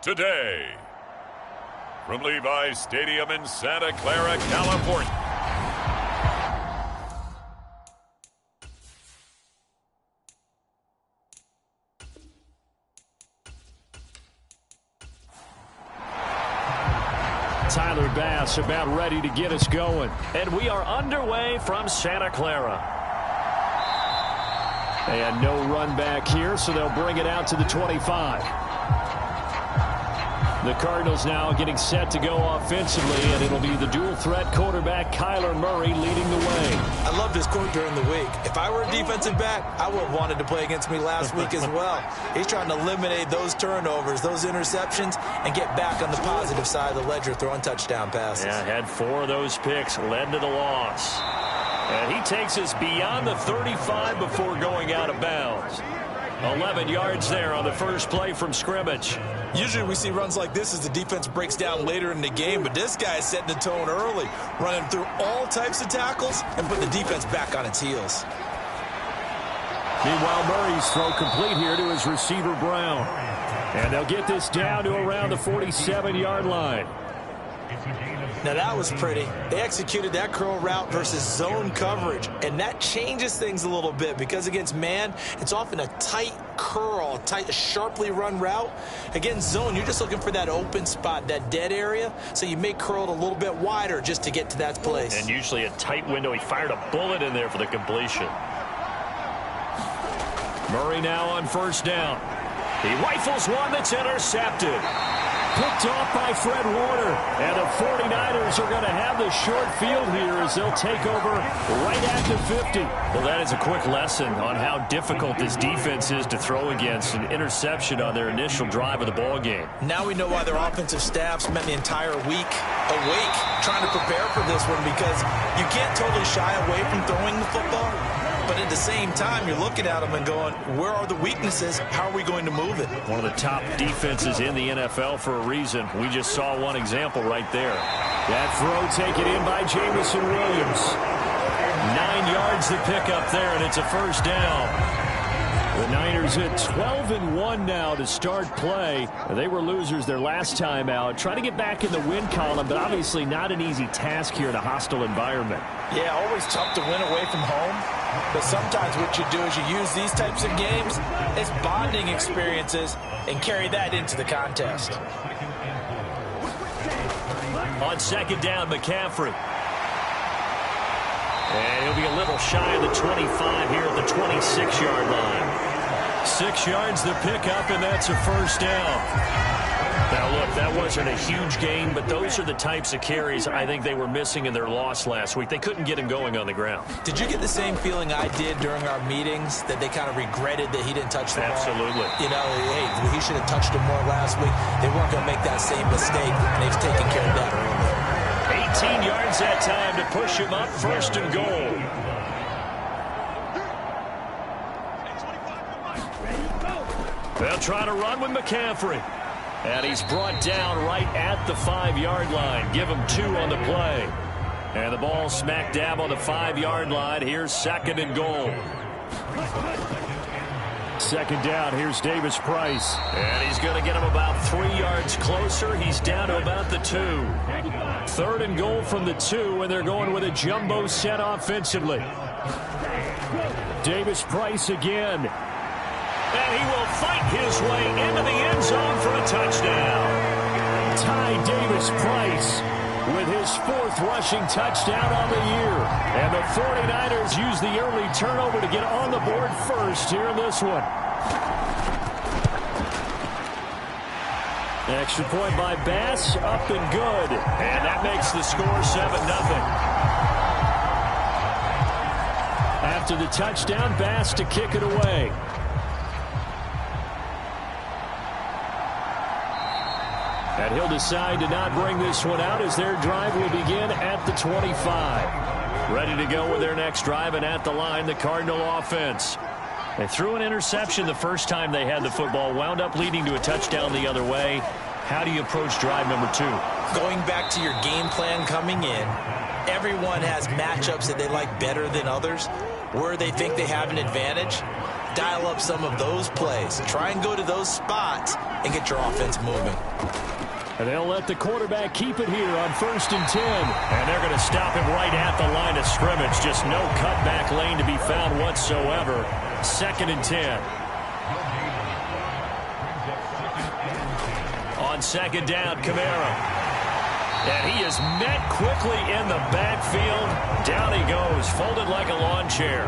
today. From Levi's Stadium in Santa Clara, California. Tyler Bass about ready to get us going. And we are underway from Santa Clara. And no run back here, so they'll bring it out to the 25. The Cardinals now getting set to go offensively, and it'll be the dual-threat quarterback Kyler Murray leading the way. I love this quote during the week. If I were a defensive back, I would have wanted to play against me last week as well. He's trying to eliminate those turnovers, those interceptions, and get back on the positive side of the ledger throwing touchdown passes. Yeah, had 4 of those picks, led to the loss. And he takes us beyond the 35 before going out of bounds. 11 yards there on the first play from scrimmage. Usually we see runs like this as the defense breaks down later in the game, but this guy is setting the tone early, running through all types of tackles and putting the defense back on its heels. Meanwhile, Murray's throw complete here to his receiver, Brown. And they'll get this down to around the 47-yard line. Now that was pretty. They executed that curl route versus zone coverage, and that changes things a little bit because against man, it's often a tight curl, tight, sharply run route. Against zone, you're just looking for that open spot, that dead area, so you may curl it a little bit wider just to get to that place. And usually a tight window. He fired a bullet in there for the completion. Murray now on first down. He rifles one that's intercepted. Picked off by Fred Warner. And the 49ers are going to have the short field here as they'll take over right at the 50. Well, that is a quick lesson on how difficult this defense is to throw against. An interception on their initial drive of the ball game. Now we know why their offensive staff spent the entire week awake trying to prepare for this one, because you can't totally shy away from throwing the football. But at the same time, you're looking at them and going, where are the weaknesses? How are we going to move it? One of the top defenses in the NFL for a reason. We just saw one example right there. That throw taken in by Jamison Williams. 9 yards to pick up there, and it's a first down. The Niners at 12-1 now to start play. They were losers their last time out. Trying to get back in the win column, but obviously not an easy task here in a hostile environment. Yeah, always tough to win away from home. But sometimes what you do is you use these types of games as bonding experiences and carry that into the contest. On second down, McCaffrey. And he'll be a little shy of the 25 here at the 26-yard line. 6 yards to pick up, and that's a first down. Now, look, that wasn't a huge gain, but those are the types of carries I think they were missing in their loss last week. They couldn't get him going on the ground. Did you get the same feeling I did during our meetings, that they kind of regretted that he didn't touch the ball? Absolutely. You know, hey, he should have touched him more last week. They weren't going to make that same mistake, and they've taken care of that early. 18 yards that time to push him up, first and goal. They'll try to run with McCaffrey. And he's brought down right at the 5-yard line. Give him 2 on the play. And the ball smack dab on the 5-yard line. Here's second and goal. Second down, here's Davis Price. And he's going to get him about 3 yards closer. He's down to about the 2. Third and goal from the 2, and they're going with a jumbo set offensively. Davis Price again. And he will fight his way into the end zone for a touchdown. Ty Davis Price with his 4th rushing touchdown on the year. And the 49ers use the early turnover to get on the board first here in this one. Extra point by Bass, up and good. And that makes the score 7-0. After the touchdown, Bass to kick it away. And he'll decide to not bring this one out as their drive will begin at the 25. Ready to go with their next drive, and at the line, the Cardinal offense. They threw an interception the first time they had the football, wound up leading to a touchdown the other way. How do you approach drive number 2? Going back to your game plan coming in, everyone has matchups that they like better than others, where they think they have an advantage. dial up some of those plays. Try and go to those spots and get your offense moving. And they'll let the quarterback keep it here on 1st and 10. And they're going to stop him right at the line of scrimmage. Just no cutback lane to be found whatsoever. 2nd and 10. On 2nd down, Kamara. And he is met quickly in the backfield. Down he goes, folded like a lawn chair.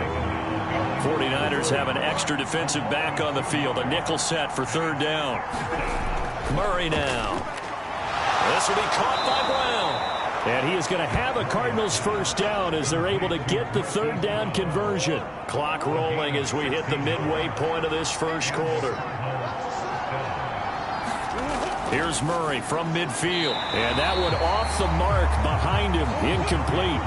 49ers have an extra defensive back on the field. A nickel set for 3rd down. Murray now. This will be caught by Brown. And he is going to have a Cardinals 1st down as they're able to get the 3rd down conversion. Clock rolling as we hit the midway point of this 1st quarter. Here's Murray from midfield. And that one off the mark behind him. Incomplete.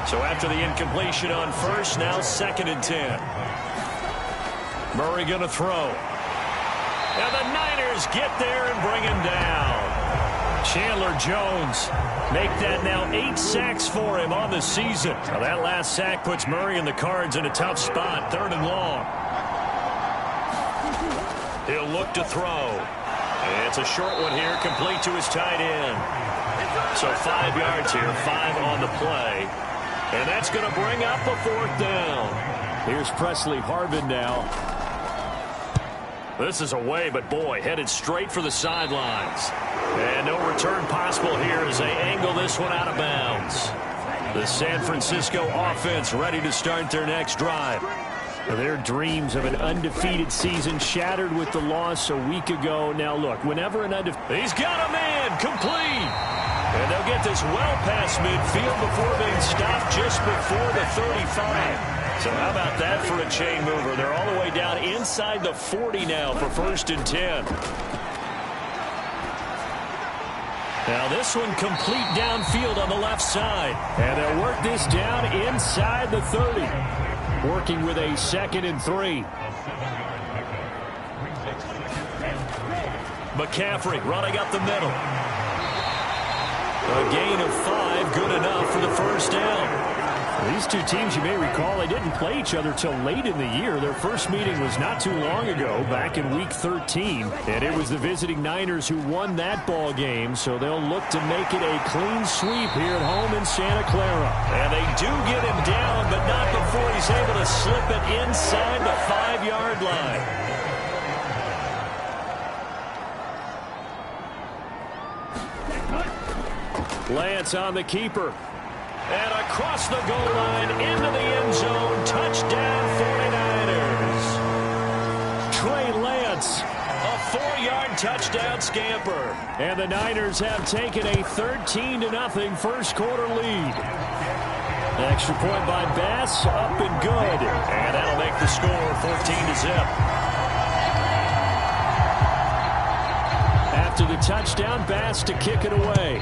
So after the incompletion on 1st, now 2nd and 10. Murray going to throw. And the Niners get there and bring him down. Chandler Jones make that now 8 sacks for him on the season. Now that last sack puts Murray and the Cards in a tough spot. 3rd and long. He'll look to throw. It's a short one here, complete to his tight end. So 5 yards here, 5 on the play. And that's going to bring up a 4th down. Here's Presley Harvin now. This is away, but boy, headed straight for the sidelines. And no return possible here as they angle this one out of bounds. The San Francisco offense ready to start their next drive. Their dreams of an undefeated season shattered with the loss a week ago. Now look, whenever an undefeated... He's got a man, complete! And they'll get this well past midfield before being stopped just before the 35. So how about that for a chain mover? They're all the way down inside the 40 now for 1st and 10. Now this one complete downfield on the left side. And they'll work this down inside the 30. Working with a 2nd and 3. McCaffrey running up the middle. A gain of 5, good enough for the 1st down. These two teams, you may recall, they didn't play each other till late in the year. Their first meeting was not too long ago, back in Week 13. And it was the visiting Niners who won that ball game, so they'll look to make it a clean sweep here at home in Santa Clara. And they do get him down, but not before he's able to slip it inside the 5-yard line. Lance on the keeper. And across the goal line into the end zone. Touchdown 49ers. Trey Lance, a 4-yard touchdown scamper. And the Niners have taken a 13-0 1st quarter lead. Extra point by Bass, up and good. And that'll make the score 14-0. After the touchdown, Bass to kick it away.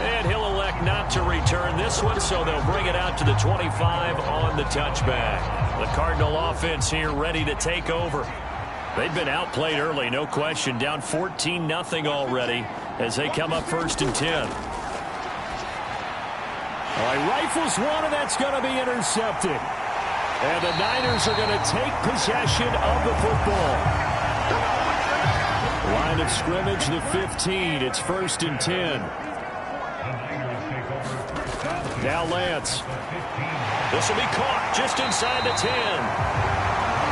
And he'll elect not to return this one, so they'll bring it out to the 25 on the touchback. The Cardinal offense here ready to take over. They've been outplayed early, no question. Down 14-0 already as they come up 1st and 10. All right, rifles one, and that's going to be intercepted. And the Niners are going to take possession of the football. Line of scrimmage, the 15. It's 1st and 10. Now Lance. This will be caught just inside the 10.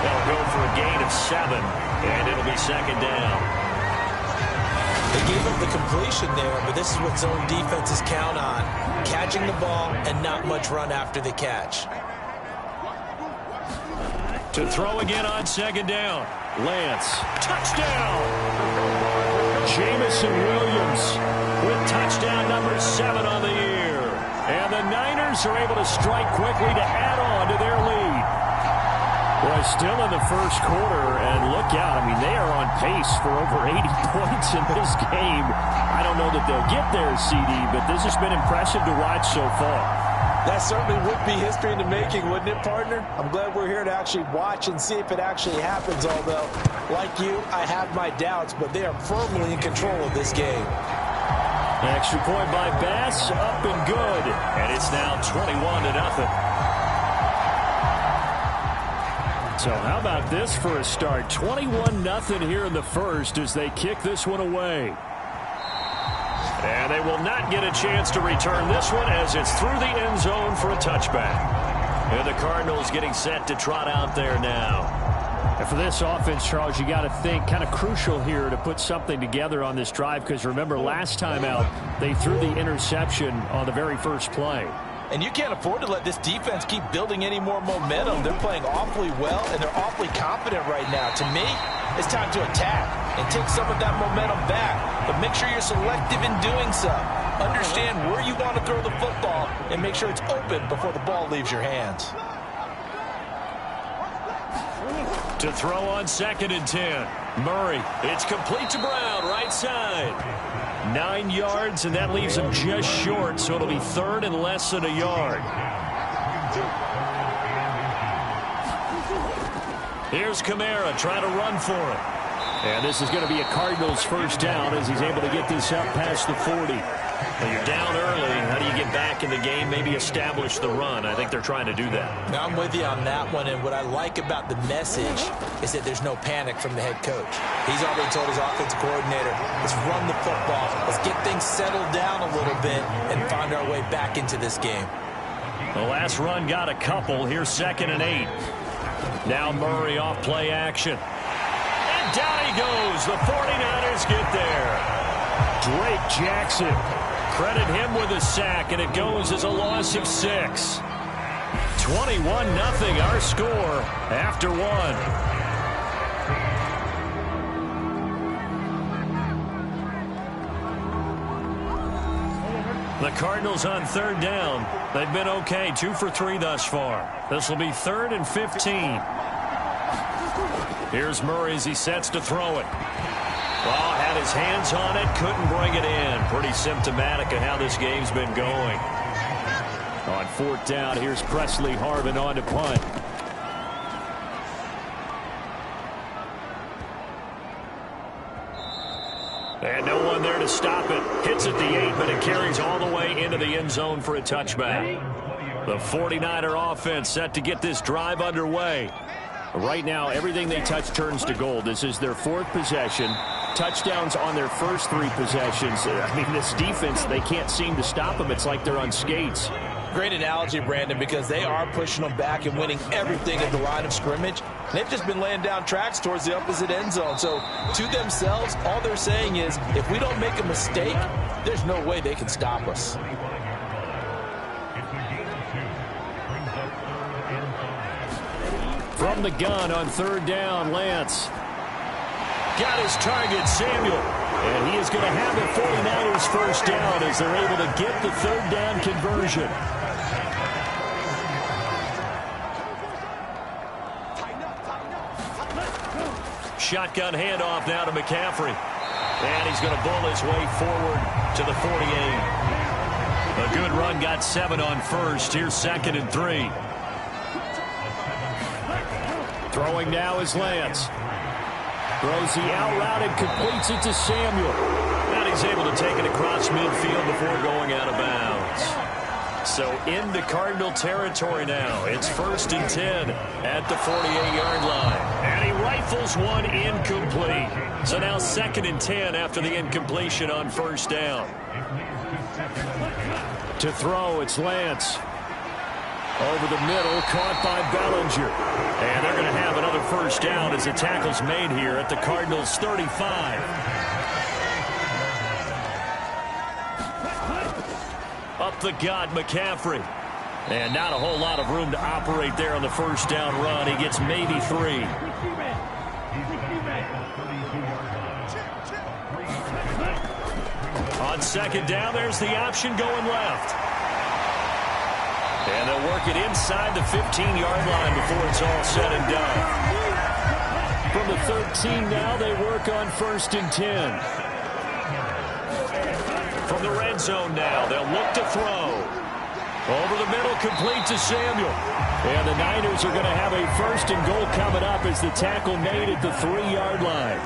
They'll go for a gain of 7, and it'll be 2nd down. They gave up the completion there, but this is what zone defenses count on. Catching the ball and not much run after the catch. To throw again on 2nd down. Lance. Touchdown! Jamison Williams with touchdown number 7 on the year. And the Niners are able to strike quickly to add on to their lead. Boy, still in the 1st quarter, and look out. I mean, they are on pace for over 80 points in this game. I don't know that they'll get there, CD, but this has been impressive to watch so far. That certainly would be history in the making, wouldn't it, partner? I'm glad we're here to actually watch and see if it actually happens, although, like you, I have my doubts, but they are firmly in control of this game. Extra point by Bass, up and good. And it's now 21-0. So how about this for a start? 21-0 here in the first as they kick this one away. And they will not get a chance to return this one as it's through the end zone for a touchback. And the Cardinals getting set to trot out there now. And for this offense, Charles, you got to think kind of crucial here to put something together on this drive because remember last time out they threw the interception on the very first play. And you can't afford to let this defense keep building any more momentum. They're playing awfully well, and they're awfully confident right now. To me, it's time to attack and take some of that momentum back. But make sure you're selective in doing so. Understand where you want to throw the football and make sure it's open before the ball leaves your hands. To throw on 2nd and 10. Murray. It's complete to Brown, right side. 9 yards, and that leaves him just short, so it'll be 3rd and less than a yard. Here's Kamara trying to run for it. And this is going to be a Cardinals first down as he's able to get this up past the 40. Well, you're down early. How do you get back in the game? Maybe establish the run. I think they're trying to do that. Now, I'm with you on that one, and what I like about the message is that there's no panic from the head coach. He's already told his offensive coordinator, let's run the football. Let's get things settled down a little bit and find our way back into this game. The last run got a couple. Here's 2nd and 8. Now Murray off play action. And down he goes. The 49ers get there. Drake Jackson. Credit him with a sack, and it goes as a loss of 6. 21-0 our score after 1. The Cardinals on 3rd down. They've been okay, 2 for 3 thus far. This will be 3rd and 15. Here's Murray as he sets to throw it. Well, had his hands on it, couldn't bring it in. Pretty symptomatic of how this game's been going. On 4th down, here's Presley Harvin on to punt. And no one there to stop it. Hits at the 8, but it carries all the way into the end zone for a touchback. The 49er offense set to get this drive underway. Right now, everything they touch turns to gold. This is their 4th possession. Touchdowns on their first 3 possessions. I mean, this defense, they can't seem to stop them. It's like they're on skates. Great analogy, Brandon, because they are pushing them back and winning everything at the line of scrimmage. They've just been laying down tracks towards the opposite end zone. So, to themselves, all they're saying is, if we don't make a mistake, there's no way they can stop us. From the gun on 3rd down, Lance. Got his target, Samuel. And he is going to have the 49ers first down as they're able to get the 3rd down conversion. Shotgun handoff now to McCaffrey. And he's going to bull his way forward to the 48. A good run, got 7 on first. Here's 2nd and 3. Throwing now is Lance. Throws the out route and completes it to Samuel. And he's able to take it across midfield before going out of bounds. So into Cardinal territory now. It's 1st and 10 at the 48-yard line. And he rifles one incomplete. So now 2nd and 10 after the incompletion on 1st down. To throw, it's Lance. Over the middle, caught by Bellinger. And they're going to have another first down as the tackle's made here at the Cardinals' 35. Up the gut, McCaffrey. And not a whole lot of room to operate there on the first down run. He gets maybe 3. On 2nd down, there's the option going left. And they'll work it inside the 15-yard line before it's all said and done. From the 13 now, they work on 1st and 10. From the red zone now, they'll look to throw. Over the middle, complete to Samuel. And the Niners are going to have a 1st and goal coming up as the tackle made at the 3-yard line.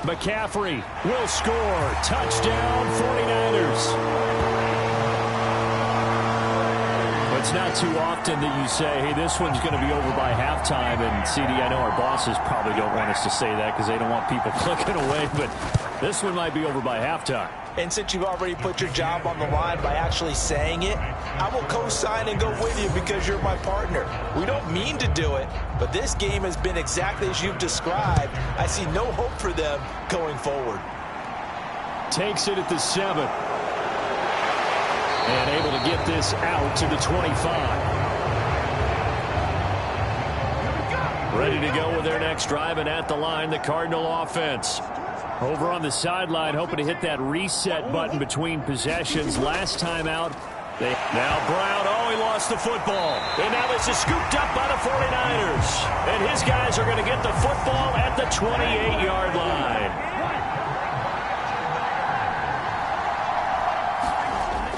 McCaffrey will score. Touchdown, 49ers. It's not too often that you say, hey, this one's going to be over by halftime. And, CD, I know our bosses probably don't want us to say that because they don't want people clicking away. But this one might be over by halftime. And since you've already put your job on the line by actually saying it, I will co-sign and go with you because you're my partner. We don't mean to do it, but this game has been exactly as you've described. I see no hope for them going forward. Takes it at the 7. And able to get this out to the 25. Ready to go with their next drive, and at the line, the Cardinal offense. Over on the sideline, hoping to hit that reset button between possessions. Last time out, now Brown, he lost the football. And now this is scooped up by the 49ers. And his guys are going to get the football at the 28-yard line.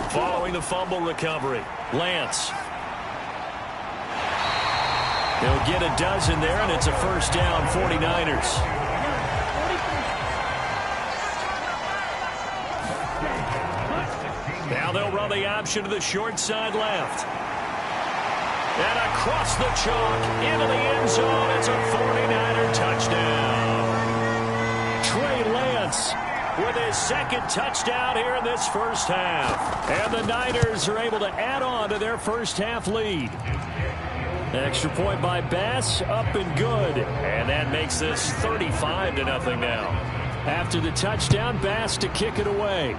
Following the fumble recovery, Lance. He'll get a dozen there, and it's a first down, 49ers. Now they'll run the option to the short side left. And across the chalk into the end zone. It's a 49er touchdown. Trey Lance with his second touchdown here in this first half. And the Niners are able to add on to their first half lead. Extra point by Bass, up and good. And that makes this 35-0 now. After the touchdown, Bass to kick it away.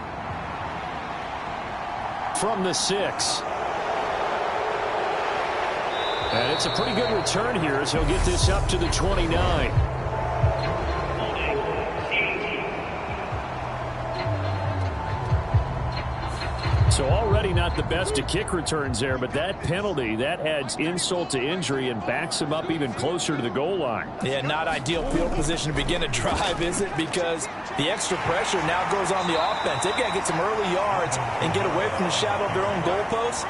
From the 6. And it's a pretty good return here as he'll get this up to the 29. So already not the best to kick returns there, but that penalty, that adds insult to injury and backs him up even closer to the goal line. Yeah, not ideal field position to begin a drive, is it? Because the extra pressure now goes on the offense. They've got to get some early yards and get away from the shadow of their own goalposts.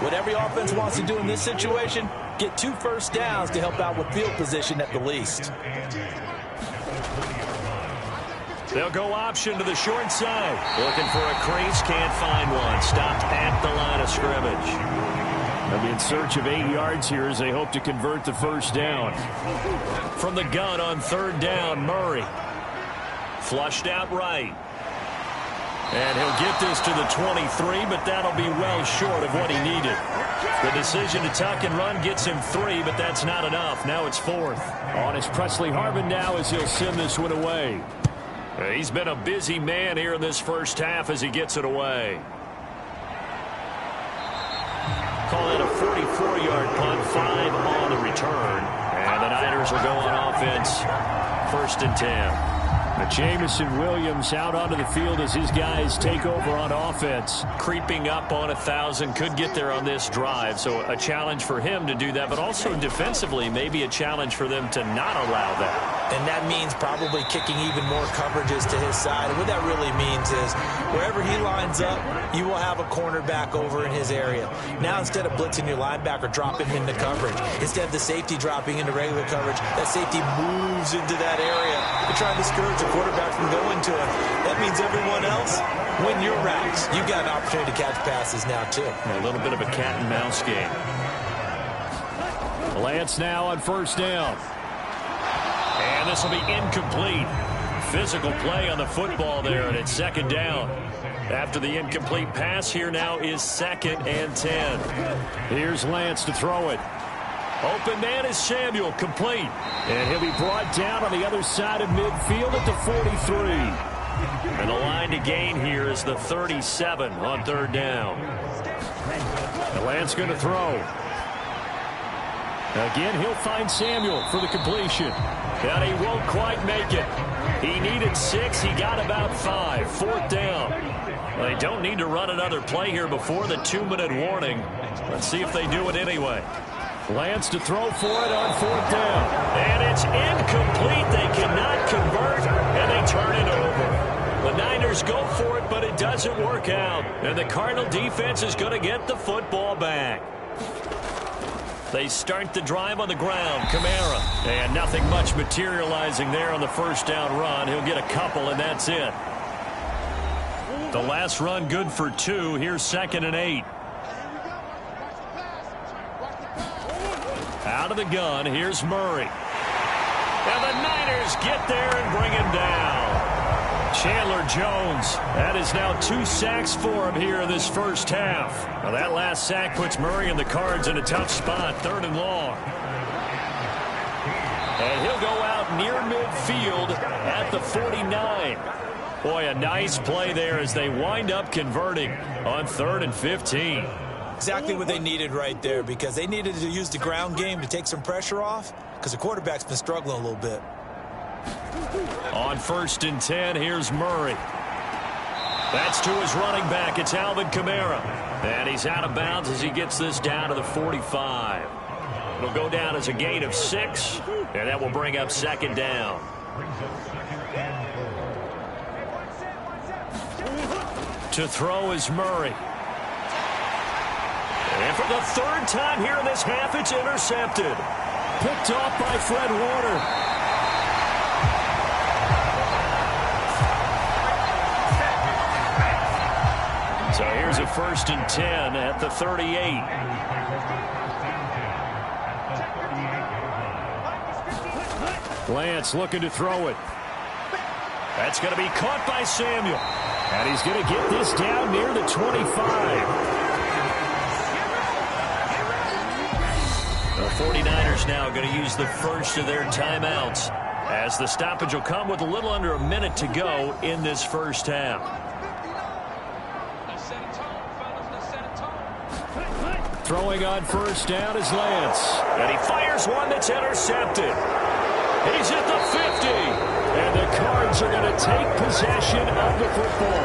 What every offense wants to do in this situation, get 2 first downs to help out with field position at the least. They'll go option to the short side. Looking for a crease, can't find one. Stopped at the line of scrimmage. They'll be in search of 8 yards here as they hope to convert the first down. From the gun on 3rd down, Murray. Flushed out right. And he'll get this to the 23, but that'll be well short of what he needed. The decision to tuck and run gets him 3, but that's not enough. Now it's 4th. On is Presley Harvin now as he'll send this one away. He's been a busy man here in this first half as he gets it away. Call it a 44-yard punt, 5 on the return. And the Niners will go on offense, 1st and 10. Jamison Williams out onto the field as his guys take over on offense. Creeping up on 1,000, could get there on this drive. So a challenge for him to do that, but also defensively maybe a challenge for them to not allow that. And that means probably kicking even more coverages to his side. And what that really means is wherever he lines up, you will have a cornerback over in his area. Now instead of blitzing your linebacker, dropping him into coverage. Instead of the safety dropping into regular coverage, that safety moves into that area to try to discourage the quarterback from going to it. That means everyone else, win your routes. You've got an opportunity to catch passes now, too. A little bit of a cat and mouse game. Lance now on 1st down. And this will be incomplete. Physical play on the football there, and it's 2nd down. After the incomplete pass, here now is 2nd and 10. Here's Lance to throw it. Open man is Samuel, complete. And he'll be brought down on the other side of midfield at the 43. And the line to gain here is the 37 on 3rd down. And Lance going to throw. Again, he'll find Samuel for the completion. And he won't quite make it. He needed 6. He got about 5. 4th down. Well, they don't need to run another play here before the 2-minute warning. Let's see if they do it anyway. Lance to throw for it on 4th down. And it's incomplete. They cannot convert, and they turn it over. The Niners go for it, but it doesn't work out. And the Cardinal defense is going to get the football back. They start the drive on the ground. Kamara. And nothing much materializing there on the first down run. He'll get a couple, and that's it. The last run good for 2. Here's 2nd and 8. Out of the gun. Here's Murray. And the Niners get there and bring him down. Chandler Jones. That is now 2 sacks for him here in this first half. Now that last sack puts Murray and the Cards in a tough spot. 3rd and long. And he'll go out near midfield at the 49. Boy, a nice play there as they wind up converting on 3rd and 15. Exactly what they needed right there, because they needed to use the ground game to take some pressure off, because the quarterback's been struggling a little bit. On 1st and 10, here's Murray. That's to his running back. It's Alvin Kamara. And he's out of bounds as he gets this down to the 45. It'll go down as a gain of 6, and that will bring up 2nd down. To throw is Murray. And for the 3rd time here in this half, it's intercepted. Picked off by Fred Warner. So here's a 1st and 10 at the 38. Lance looking to throw it. That's going to be caught by Samuel. And he's going to get this down near the 25. The 49ers now going to use the first of their timeouts, as the stoppage will come with a little under a minute to go in this first half. Throwing on 1st down is Lance. And he fires one that's intercepted. He's at the 50. And the Cards are going to take possession of the football.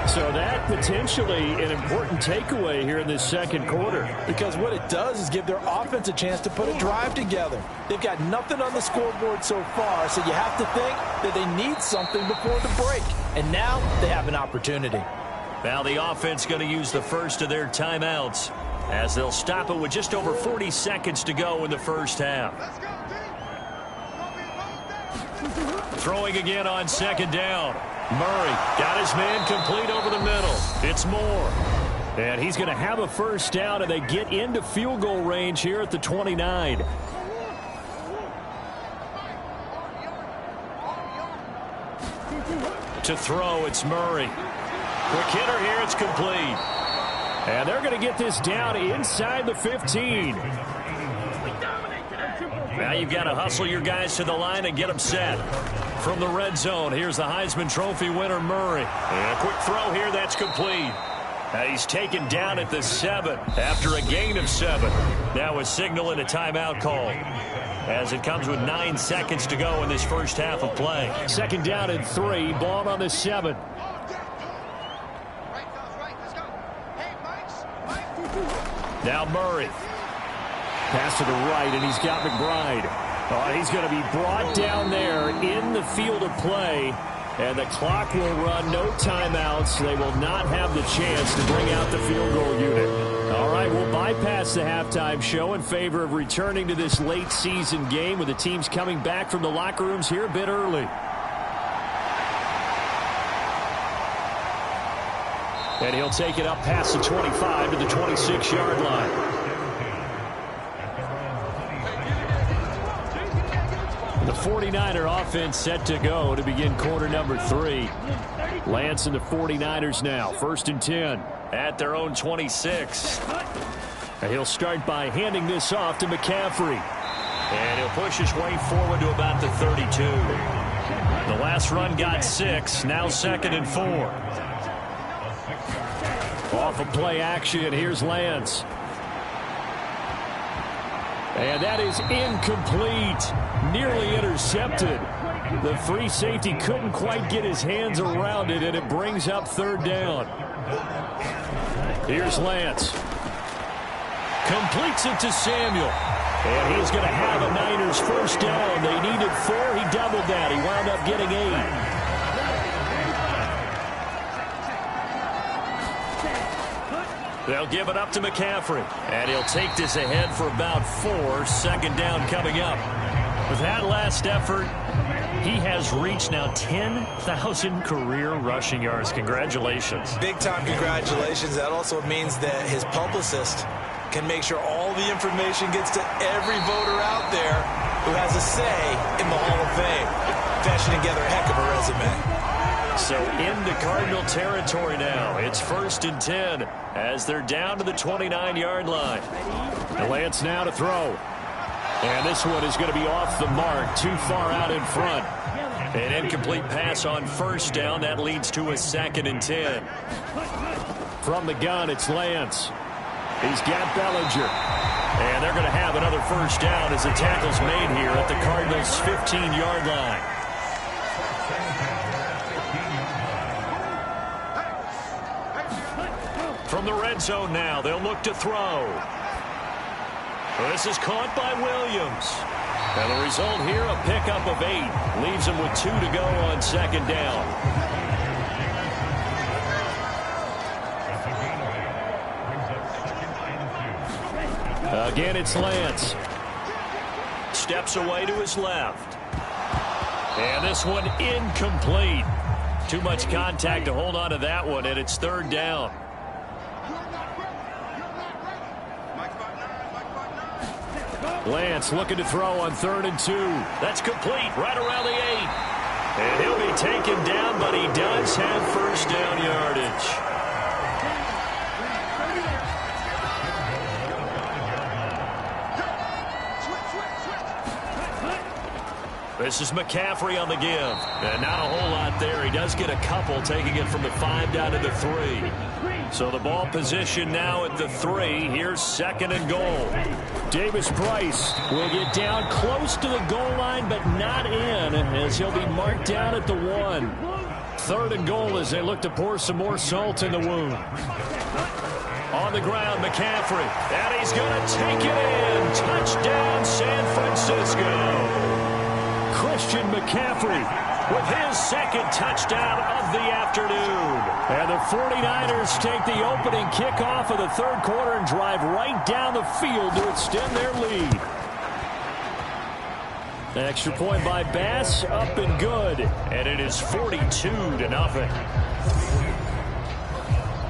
So that potentially an important takeaway here in this 2nd quarter. Because what it does is give their offense a chance to put a drive together. They've got nothing on the scoreboard so far, so you have to think that they need something before the break. And now they have an opportunity. Now the offense going to use the first of their timeouts, as they'll stop it with just over 40 seconds to go in the first half. Throwing again on 2nd down. Murray got his man complete over the middle. It's Moore. And he's going to have a 1st down, and they get into field goal range here at the 29. To throw, it's Murray. Quick hitter here, it's complete. And they're going to get this down inside the 15. Now you've got to hustle your guys to the line and get them set. From the red zone, here's the Heisman Trophy winner, Murray. And a quick throw here, that's complete. Now he's taken down at the 7 after a gain of 7. Now a signal and a timeout call, as it comes with 9 seconds to go in this first half of play. 2nd down and 3, ball on the 7. Now Murray. Pass to the right, and he's got McBride. He's going to be brought down there in the field of play, and the clock will run. No timeouts. They will not have the chance to bring out the field goal unit. All right, we'll bypass the halftime show in favor of returning to this late season game, with the teams coming back from the locker rooms here a bit early. And he'll take it up past the 25 to the 26-yard line. The 49er offense set to go to begin quarter number 3. Lance and the 49ers now. 1st and 10 at their own 26. And he'll start by handing this off to McCaffrey. And he'll push his way forward to about the 32. The last run got 6. Now 2nd and 4. Off of play action, here's Lance. And that is incomplete. Nearly intercepted. The free safety couldn't quite get his hands around it, and it brings up 3rd down. Here's Lance. Completes it to Samuel. And he's going to have a Niners 1st down. They needed 4. He doubled that. He wound up getting 8. They'll give it up to McCaffrey. And he'll take this ahead for about 4. Second down coming up. With that last effort, he has reached now 10,000 career rushing yards. Congratulations. Big-time congratulations. That also means that his publicist can make sure all the information gets to every voter out there who has a say in the Hall of Fame. Fashioning together a heck of a resume. So into Cardinal territory now. It's 1st and 10 as they're down to the 29-yard line. The Lance now to throw. And this one is going to be off the mark, too far out in front. An incomplete pass on 1st down. That leads to a 2nd and 10. From the gun, it's Lance. He's got Bellinger. And they're going to have another 1st down as the tackle's made here at the Cardinals' 15-yard line. From the red zone now, they'll look to throw. This is caught by Williams. And the result here, a pickup of 8. Leaves them with 2 to go on 2nd down. Again, it's Lance. Steps away to his left. And this one incomplete. Too much contact to hold on to that one, and it's 3rd down. Lance looking to throw on 3rd and 2. That's complete right around the 8. And he'll be taken down, but he does have 1st down yardage. This is McCaffrey on the give. And not a whole lot there. He does get a couple, taking it from the 5 down to the 3. So the ball position now at the 3. Here's 2nd and goal. Davis Price will get down close to the goal line, but not in, as he'll be marked down at the 1. 3rd and goal as they look to pour some more salt in the wound. On the ground, McCaffrey. And he's going to take it in. Touchdown, San Francisco. Christian McCaffrey with his 2nd touchdown of the afternoon. And the 49ers take the opening kickoff of the 3rd quarter and drive right down the field to extend their lead. The extra point by Bass, up and good. And it is 42-0.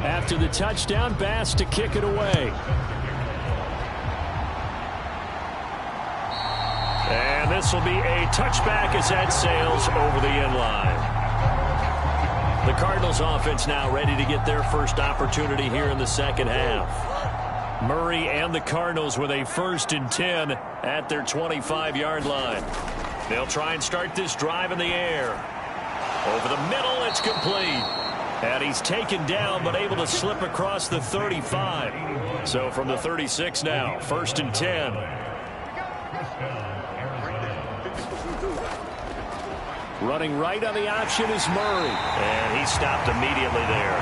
After the touchdown, Bass to kick it away. And this will be a touchback as that sails over the end line. The Cardinals offense now ready to get their first opportunity here in the 2nd half. Murray and the Cardinals with a 1st and 10 at their 25-yard line. They'll try and start this drive in the air. Over the middle, it's complete. And he's taken down, but able to slip across the 35. So from the 36 now, 1st and 10. Running right on the option is Murray. And he stopped immediately there.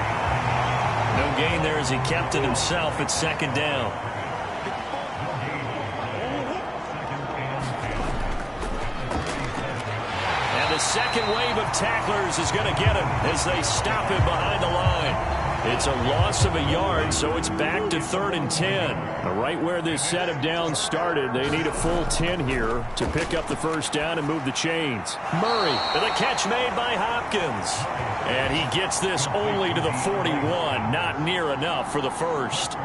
No gain there as he kept it himself at 2nd down. And the second wave of tacklers is going to get him as they stop him behind the line. It's a loss of a yard, so it's back to 3rd and 10. Right where this set of downs started, they need a full 10 here to pick up the 1st down and move the chains. Murray, and the catch made by Hopkins. And he gets this only to the 41, not near enough for the 1st.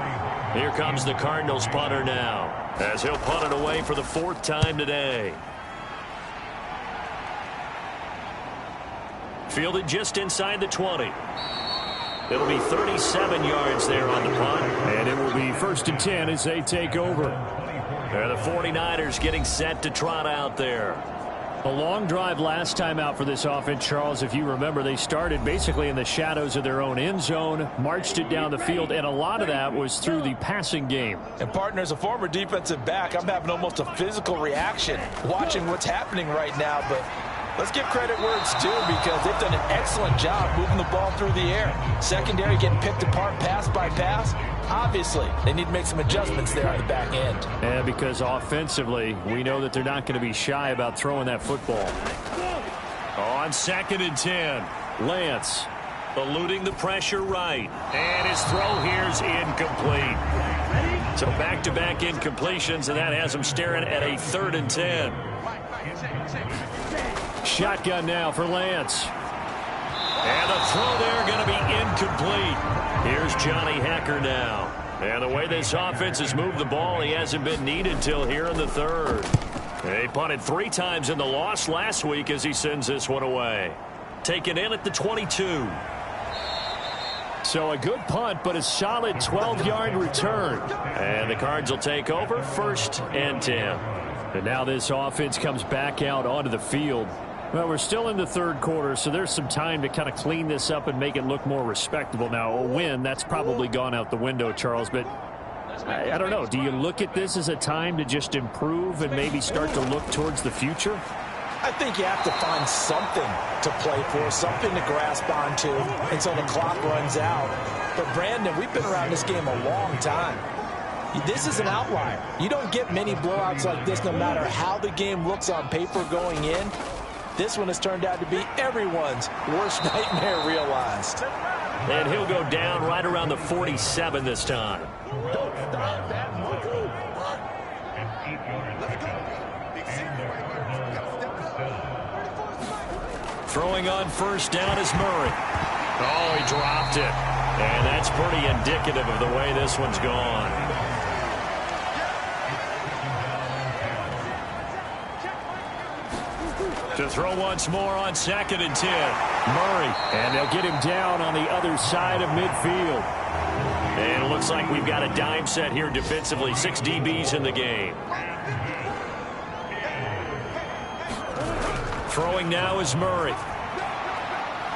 Here comes the Cardinals punter now, as he'll punt it away for the 4th time today. Fielded just inside the 20. It'll be 37 yards there on the punt. And it will be 1st and 10 as they take over. They're the 49ers getting set to trot out there. A long drive last time out for this offense, Charles. If you remember, they started basically in the shadows of their own end zone, marched it down the field, and a lot of that was through the passing game. And, partner, as a former defensive back, I'm having almost a physical reaction watching what's happening right now, but let's give credit where it's due because they've done an excellent job moving the ball through the air. Secondary getting picked apart pass by pass. Obviously, they need to make some adjustments there on the back end. And because offensively, we know that they're not going to be shy about throwing that football. On 2nd and 10, Lance eluding the pressure right. And his throw here's incomplete. So back-to-back incompletions, and that has him staring at a 3rd and 10. Shotgun now for Lance. And the throw there going to be incomplete. Here's Johnny Hecker now. And the way this offense has moved the ball, he hasn't been needed till here in the 3rd. They punted 3 times in the loss last week as he sends this one away. Taken in at the 22. So a good punt, but a solid 12-yard return. And the Cards will take over 1st and 10. And now this offense comes back out onto the field. Well, we're still in the 3rd quarter, so there's some time to kind of clean this up and make it look more respectable. Now, a win, that's probably gone out the window, Charles, but I don't know. Do you look at this as a time to just improve and maybe start to look towards the future? I think you have to find something to play for, something to grasp onto until the clock runs out. But, Brandon, we've been around this game a long time. This is an outlier. You don't get many blowouts like this no matter how the game looks on paper going in. This one has turned out to be everyone's worst nightmare realized. And he'll go down right around the 47 this time. Throwing on 1st down is Murray. Oh, he dropped it. And that's pretty indicative of the way this one's gone. To throw once more on 2nd and 10. Murray, and they'll get him down on the other side of midfield. And it looks like we've got a dime set here defensively. 6 DBs in the game. Throwing now is Murray.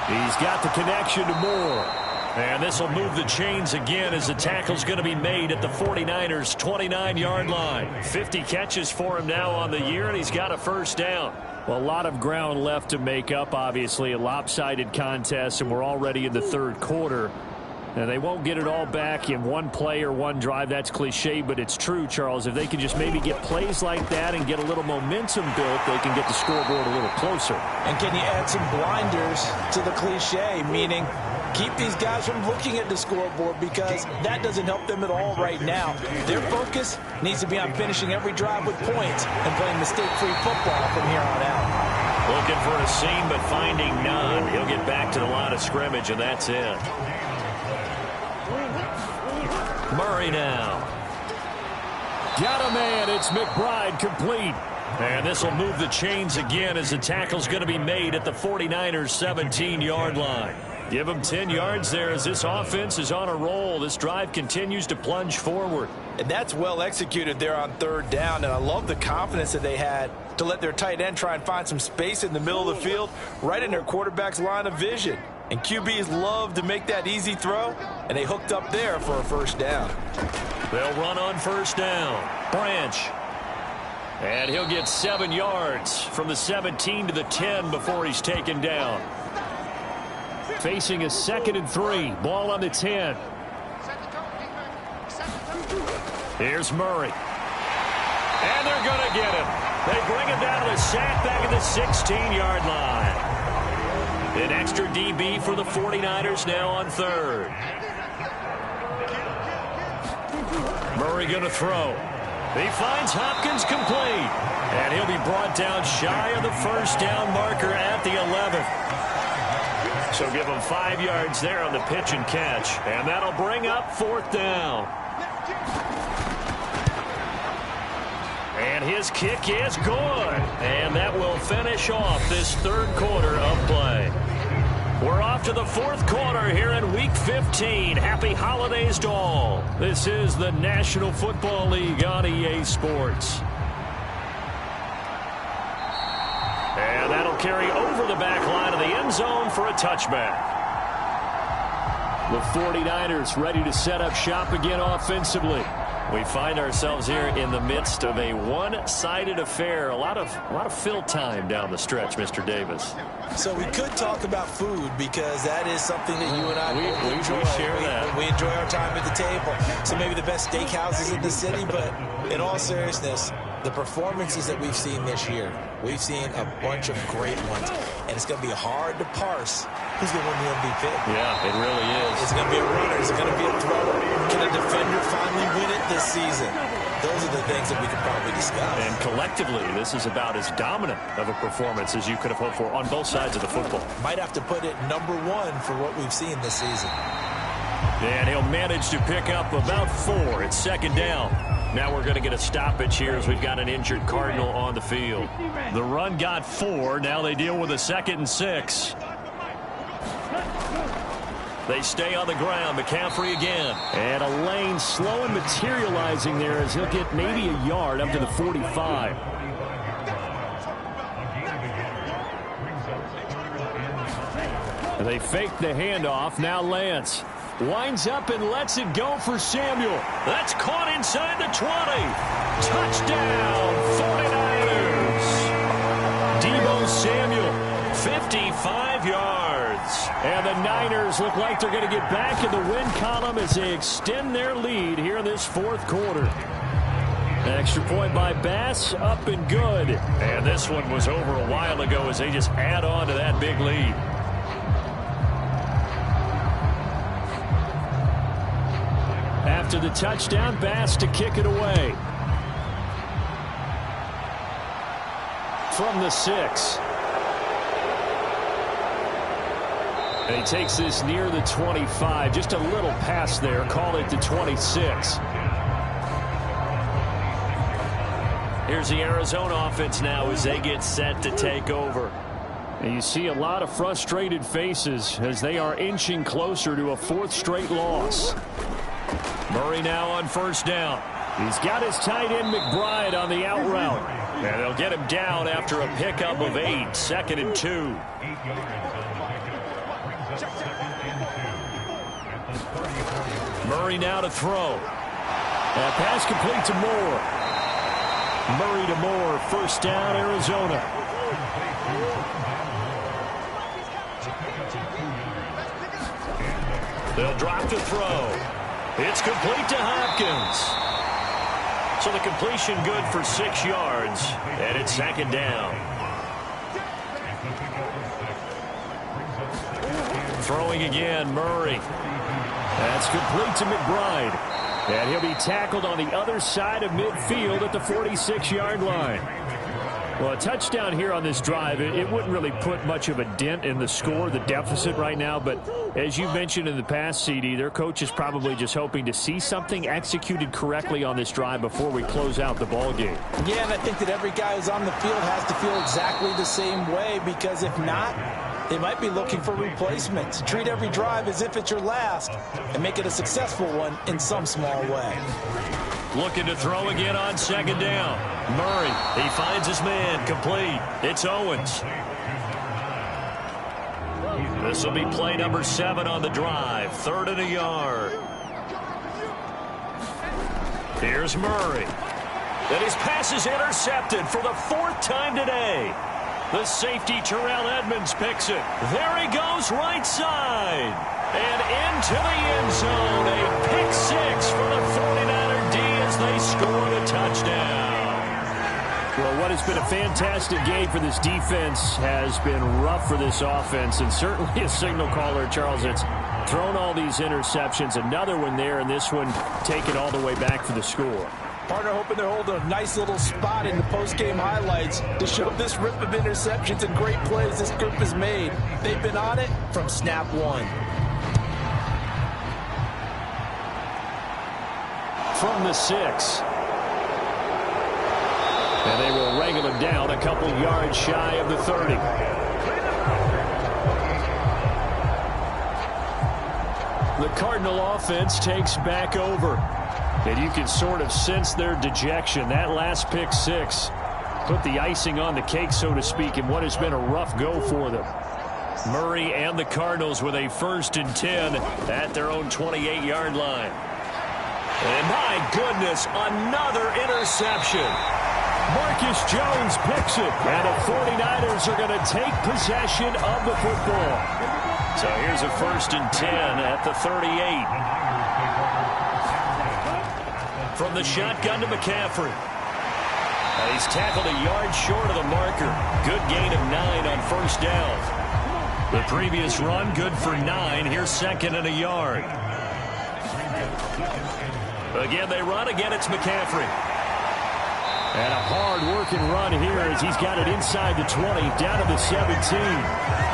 He's got the connection to Moore. And this will move the chains again as the tackle's going to be made at the 49ers' 29-yard line. 50 catches for him now on the year, and he's got a 1st down. Well, a lot of ground left to make up, obviously. A lopsided contest, and we're already in the 3rd quarter. And they won't get it all back in one play or one drive. That's cliche, but it's true, Charles. If they can just maybe get plays like that and get a little momentum built, they can get the scoreboard a little closer. And can you add some blinders to the cliche, meaning keep these guys from looking at the scoreboard, because that doesn't help them at all right now. Their focus needs to be on finishing every drive with points and playing mistake-free football from here on out. Looking for a seam, but finding none. He'll get back to the line of scrimmage, and that's it. Murray now. Got a man. It's McBride complete. And this will move the chains again as the tackle's going to be made at the 49ers' 17-yard line. Give them 10 yards there as this offense is on a roll. This drive continues to plunge forward. And that's well executed there on 3rd down. And I love the confidence that they had to let their tight end try and find some space in the middle of the field, right in their quarterback's line of vision. And QBs love to make that easy throw, and they hooked up there for a 1st down. They'll run on 1st down. Branch. And he'll get 7 yards from the 17 to the 10 before he's taken down. Facing a 2nd and 3. Ball on the 10. Here's Murray. And they're going to get him. They bring him down to the sack back at the 16-yard line. An extra DB for the 49ers now on 3rd. Murray going to throw. He finds Hopkins complete. And he'll be brought down shy of the 1st down marker at the 11th. So give him 5 yards there on the pitch and catch. And that'll bring up 4th down. And his kick is good. And that will finish off this 3rd quarter of play. We're off to the 4th quarter here in Week 15. Happy holidays to all. This is the National Football League on EA Sports. And that'll carry over the back line of the end zone for a touchback. The 49ers ready to set up shop again offensively. We find ourselves here in the midst of a one-sided affair. A lot of fill time down the stretch, Mr. Davis. So we could talk about food, because that is something that you and I enjoy. We share that. We enjoy our time at the table. So maybe the best steakhouses in the city, but in all seriousness, The performances that we've seen this year, we've seen a bunch of great ones, and it's going to be hard to parse who's going to win the MVP. Yeah, it really is. Is it going to be a runner? Is it going to be a thrower? Can a defender finally win it this season? Those are the things that we could probably discuss. And collectively, this is about as dominant of a performance as you could have hoped for on both sides of the football. Might have to put it #1 for what we've seen this season. And he'll manage to pick up about 4. It's 2nd down. Now we're going to get a stoppage here as we've got an injured Cardinal on the field. The run got 4. Now they deal with a 2nd and 6. They stay on the ground. McCaffrey again. And a lane slow and materializing there as he'll get maybe a yard up to the 45. And they fake the handoff. Now Lance winds up and lets it go for Samuel. That's caught inside the 20. Touchdown, 49ers. Deebo Samuel, 55 yards. And the Niners look like they're going to get back in the win column as they extend their lead here in this 4th quarter. An extra point by Bass, up and good. And this one was over a while ago as they just add on to that big lead. After the touchdown, Bass to kick it away. From the 6. And he takes this near the 25. Just a little pass there. Call it the 26. Here's the Arizona offense now as they get set to take over. And you see a lot of frustrated faces as they are inching closer to a 4th straight loss. Murray now on 1st down. He's got his tight end McBride on the out route. And they'll get him down after a pickup of 8. 2nd and 2. Murray now to throw. And pass complete to Moore. Murray to Moore. 1st down, Arizona. They'll drop to throw. It's complete to Hopkins. So the completion good for 6 yards. And it's 2nd down. Throwing again, Murray. That's complete to McBride. And he'll be tackled on the other side of midfield at the 46-yard line. Well, a touchdown here on this drive, it wouldn't really put much of a dent in the score, the deficit right now. But as you mentioned in the past, CD, their coach is probably just hoping to see something executed correctly on this drive before we close out the ball game. Yeah, and I think that every guy who's on the field has to feel exactly the same way, because if not, they might be looking for replacements. Treat every drive as if it's your last and make it a successful one in some small way. Looking to throw again on 2nd down. Murray, he finds his man, complete. It's Owens. This will be play number 7 on the drive. 3rd and a yard. Here's Murray. And his pass is intercepted for the 4th time today. The safety, Terrell Edmonds, picks it. There he goes, right side. And into the end zone. A pick 6 for the 49er D as they score the touchdown. Well, what has been a fantastic game for this defense has been rough for this offense, and certainly a signal caller, Charles, that's thrown all these interceptions. Another one there, and this one taken all the way back for the score. Partner hoping they're holding a nice little spot in the post-game highlights to show this rip of interceptions and great plays this group has made. They've been on it from snap 1. From the 6. And they will wrangle him down a couple yards shy of the 30. The Cardinal offense takes back over. And you can sort of sense their dejection. That last pick 6 put the icing on the cake, so to speak, in what has been a rough go for them. Murray and the Cardinals with a 1st and 10 at their own 28-yard line. And my goodness, another interception. Marcus Jones picks it. And the 49ers are going to take possession of the football. So here's a 1st and 10 at the 38. From the shotgun to McCaffrey. And he's tackled a yard short of the marker. Good gain of 9 on first down. The previous run, good for 9. Here's second and a yard. Again, they run. Again, it's McCaffrey. And a hard-working run here as he's got it inside the 20, down to the 17.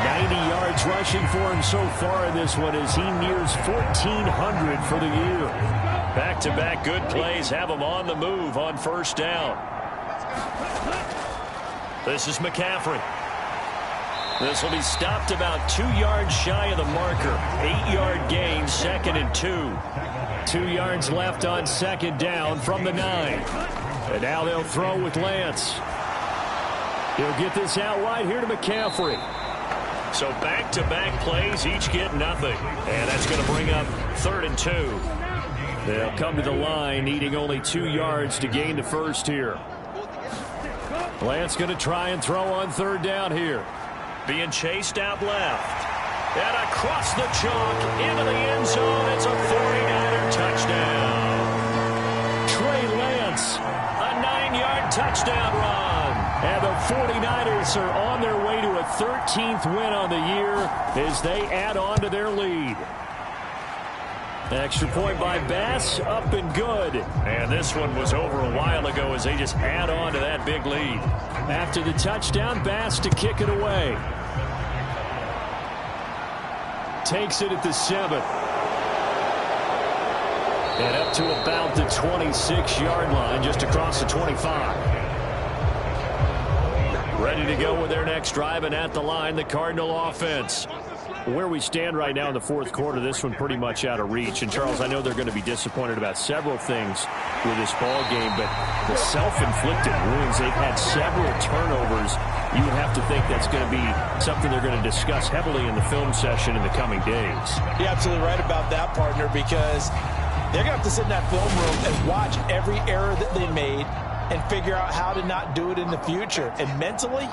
90 yards rushing for him so far in this one as he nears 1,400 for the year. Back-to-back good plays have him on the move on first down. This is McCaffrey. This will be stopped about 2 yards shy of the marker. 8-yard gain, second and 2. 2 yards left on second down from the 9. And now they'll throw with Lance. He'll get this out wide here to McCaffrey. So back-to-back plays, each get nothing. And that's going to bring up 3rd and 2. They'll come to the line, needing only 2 yards to gain the first here. Lance going to try and throw on 3rd down here. Being chased out left. And across the chalk into the end zone. It's a 49er touchdown. Trey Lance, a 9-yard touchdown run. And the 49ers are on their way to a 13th win on the year as they add on to their lead. Extra point by Bass, up and good. And this one was over a while ago as they just add on to that big lead. After the touchdown, Bass to kick it away. Takes it at the 7. And up to about the 26-yard line, just across the 25. Ready to go with their next drive, and at the line, the Cardinal offense. Where we stand right now in the fourth quarter, this one pretty much out of reach. And, Charles, I know they're going to be disappointed about several things with this ball game, but the self-inflicted wounds, they've had several turnovers. You would have to think that's going to be something they're going to discuss heavily in the film session in the coming days. You're absolutely right about that, partner, because they're going to have to sit in that film room and watch every error that they made and figure out how to not do it in the future. And mentally,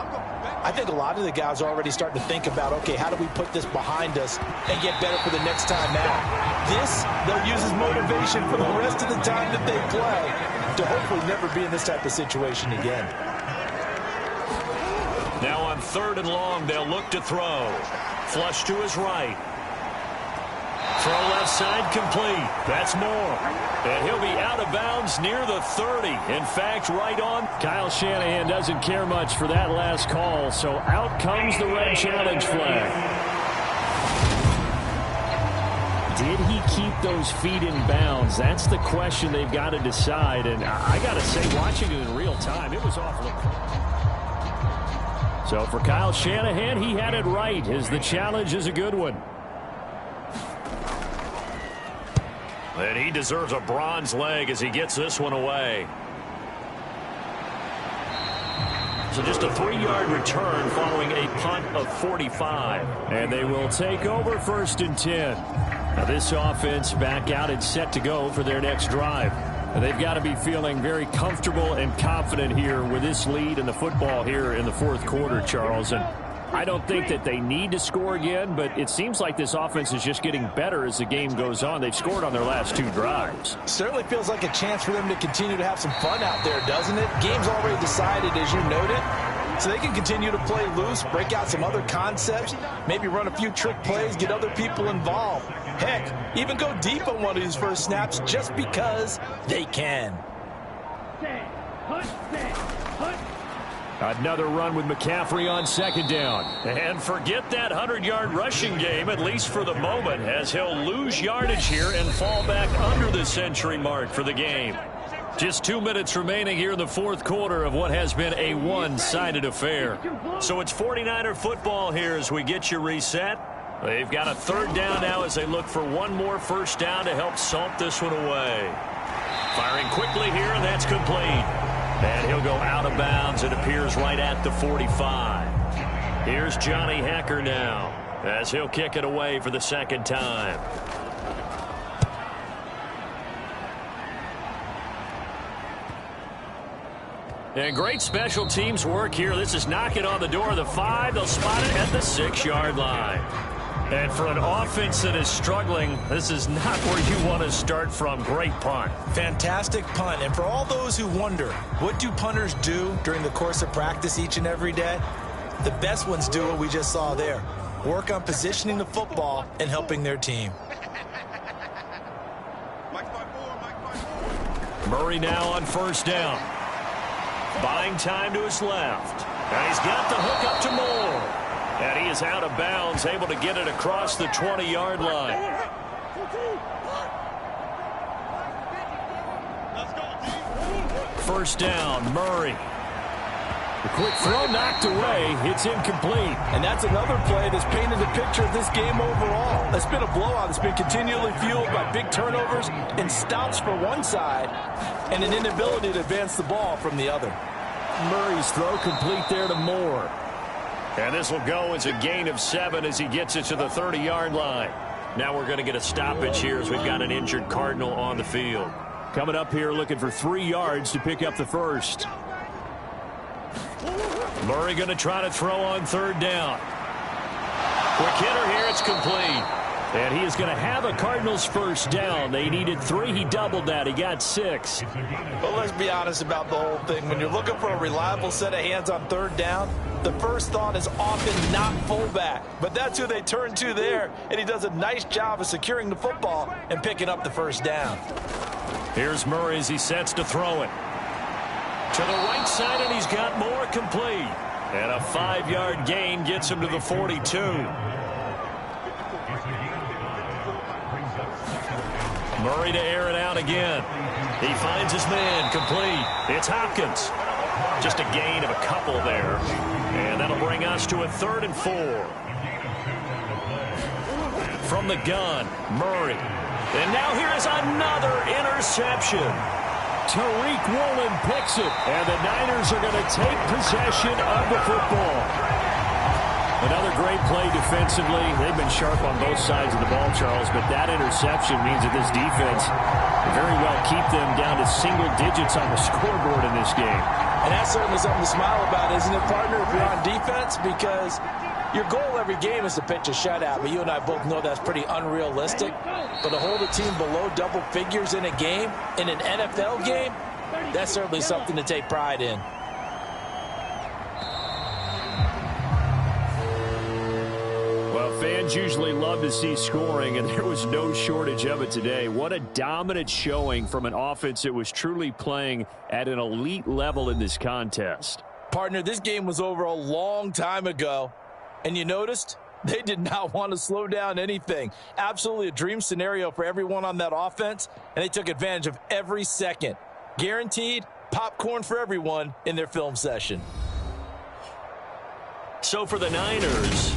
I think a lot of the guys are already starting to think about, okay, how do we put this behind us and get better for the next time out? This, they'll use as motivation for the rest of the time that they play to hopefully never be in this type of situation again. Now on 3rd and long, they'll look to throw. Flush to his right. Throw left side complete. That's Moore. And he'll be out of bounds near the 30. In fact, right on. Kyle Shanahan doesn't care much for that last call, so out comes the red challenge flag. Did he keep those feet in bounds? That's the question they've got to decide. And I got to say, watching it in real time, it was awful. So for Kyle Shanahan, he had it right, as the challenge is a good one. And he deserves a bronze leg as he gets this one away. So just a 3-yard return following a punt of 45. And they will take over 1st and 10. Now this offense back out and set to go for their next drive. They've got to be feeling very comfortable and confident here with this lead in the football here in the fourth quarter, Charles. And I don't think that they need to score again, but it seems like this offense is just getting better as the game goes on. They've scored on their last 2 drives. Certainly feels like a chance for them to continue to have some fun out there, doesn't it? Game's already decided, as you noted, so they can continue to play loose, break out some other concepts, maybe run a few trick plays, get other people involved. Heck, even go deep on one of these first snaps just because they can. Another run with McCaffrey on 2nd down. And forget that 100-yard rushing game, at least for the moment, as he'll lose yardage here and fall back under the century mark for the game. Just 2 minutes remaining here in the fourth quarter of what has been a one-sided affair. So it's 49er football here as we get you reset. They've got a 3rd down now as they look for one more first down to help salt this one away. Firing quickly here, and that's complete. And he'll go out of bounds, it appears, right at the 45. Here's Johnny Hecker now as he'll kick it away for the 2nd time. And great special teams work here. This is knocking on the door of the 5. They'll spot it at the 6-yard line. And for an offense that is struggling, this is not where you want to start from. Great punt. Fantastic punt. And for all those who wonder, what do punters do during the course of practice each and every day? The best ones do what we just saw there. Work on positioning the football and helping their team. Murray now on first down. Buying time to his left. And he's got the hook up to Moore. And he is out of bounds, able to get it across the 20-yard line. First down, Murray. The quick throw knocked away. It's incomplete. And that's another play that's painted a picture of this game overall. It's been a blowout that's been continually fueled by big turnovers and stops for one side and an inability to advance the ball from the other. Murray's throw complete there to Moore. And this will go as a gain of 7 as he gets it to the 30-yard line. Now we're going to get a stoppage here as we've got an injured Cardinal on the field. Coming up here looking for 3 yards to pick up the first. Murray going to try to throw on third down. Quick hitter here. It's complete. And he is going to have a Cardinals first down. They needed 3. He doubled that. He got 6. Well, let's be honest about the whole thing. When you're looking for a reliable set of hands on third down, the first thought is often not fullback. But that's who they turn to there, and he does a nice job of securing the football and picking up the first down. Here's Murray as he sets to throw it. To the right side, and he's got Moore complete. And a 5-yard gain gets him to the 42. Murray to air it out again. He finds his man complete. It's Hopkins. Just a gain of a couple there. And that'll bring us to a 3rd and 4. From the gun, Murray. And now here is another interception. Tariq Woolen picks it. And the Niners are going to take possession of the football. Another great play defensively. They've been sharp on both sides of the ball, Charles, but that interception means that this defense can very well keep them down to single digits on the scoreboard in this game. And that's certainly something to smile about, isn't it, partner, if you're on defense? Because your goal every game is to pitch a shutout, but you and I both know that's pretty unrealistic. But to hold a team below double figures in a game, in an NFL game, that's certainly something to take pride in. Fans usually love to see scoring, and there was no shortage of it today. What a dominant showing from an offense that was truly playing at an elite level in this contest. Partner, this game was over a long time ago, and you noticed they did not want to slow down anything. Absolutely a dream scenario for everyone on that offense, and they took advantage of every second. Guaranteed popcorn for everyone in their film session. So for the Niners,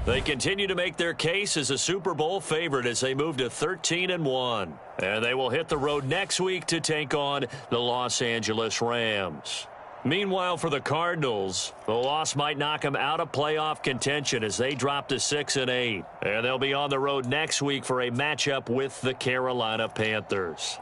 they continue to make their case as a Super Bowl favorite as they move to 13-1. And they will hit the road next week to take on the Los Angeles Rams. Meanwhile, for the Cardinals, the loss might knock them out of playoff contention as they drop to 6-8. And they'll be on the road next week for a matchup with the Carolina Panthers.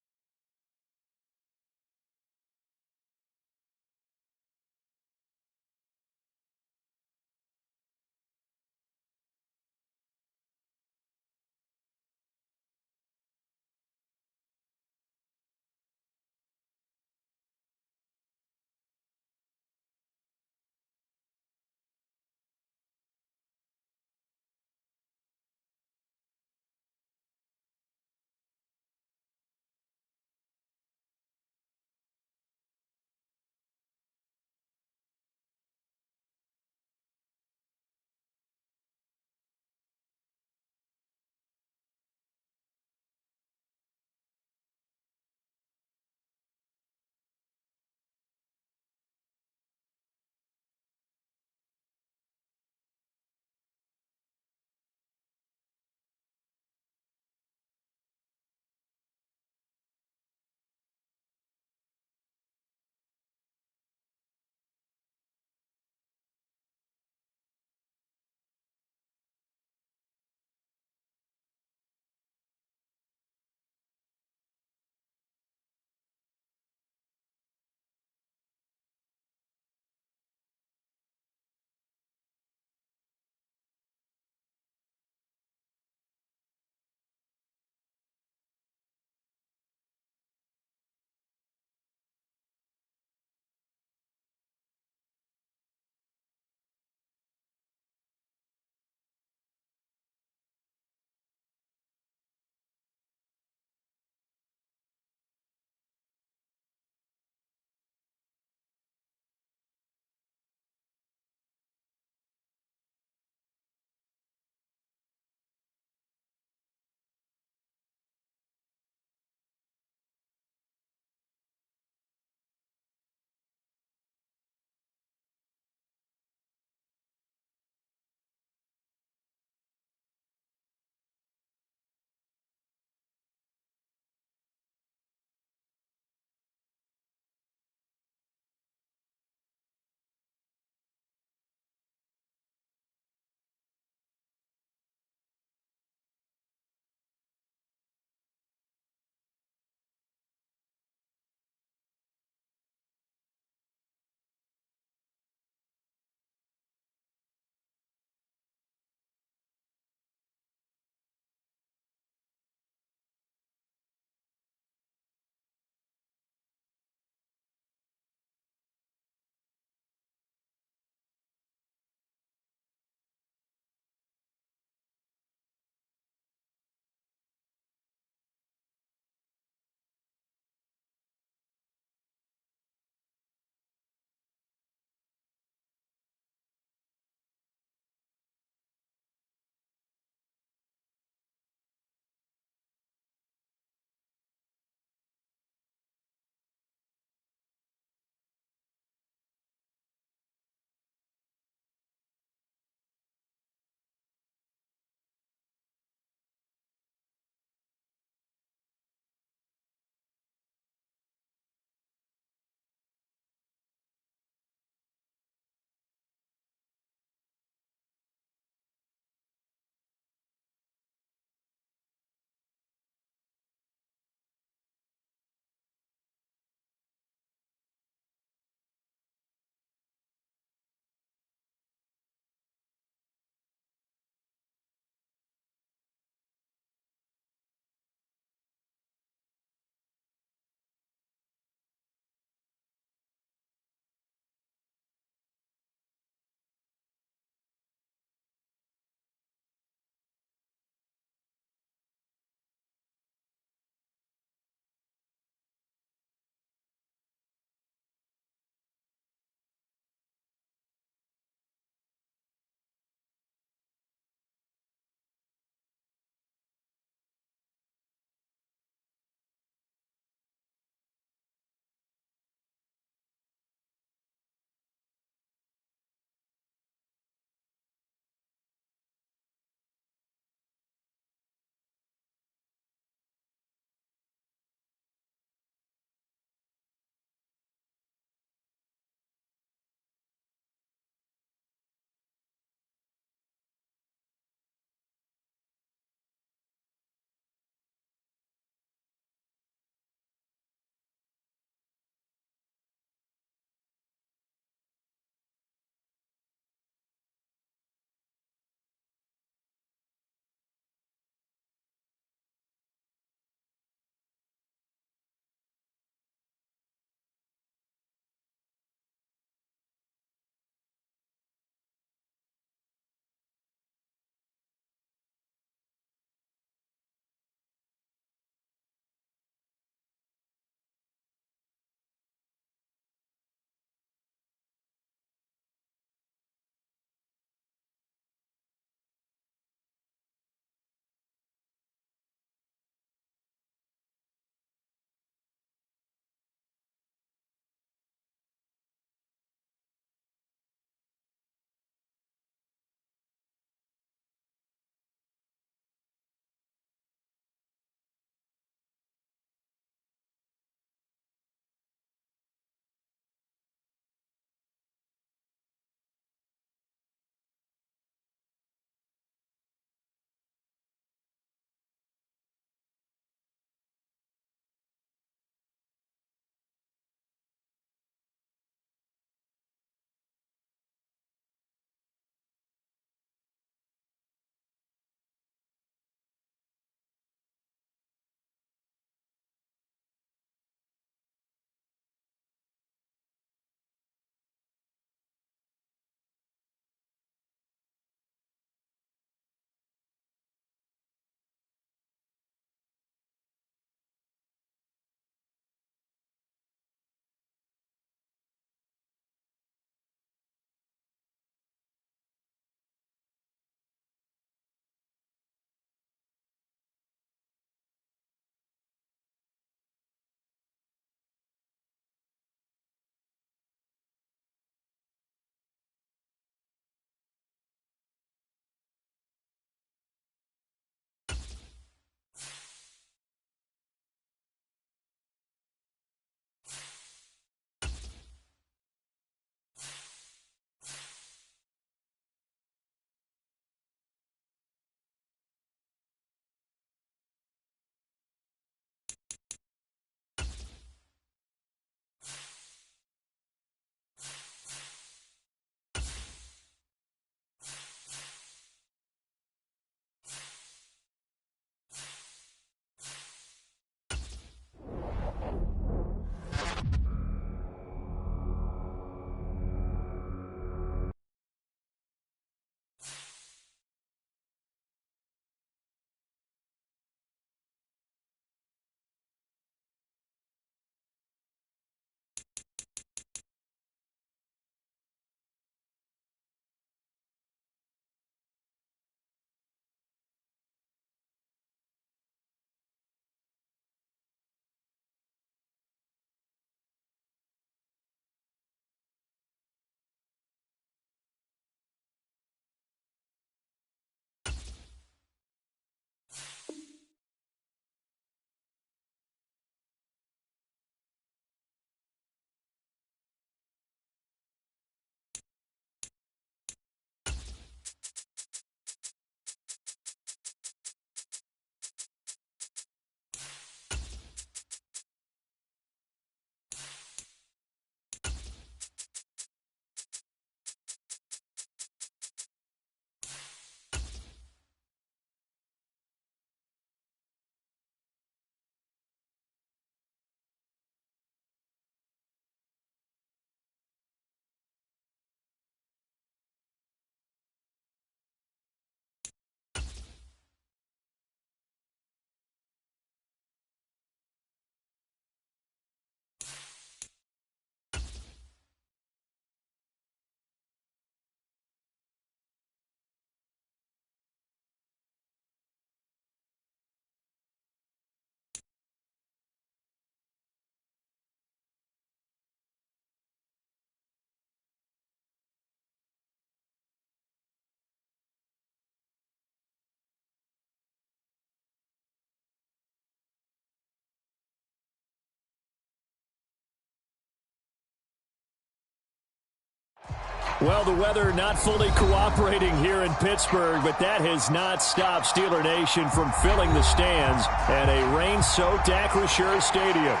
Well, the weather not fully cooperating here in Pittsburgh, but that has not stopped Steeler Nation from filling the stands at a rain-soaked Acrisure Stadium.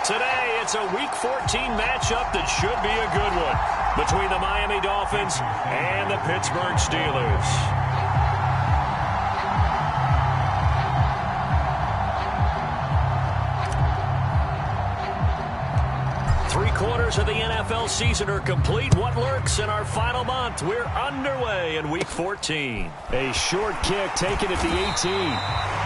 Today, it's a Week 14 matchup that should be a good one between the Miami Dolphins and the Pittsburgh Steelers. Three-quarters of the NFL season are complete. What lurks in our final month? We're underway in Week 14. A short kick taken at the 18.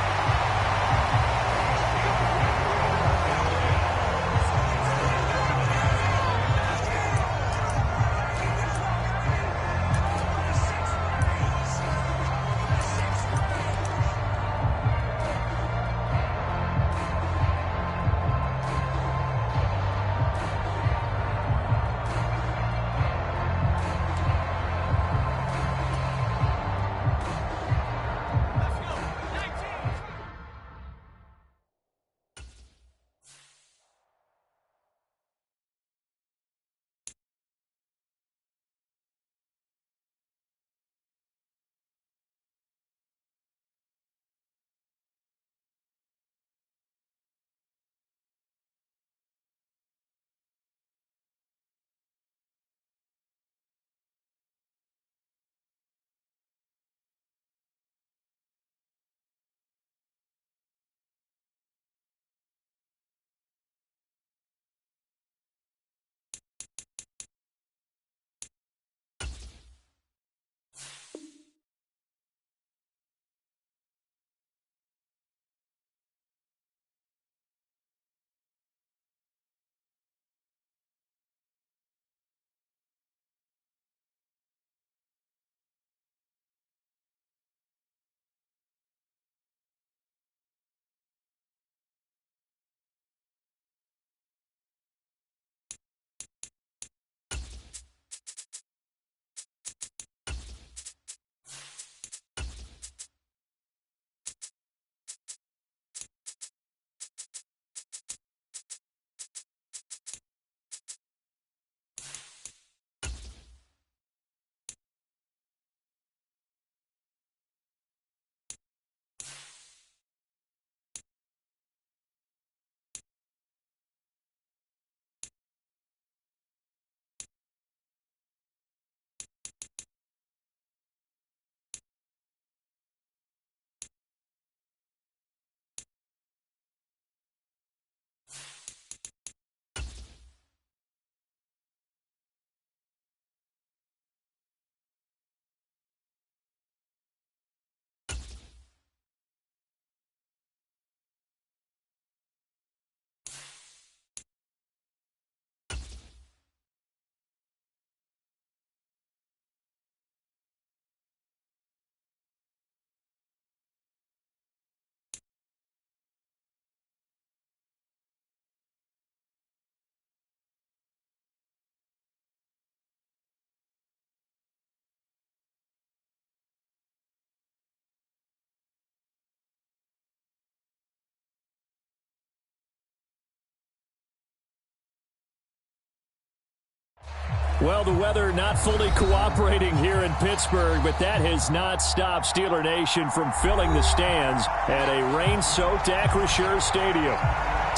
Well, the weather not fully cooperating here in Pittsburgh, but that has not stopped Steeler Nation from filling the stands at a rain-soaked Acrisure Stadium.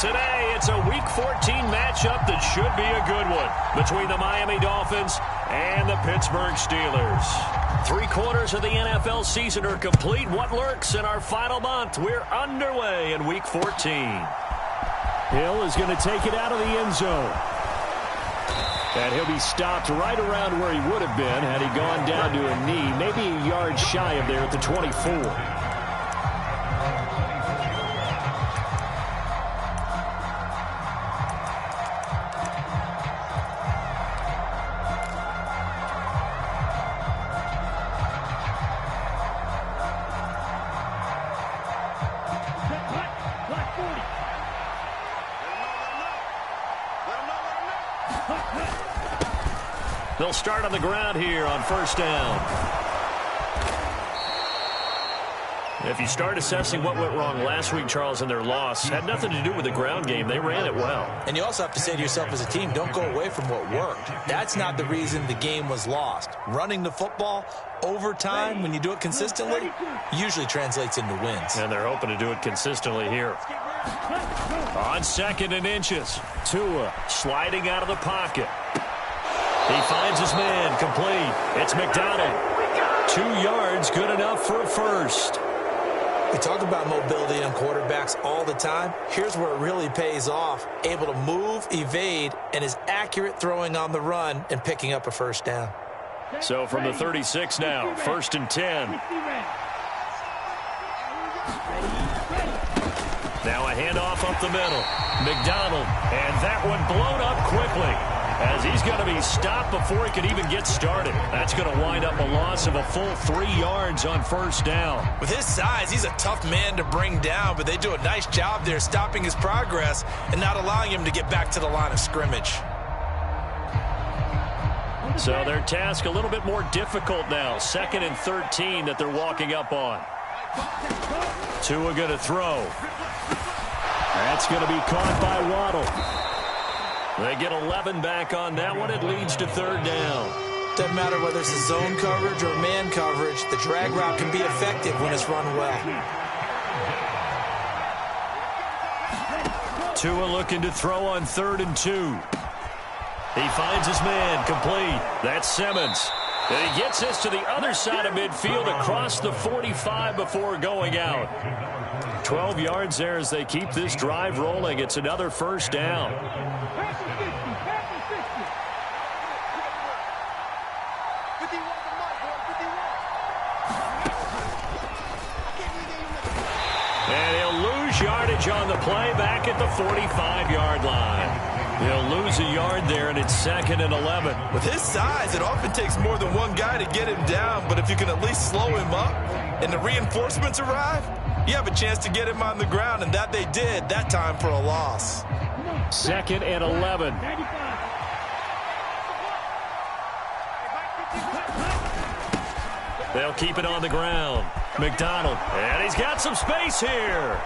Today, it's a Week 14 matchup that should be a good one between the Miami Dolphins and the Pittsburgh Steelers. Three-quarters of the NFL season are complete. What lurks in our final month? We're underway in Week 14. Hill is going to take it out of the end zone. And he'll be stopped right around where he would have been had he gone down to a knee, maybe a yard shy of there at the 24. They'll start on the ground here on first down. If you start assessing what went wrong last week, Charles, in their loss, had nothing to do with the ground game. They ran it well. And you also have to say to yourself as a team, don't go away from what worked. That's not the reason the game was lost. Running the football over time, when you do it consistently, usually translates into wins. And they're hoping to do it consistently here. On 2nd and inches, Tua sliding out of the pocket. He finds his man, complete. It's McDonald. 2 yards, good enough for a first. We talk about mobility on quarterbacks all the time. Here's where it really pays off. Able to move, evade, and is accurate throwing on the run and picking up a first down. So from the 36 now, 1st and 10. Now a handoff up the middle. McDonald, and that one blown up quickly, as he's going to be stopped before he could even get started. That's going to wind up a loss of a full 3 yards on first down. With his size, he's a tough man to bring down, but they do a nice job there stopping his progress and not allowing him to get back to the line of scrimmage. So their task a little bit more difficult now. 2nd and 13 that they're walking up on. Tua going to throw. That's going to be caught by Waddle. They get 11 back on that one. It leads to 3rd down. Doesn't matter whether it's a zone coverage or man coverage. The drag route can be effective when it's run well. Tua looking to throw on 3rd and 2. He finds his man, complete. That's Simmons. And he gets this to the other side of midfield across the 45 before going out. 12 yards there as they keep this drive rolling. It's another first down. And he'll lose yardage on the play back at the 45-yard line. He'll lose a yard there, and it's 2nd and 11. With his size, it often takes more than one guy to get him down, but if you can at least slow him up and the reinforcements arrive, you have a chance to get him on the ground, and that they did that time for a loss. 2nd and 11. They'll keep it on the ground. McDonald, and he's got some space here.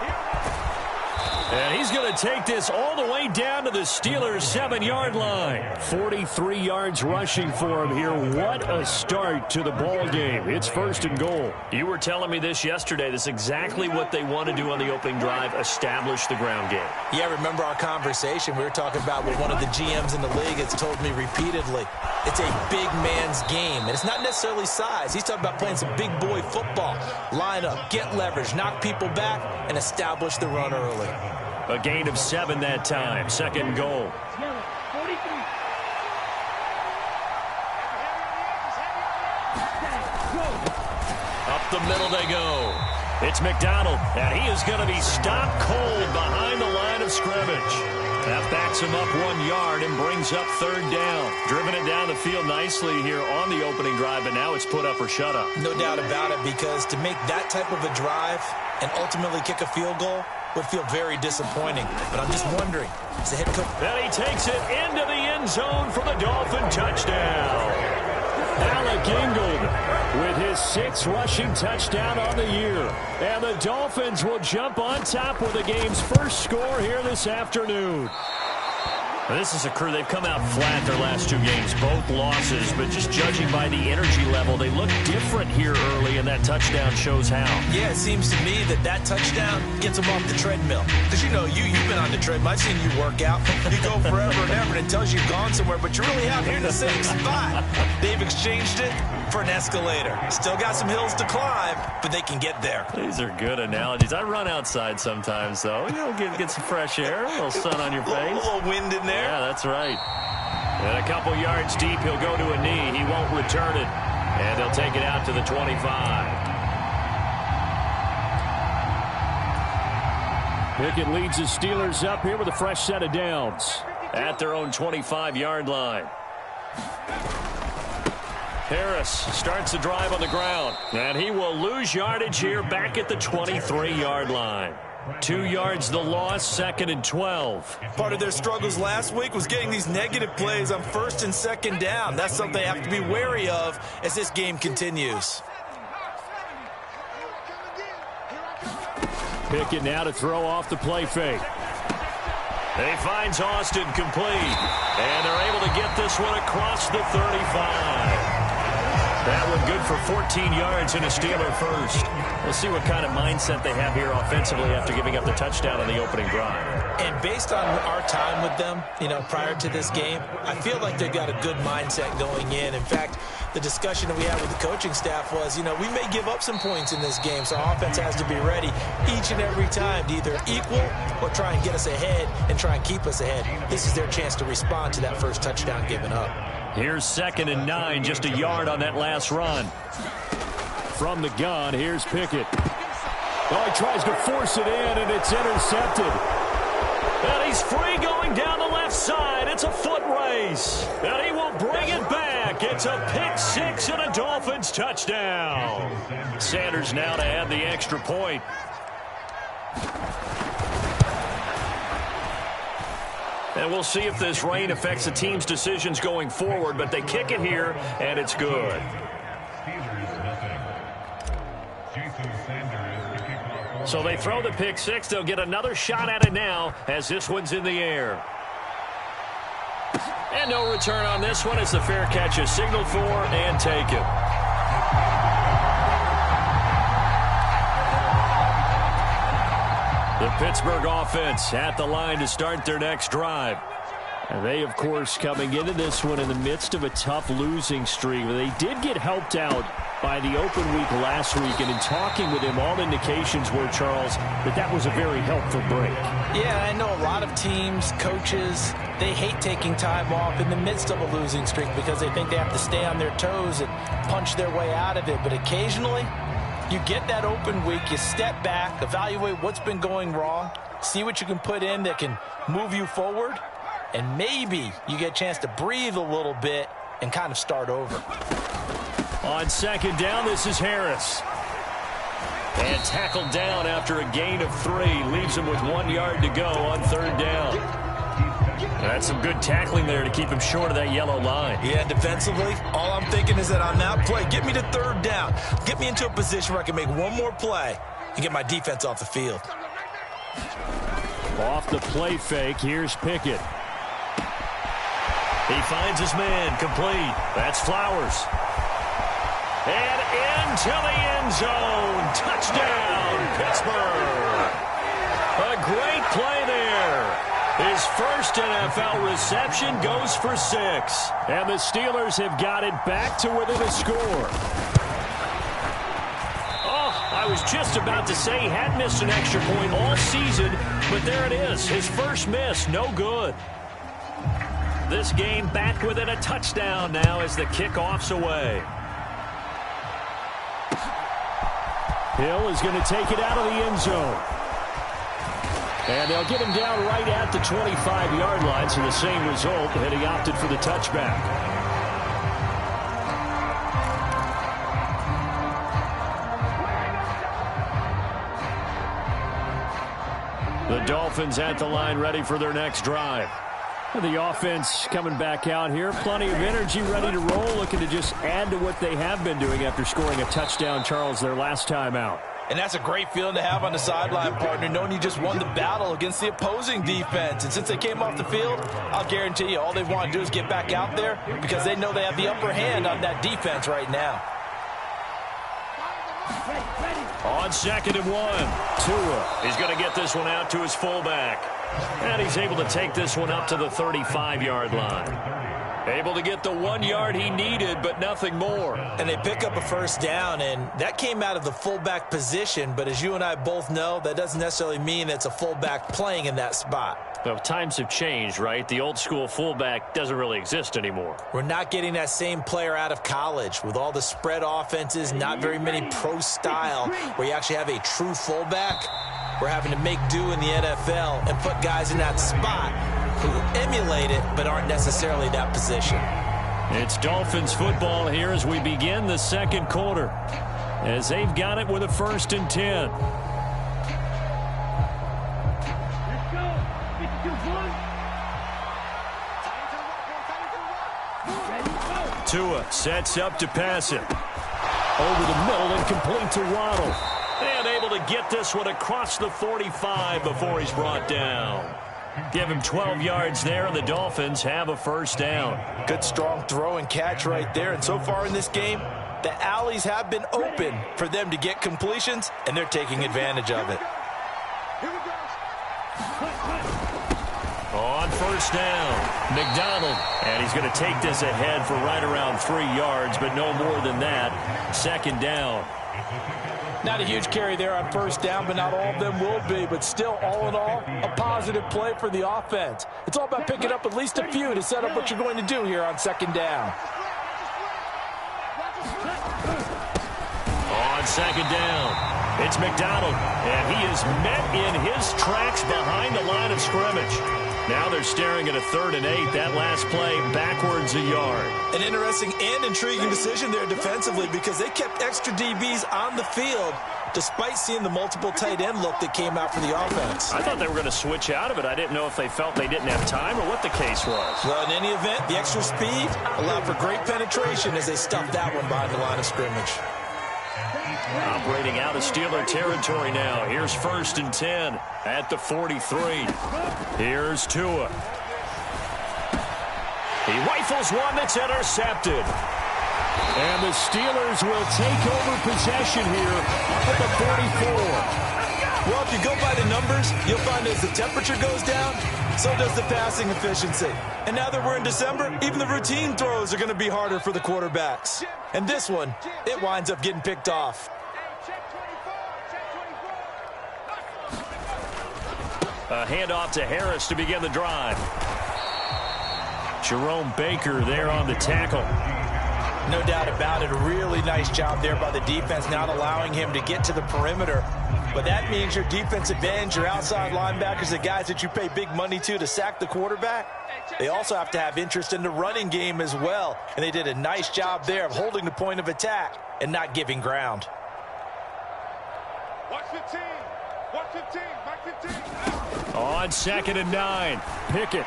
And he's going to take this all the way down to the Steelers' 7-yard line. 43 yards rushing for him here. What a start to the ball game. It's 1st and goal. You were telling me this yesterday. This is exactly what they want to do on the opening drive, establish the ground game. Yeah, remember our conversation. We were talking about what one of the GMs in the league has told me repeatedly. It's a big man's game, and it's not necessarily size. He's talking about playing some big boy football. Line up, get leverage, knock people back, and establish the run early. A gain of 7 that time. 2nd goal. Up the middle they go. It's McDonald, and he is going to be stopped cold behind the line of scrimmage. That backs him up 1 yard and brings up 3rd down. Driven it down the field nicely here on the opening drive, but now it's put up or shut up. No doubt about it, because to make that type of a drive and ultimately kick a field goal would feel very disappointing. But I'm just wondering, is the head coach... And he takes it into the end zone for the Dolphin touchdown. Alec Ingold with his 6th rushing touchdown on the year. And the Dolphins will jump on top with the game's first score here this afternoon. This is a crew, they've come out flat their last 2 games, both losses, but just judging by the energy level, they look different here early, and that touchdown shows how. Yeah, it seems to me that touchdown gets them off the treadmill. Because, you know, you've been on the treadmill. I've seen you work out. You go forever and ever, and it tells you you've gone somewhere, but you're really out here in the same spot. They've exchanged it for an escalator. Still got some hills to climb, but they can get there. These are good analogies. I run outside sometimes, though. You know, get some fresh air, a little sun on your face. A little wind in there. Yeah, that's right. And a couple yards deep, he'll go to a knee. He won't return it. And they'll take it out to the 25. Pickett leads the Steelers up here with a fresh set of downs at their own 25-yard line. Harris starts the drive on the ground, and he will lose yardage here back at the 23-yard line. 2 yards the loss, 2nd and 12. Part of their struggles last week was getting these negative plays on 1st and 2nd down. That's something they have to be wary of as this game continues. Pickett now to throw off the play fake. He finds Austin complete. And they're able to get this one across the 35. That one good for 14 yards and a Steeler first. We'll see what kind of mindset they have here offensively after giving up the touchdown on the opening drive. And based on our time with them, prior to this game, I feel like they've got a good mindset going in. In fact, the discussion that we had with the coaching staff was, we may give up some points in this game, so our offense has to be ready each and every time to either equal or try and get us ahead and try and keep us ahead. This is their chance to respond to that first touchdown given up. Here's 2nd and 9, just a yard on that last run. From the gun, here's Pickett. Oh, he tries to force it in, and it's intercepted. And he's free going down the left side. It's a foot race. And he will bring it back. It's a pick-6 and a Dolphins touchdown. Sanders now to add the extra point. And we'll see if this rain affects the team's decisions going forward, but they kick it here, and it's good. So they throw the pick-6. They'll get another shot at it now as this one's in the air. And no return on this one as the fair catch is signaled for and taken. The Pittsburgh offense at the line to start their next drive. And they, of course, coming into this one in the midst of a tough losing streak. They did get helped out by the open week last week, and in talking with him, all indications were, Charles, that was a very helpful break. Yeah, I know a lot of teams, coaches, they hate taking time off in the midst of a losing streak because they think they have to stay on their toes and punch their way out of it. But occasionally, you get that open week, you step back, evaluate what's been going wrong, see what you can put in that can move you forward, and maybe you get a chance to breathe a little bit and kind of start over. On 2nd down, this is Harris. And tackled down after a gain of 3. Leaves him with 1 yard to go on 3rd down. That's some good tackling there to keep him short of that yellow line. Yeah, defensively, all I'm thinking is that on that play, get me to 3rd down. Get me into a position where I can make one more play and get my defense off the field. Off the play fake, here's Pickett. He finds his man complete. That's Flowers. And into the end zone. Touchdown, Pittsburgh. A great play there. His first NFL reception goes for 6. And the Steelers have got it back to within a score. Oh, I was just about to say he had missed an extra point all season, but there it is. His first miss, no good. This game back within a touchdown now as the kickoff's away. Hill is going to take it out of the end zone. And they'll get him down right at the 25-yard line, so the same result, and he opted for the touchback. The Dolphins at the line ready for their next drive. The offense coming back out here. Plenty of energy, ready to roll, looking to just add to what they have been doing after scoring a touchdown, Charles, their last time out. And that's a great feeling to have on the sideline, partner, knowing you just won the battle against the opposing defense. And since they came off the field, I'll guarantee you all they want to do is get back out there because they know they have the upper hand on that defense right now. On 2nd and 1, Tua. He's going to get this one out to his fullback. And he's able to take this one up to the 35-yard line. Able to get the 1 yard he needed, but nothing more. And they pick up a first down, and that came out of the fullback position. But as you and I both know, that doesn't necessarily mean it's a fullback playing in that spot. Well, times have changed, right? The old school fullback doesn't really exist anymore. We're not getting that same player out of college with all the spread offenses, not very many pro style where you actually have a true fullback. We're having to make do in the NFL and put guys in that spot who emulate it but aren't necessarily that position. It's Dolphins football here as we begin the second quarter, as they've got it with a 1st and 10. Tua sets up to pass it. Over the middle and complete to Waddle. And able to get this one across the 45 before he's brought down. Give him 12 yards there, and the Dolphins have a first down. Good strong throw and catch right there. And so far in this game, the alleys have been open for them to get completions, and they're taking advantage of it. On first down, McDonald. And he's going to take this ahead for right around 3 yards, but no more than that. Second down. Not a huge carry there on first down, but not all of them will be. But still, all in all, a positive play for the offense. It's all about picking up at least a few to set up what you're going to do here on second down. On second down, it's McDonald, and he is met in his tracks behind the line of scrimmage. Now they're staring at a 3rd and 8. That last play backwards a yard. An interesting and intriguing decision there defensively because they kept extra DBs on the field despite seeing the multiple tight end look that came out for the offense. I thought they were going to switch out of it. I didn't know if they felt they didn't have time or what the case was. Well, in any event, the extra speed allowed for great penetration as they stuffed that one behind the line of scrimmage. Operating out of Steeler territory now. Here's 1st and 10 at the 43. Here's Tua. He rifles one that's intercepted. And the Steelers will take over possession here up at the 44. Well, if you go by the numbers, you'll find as the temperature goes down, so does the passing efficiency. And now that we're in December, even the routine throws are going to be harder for the quarterbacks. And this one, it winds up getting picked off. A handoff to Harris to begin the drive. Jerome Baker there on the tackle. No doubt about it. A really nice job there by the defense, not allowing him to get to the perimeter. But that means your defensive ends, your outside linebackers, the guys that you pay big money to sack the quarterback, they also have to have interest in the running game as well. And they did a nice job there of holding the point of attack and not giving ground. Watch 15. Watch 15. Watch 15. On 2nd and 9, Pickett.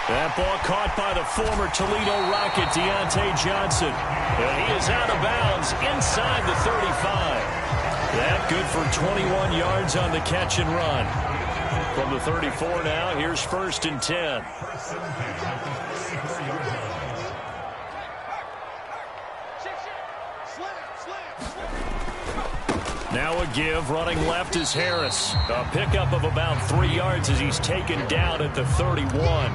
That ball caught by the former Toledo Rocket, Deontay Johnson. And he is out of bounds inside the 35. That good for 21 yards on the catch and run. From the 34 now, here's 1st and 10. Now a give, running left is Harris. A pickup of about 3 yards as he's taken down at the 31.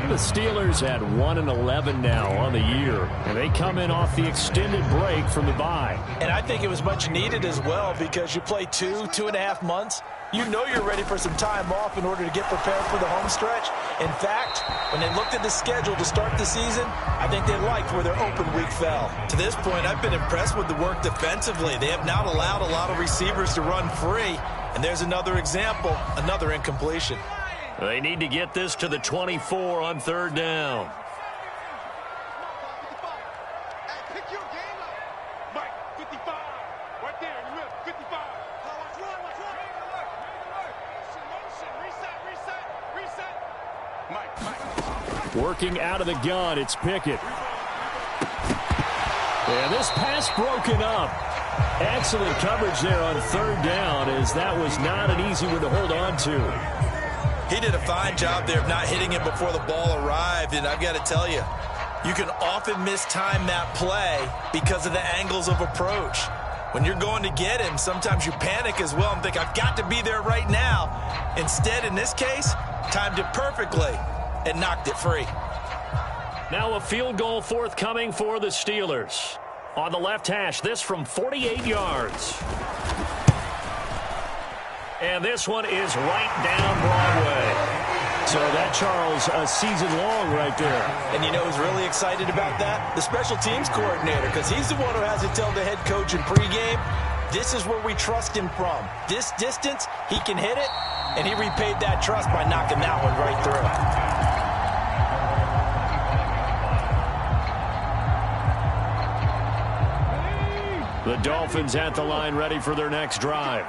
The Steelers at 1-11 now on the year, and they come in off the extended break from the bye. And I think it was much needed as well because you play 2.5 months. You know you're ready for some time off in order to get prepared for the home stretch. In fact, when they looked at the schedule to start the season, I think they liked where their open week fell. To this point, I've been impressed with the work defensively. They have not allowed a lot of receivers to run free. And there's another example, another incompletion. They need to get this to the 24 on 3rd down. Working out of the gun, it's Pickett. And this pass broken up. Excellent coverage there on 3rd down, as that was not an easy one to hold on to. He did a fine job there of not hitting it before the ball arrived, and I've got to tell you, you can often mistime that play because of the angles of approach. When you're going to get him, sometimes you panic as well and think, I've got to be there right now. Instead, in this case, timed it perfectly and knocked it free. Now a field goal forthcoming for the Steelers. On the left hash, this from 48 yards. And this one is right down Broadway. So that, Charles, a season long right there. And you know who's really excited about that? The special teams coordinator, because he's the one who has to tell the head coach in pregame, this is where we trust him from. This distance, he can hit it, and he repaid that trust by knocking that one right through. The Dolphins at the line ready for their next drive.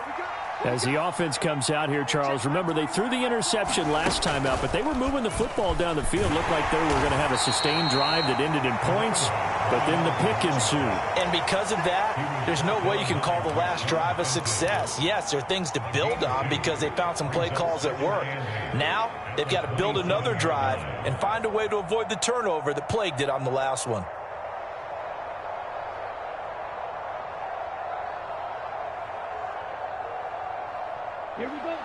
As the offense comes out here, Charles, remember they threw the interception last time out, but they were moving the football down the field. Looked like they were going to have a sustained drive that ended in points, but then the pick ensued. And because of that, there's no way you can call the last drive a success. Yes, there are things to build on because they found some play calls that work. Now, they've got to build another drive and find a way to avoid the turnover that plagued it on the last one.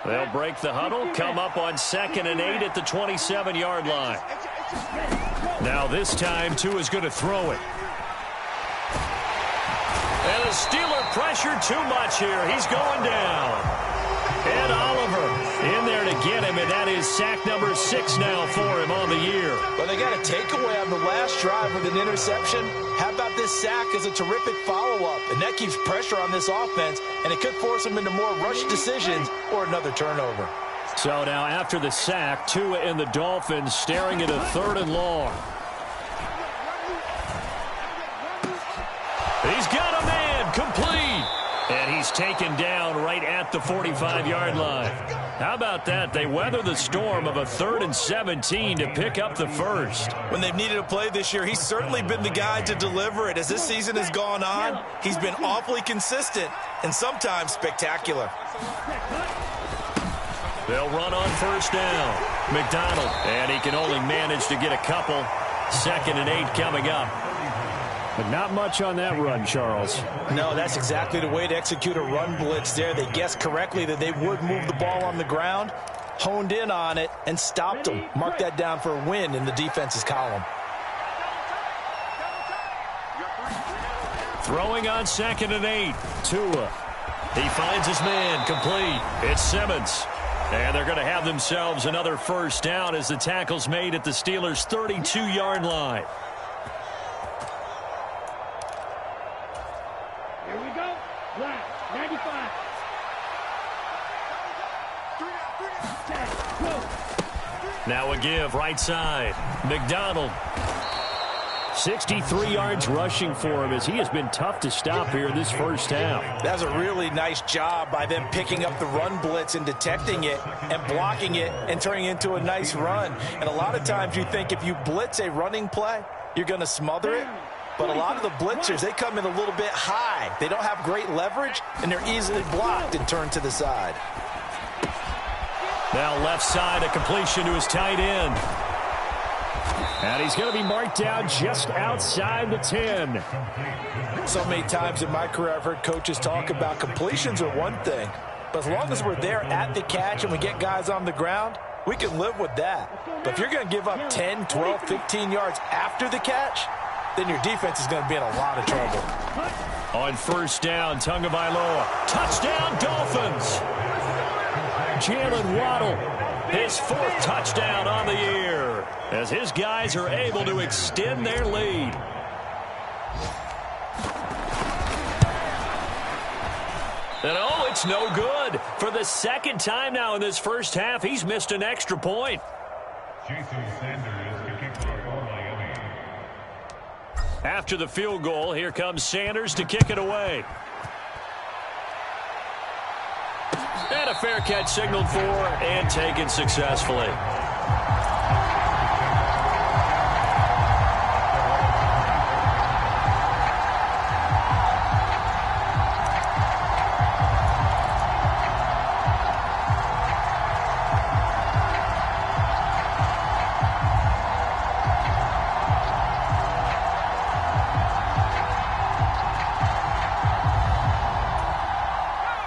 They'll break the huddle, come up on 2nd and 8 at the 27-yard line. Now this time, Tua's going to throw it. And the Steeler pressure too much here. He's going down. Ed Oliver in there to get him, and that is sack number 6 now for him on the year. Well, they got a takeaway on the last drive with an interception. How about this sack as a terrific follow-up? And that keeps pressure on this offense, and it could force them into more rushed decisions or another turnover. So now after the sack, Tua and the Dolphins staring at a 3rd and long. He's got a man, complete. And he's taken down right at the 45-yard line. How about that? They weather the storm of a 3rd and 17 to pick up the first. When they've needed a play this year, he's certainly been the guy to deliver it. As this season has gone on, he's been awfully consistent and sometimes spectacular. They'll run on 1st down. McDonald, and he can only manage to get a couple. 2nd and 8 coming up. But not much on that run, Charles. No, that's exactly the way to execute a run blitz there. They guessed correctly that they would move the ball on the ground, honed in on it, and stopped them. Mark that down for a win in the defense's column. Throwing on 2nd and 8. Tua. He finds his man, complete. It's Simmons. And they're going to have themselves another first down as the tackle's made at the Steelers' 32-yard line. Here we go. Black, 95. Now a give, right side. McDonald. 63 yards rushing for him as he has been tough to stop here in this first half. That was a really nice job by them picking up the run blitz and detecting it and blocking it and turning it into a nice run. And a lot of times you think if you blitz a running play, you're going to smother it. But a lot of the blitzers, they come in a little bit high. They don't have great leverage, and they're easily blocked and turned to the side. Now left side, a completion to his tight end. And he's going to be marked down just outside the 10. So many times in my career I've heard coaches talk about completions are one thing. But as long as we're there at the catch and we get guys on the ground, we can live with that. But if you're going to give up 10, 12, 15 yards after the catch, then your defense is going to be in a lot of trouble. On first down, Tagovailoa. Touchdown, Dolphins. Jalen Waddle, his 4th touchdown on the year, as his guys are able to extend their lead. And oh, it's no good. For the 2nd time now in this first half, he's missed an extra point. After the field goal, here comes Sanders to kick it away. And a fair catch signaled for and taken successfully.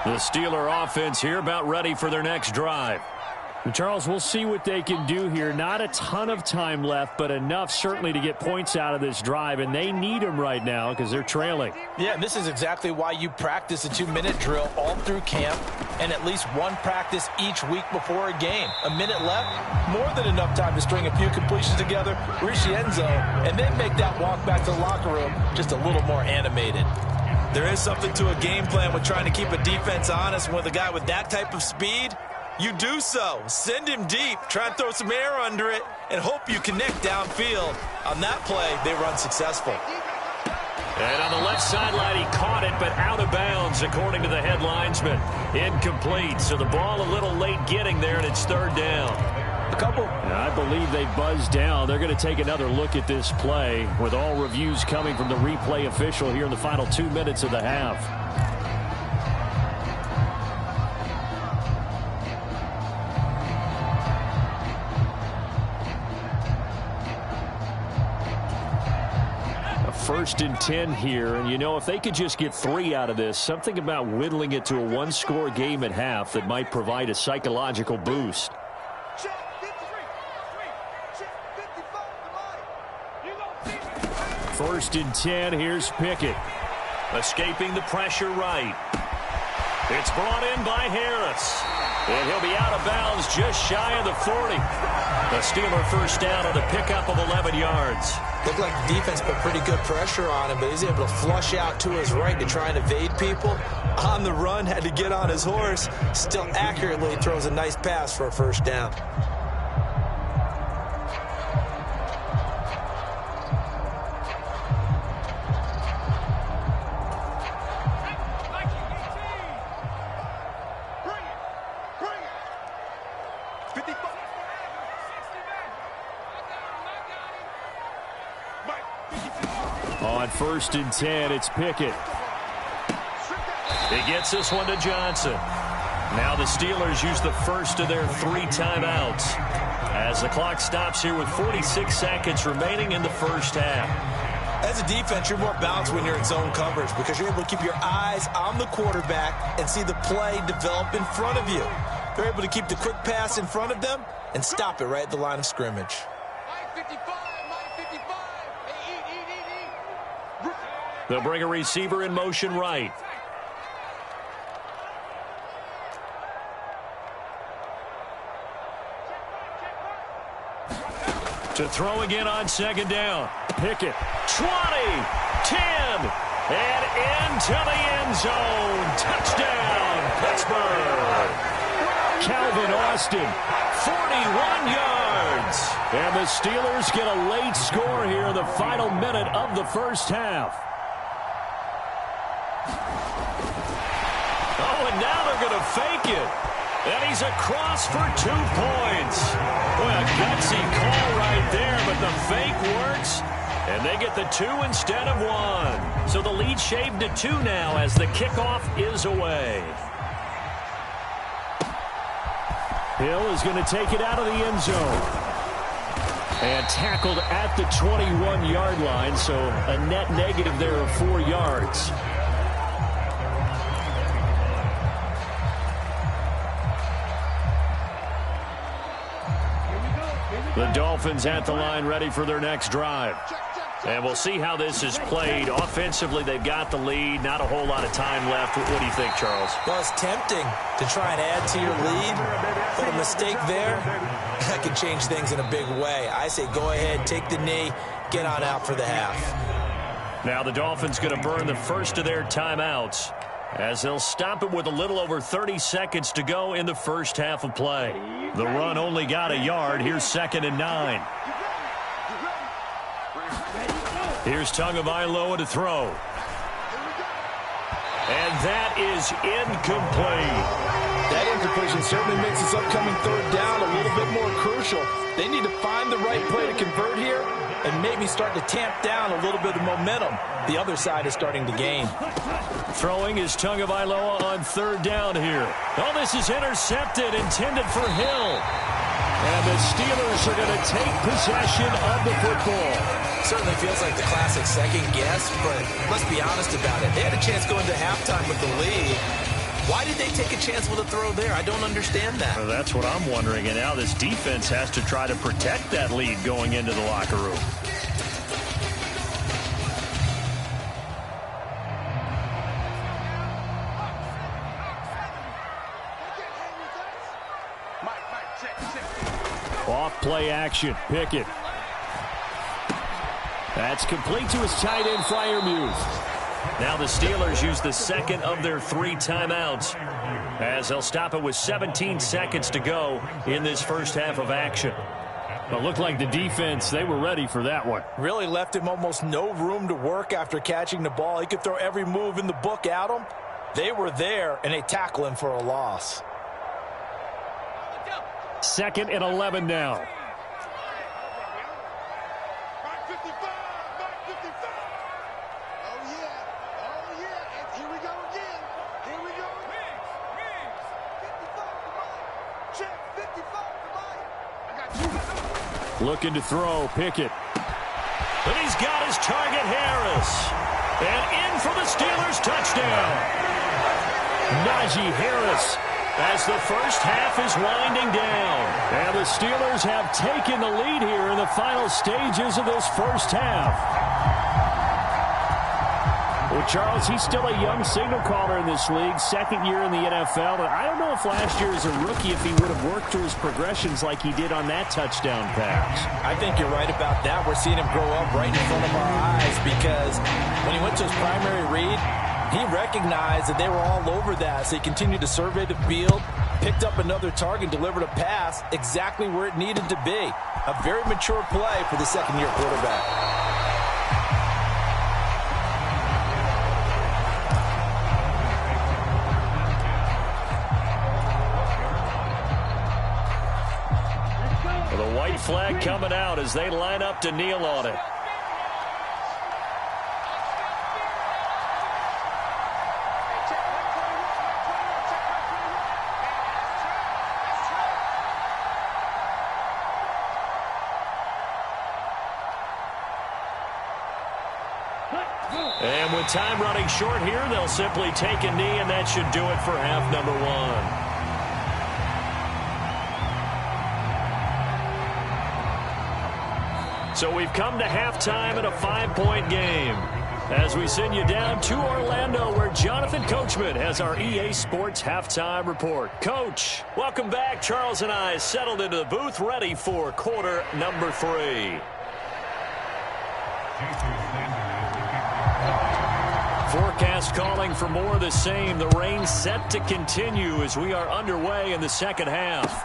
The Steeler offense here about ready for their next drive. And Charles, we'll see what they can do here. Not a ton of time left, but enough certainly to get points out of this drive, and they need them right now because they're trailing. Yeah, and this is exactly why you practice a 2-minute drill all through camp and at least one practice each week before a game. A minute left, more than enough time to string a few completions together, reach the end zone, and then make that walk back to the locker room just a little more animated. There is something to a game plan with trying to keep a defense honest. With a guy with that type of speed, you do so. Send him deep, try and throw some air under it, and hope you connect downfield. On that play, they run successful. And on the left sideline, he caught it, but out of bounds, according to the head linesman. Incomplete, so the ball a little late getting there, and it's third down. I believe they buzzed down. They're going to take another look at this play with all reviews coming from the replay official here in the final 2 minutes of the half. First and 10 here, and you know, if they could just get 3 out of this, something about whittling it to a one-score game at half that might provide a psychological boost. First and 10, here's Pickett. Escaping the pressure right. It's brought in by Harris. And he'll be out of bounds just shy of the 40. The Steeler first down on the pickup of 11 yards. Looked like the defense put pretty good pressure on him, but he's able to flush out to his right to try and evade people. On the run, had to get on his horse. Still accurately throws a nice pass for a first down. On first and 10, it's Pickett. He gets this one to Johnson. Now the Steelers use the first of their 3 timeouts as the clock stops here with 46 seconds remaining in the first half. As a defense, you're more balanced when you're in zone coverage because you're able to keep your eyes on the quarterback and see the play develop in front of you. They're able to keep the quick pass in front of them and stop it right at the line of scrimmage. They'll bring a receiver in motion right. To throw again on second down. Pickett. 20, 10, and into the end zone. Touchdown, Pittsburgh. Calvin Austin. 41 yards. And the Steelers get a late score here in the final minute of the first half. Oh, and now they're going to fake it. And he's across for 2 points. Boy, a gutsy call right there, but the fake works. And they get the 2 instead of 1. So the lead shaved to 2 now as the kickoff is away. Hill is going to take it out of the end zone. And tackled at the 21-yard line, so a net negative there of 4 yards. The Dolphins at the line ready for their next drive. And we'll see how this is played. Offensively, they've got the lead. Not a whole lot of time left. What do you think, Charles? Well, it's tempting to try and add to your lead, but a mistake there, that could change things in a big way. I say go ahead, take the knee, get on out for the half. Now the Dolphins going to burn the first of their timeouts as they'll stop it with a little over 30 seconds to go in the first half of play. The run only got a yard. Here's 2nd and 9. Here's Tagovailoa to throw. And that is incomplete. That incompletion certainly makes this upcoming third down a little bit more crucial. They need to find the right play to convert here and maybe start to tamp down a little bit of momentum the other side is starting to gain. Throwing is Tagovailoa on third down here. Oh, this is intercepted, intended for Hill. And the Steelers are going to take possession of the football. Certainly feels like the classic second guess, but let's be honest about it. They had a chance going to halftime with the lead. Why did they take a chance with a throw there? I don't understand that. Well, that's what I'm wondering. And now this defense has to try to protect that lead going into the locker room. Off play action. Pickett. That's complete to his tight end, Freiermuth. Now the Steelers use the second of their 3 timeouts as they'll stop it with 17 seconds to go in this first half of action. But looked like the defense, they were ready for that one. Really left him almost no room to work after catching the ball. He could throw every move in the book at him. They were there, and they tackle him for a loss. 2nd and 11 now. Looking to throw, Pickett. But he's got his target, Harris. And in for the Steelers touchdown. Najee Harris as the first half is winding down. And the Steelers have taken the lead here in the final stages of this first half. Well, Charles, he's still a young signal caller in this league, 2nd year in the NFL. But I don't know if last year as a rookie, if he would have worked through his progressions like he did on that touchdown pass. I think you're right about that. We're seeing him grow up right in front of our eyes because when he went to his primary read, he recognized that they were all over that. So he continued to survey the field, picked up another target, delivered a pass exactly where it needed to be. A very mature play for the second-year quarterback. The white flag coming out as they line up to kneel on it. And with time running short here, they'll simply take a knee, and that should do it for half number 1. So we've come to halftime in a 5-point game as we send you down to Orlando where Jonathan Coachman has our EA Sports halftime report. Coach, welcome back. Charles and I settled into the booth ready for quarter number 3. Forecast calling for more of the same. The rain set to continue as we are underway in the second half.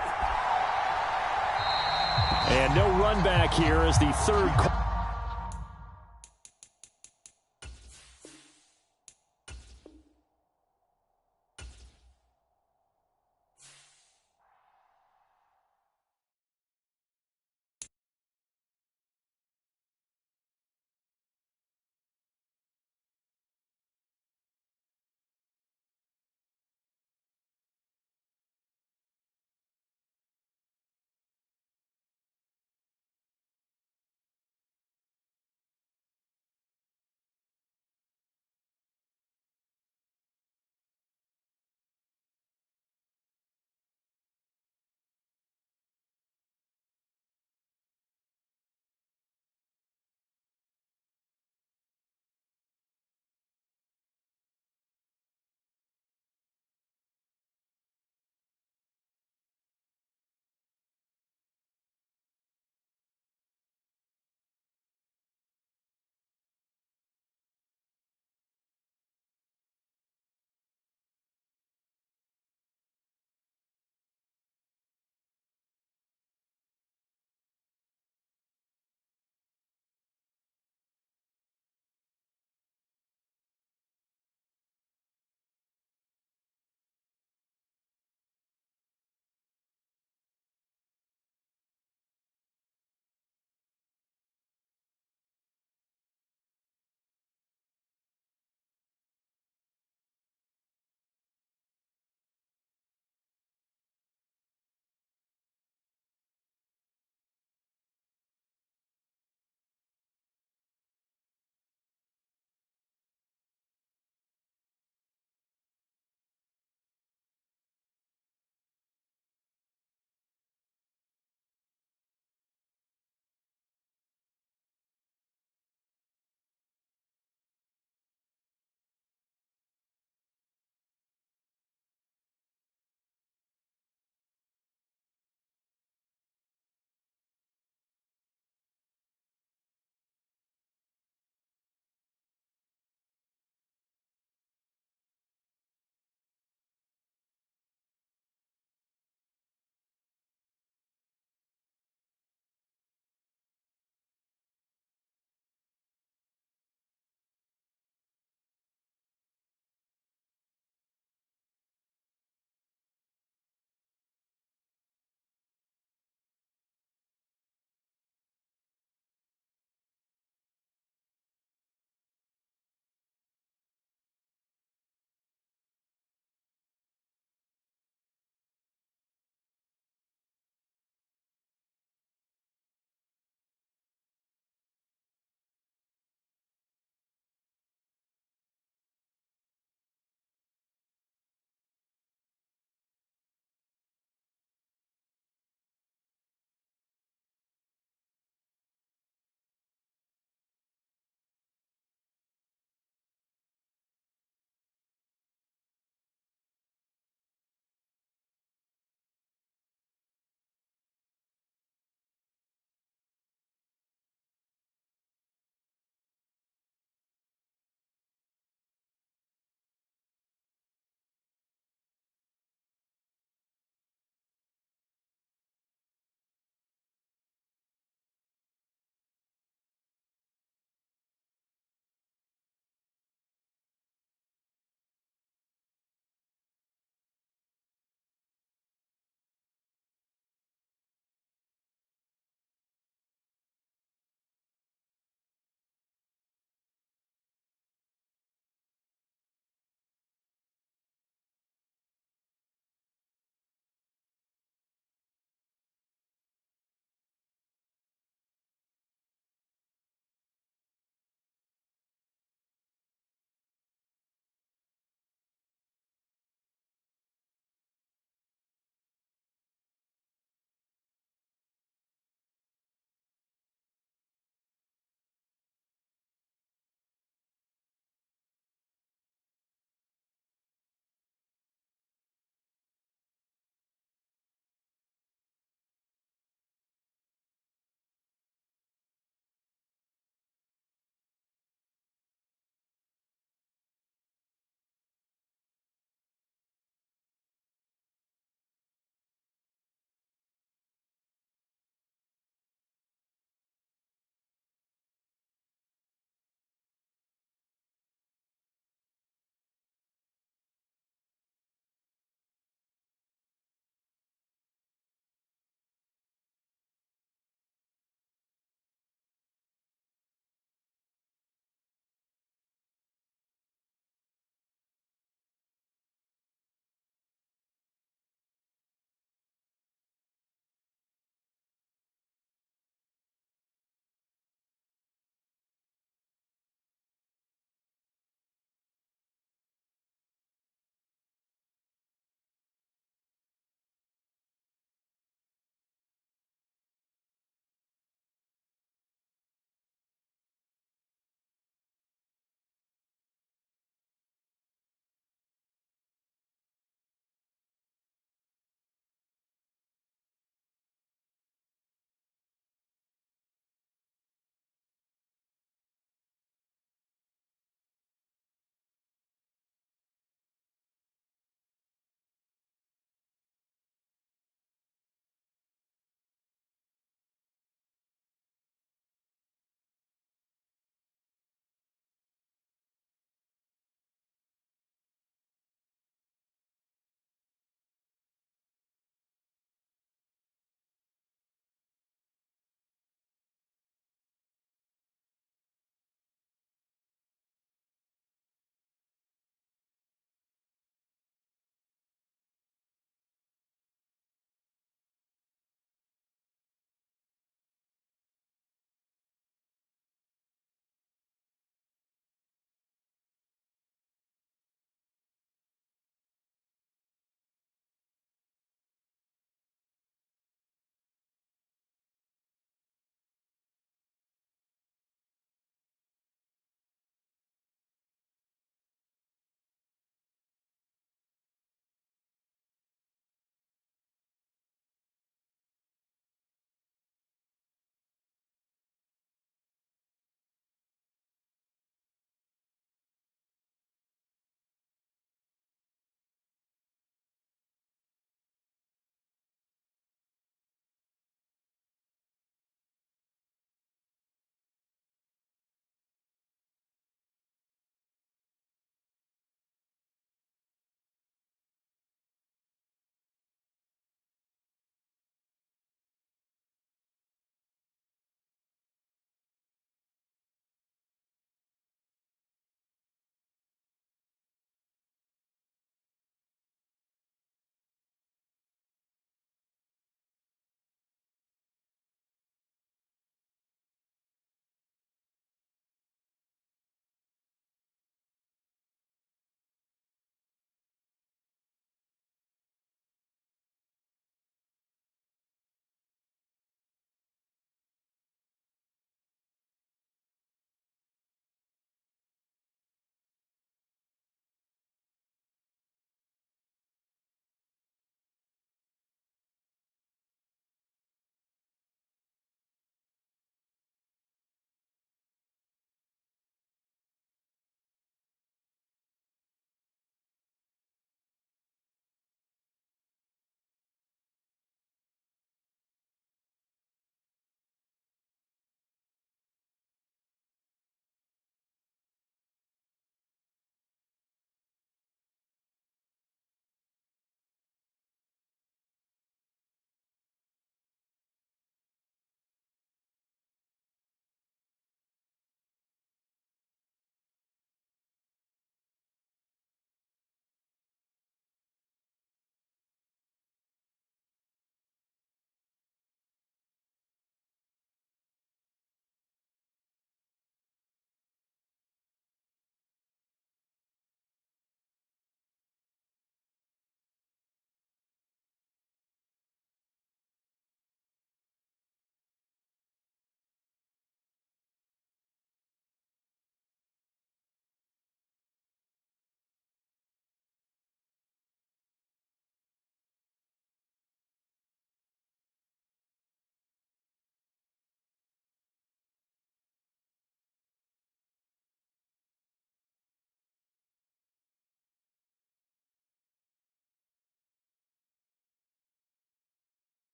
And no run back here as the third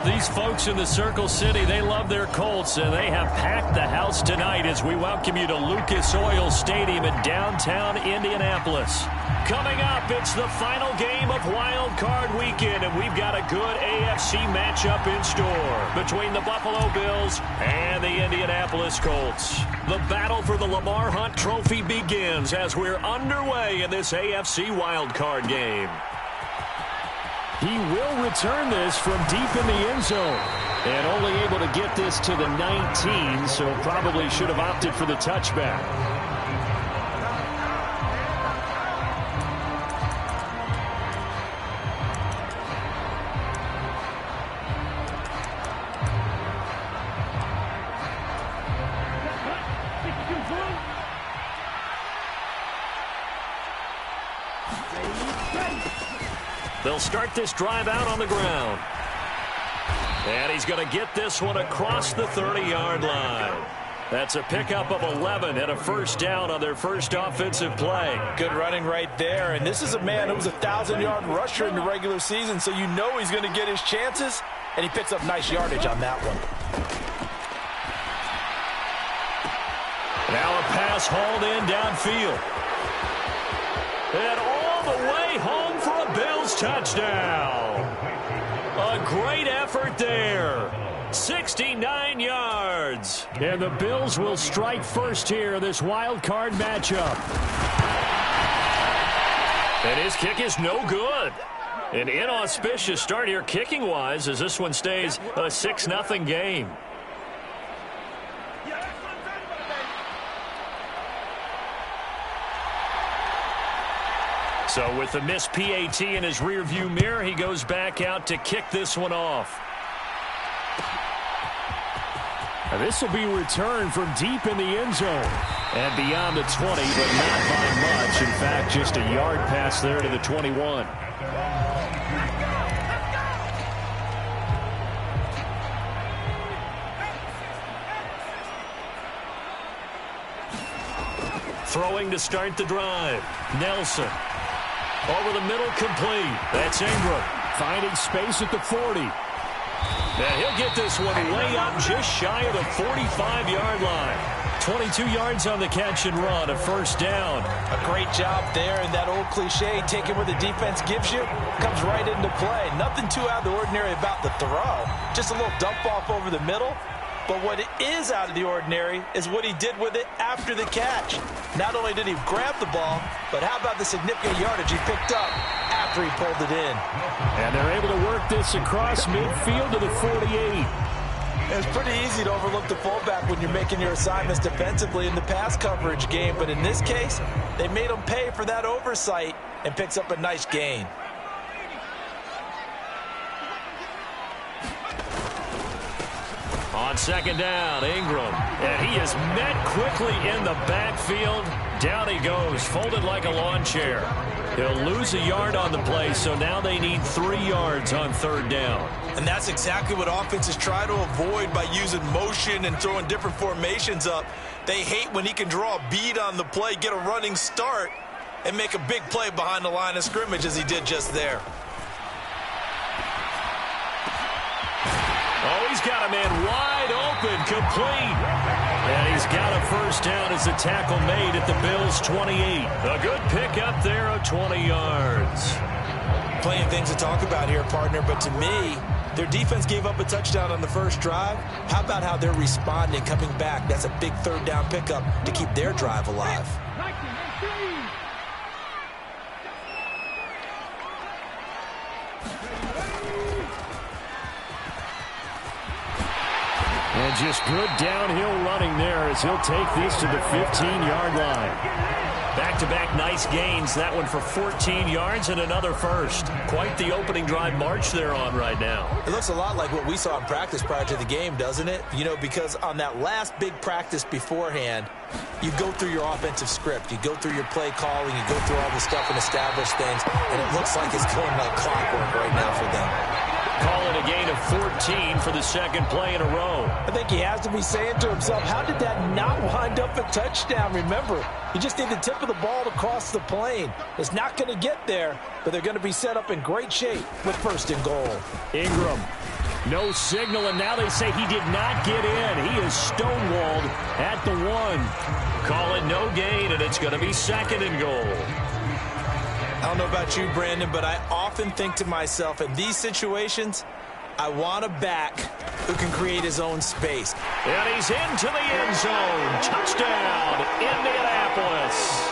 These folks in the Circle City, they love their Colts, and they have packed the house tonight as we welcome you to Lucas Oil Stadium in downtown Indianapolis. Coming up, it's the final game of Wild Card Weekend, and we've got a good AFC matchup in store between the Buffalo Bills and the Indianapolis Colts. The battle for the Lamar Hunt Trophy begins as we're underway in this AFC Wild Card game. He will return this from deep in the end zone. And only able to get this to the 19, so probably should have opted for the touchback. They'll start this drive out on the ground. And he's going to get this one across the 30-yard line. That's a pickup of 11 and a first down on their first offensive play. Good running right there. And this is a man who was a 1,000-yard rusher in the regular season, so you know he's going to get his chances, and he picks up nice yardage on that one. Now a pass hauled in downfield. And all the way home for a Bills touchdown. A great effort there. 69 yards. And the Bills will strike first here in this wild card matchup. And his kick is no good. An inauspicious start here kicking-wise as this one stays a 6-0 game. So with the missed PAT in his rearview mirror, he goes back out to kick this one off. And this will be returned from deep in the end zone. And beyond the 20, but not by much. In fact, just a yard pass there to the 21. Throwing to start the drive. Nelson. Over the middle, complete. That's Ingram. Finding space at the 40. And he'll get this one way up just shy of the 45-yard line. 22 yards on the catch and run, a first down. A great job there, and that old cliche, taking what the defense gives you, comes right into play. Nothing too out of the ordinary about the throw. Just a little dump off over the middle. But what is out of the ordinary is what he did with it after the catch. Not only did he grab the ball, but how about the significant yardage he picked up after he pulled it in. And they're able to work this across midfield to the 48. It's pretty easy to overlook the fullback when you're making your assignments defensively in the pass coverage game. But in this case, they made him pay for that oversight and picks up a nice gain. On second down, Ingram. And he is met quickly in the backfield. Down he goes, folded like a lawn chair. He'll lose a yard on the play, so now they need 3 yards on third down. And that's exactly what offenses try to avoid by using motion and throwing different formations up. They hate when he can draw a bead on the play, get a running start, and make a big play behind the line of scrimmage as he did just there. Oh, he's got a man wide open, complete. And he's got a first down as the tackle made at the Bills' 28. A good pickup there of 20 yards. Plenty of things to talk about here, partner, but to me, their defense gave up a touchdown on the first drive. How about how they're responding, coming back? That's a big third down pickup to keep their drive alive. And just good downhill running there as he'll take this to the 15-yard line. Back-to-back nice gains. That one for 14 yards and another first. Quite the opening drive march they're on right now. It looks a lot like what we saw in practice prior to the game, doesn't it? You know, because on that last big practice beforehand, you go through your offensive script. You go through your play calling. You go through all the stuff and establish things. And it looks like it's going like clockwork right now for them. Call it a gain of 14 for the second play in a row. I think he has to be saying to himself, how did that not wind up a touchdown? Remember, you just need the tip of the ball to cross the plane. It's not going to get there, but they're going to be set up in great shape with first and goal. Ingram No signal, and now they say he did not get in. He is stonewalled at the 1. Call it no gain, and it's going to be 2nd and goal. I don't know about you, Brandon, but I often think to myself, in these situations, I want a back who can create his own space. And he's into the end zone. Touchdown, Indianapolis.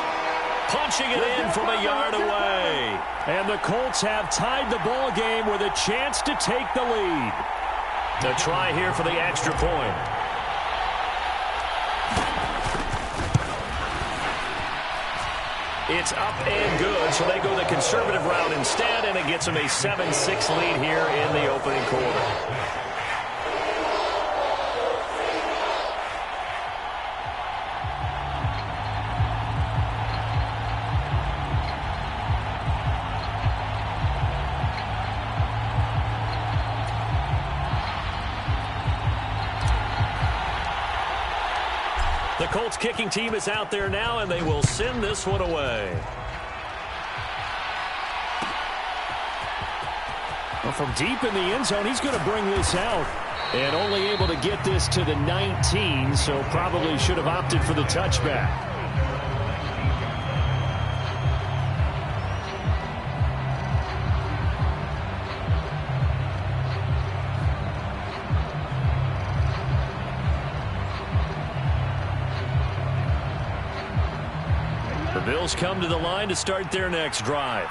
Punching it in from a yard away. And the Colts have tied the ball game with a chance to take the lead. The try here for the extra point. It's up and good, so they go the conservative route instead, and it gets them a 7-6 lead here in the opening quarter. The Colts kicking team is out there now, and they will send this one away. Well, from deep in the end zone, he's going to bring this out. And only able to get this to the 19, so probably should have opted for the touchback. Bills come to the line to start their next drive.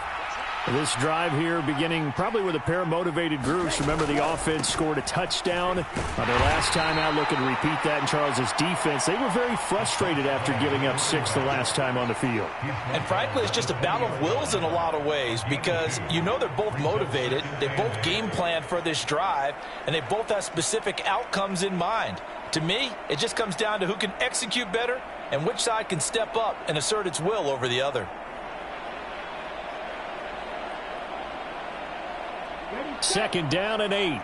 This drive here beginning probably with a pair of motivated groups. Remember, the offense scored a touchdown on their last time out. Looking to repeat that in Charles's defense. They were very frustrated after giving up 6 the last time on the field. And frankly, it's just a battle of wills in a lot of ways, because you know they're both motivated. They both game planned for this drive, and they both have specific outcomes in mind. To me, it just comes down to who can execute better and which side can step up and assert its will over the other. Second down and 8.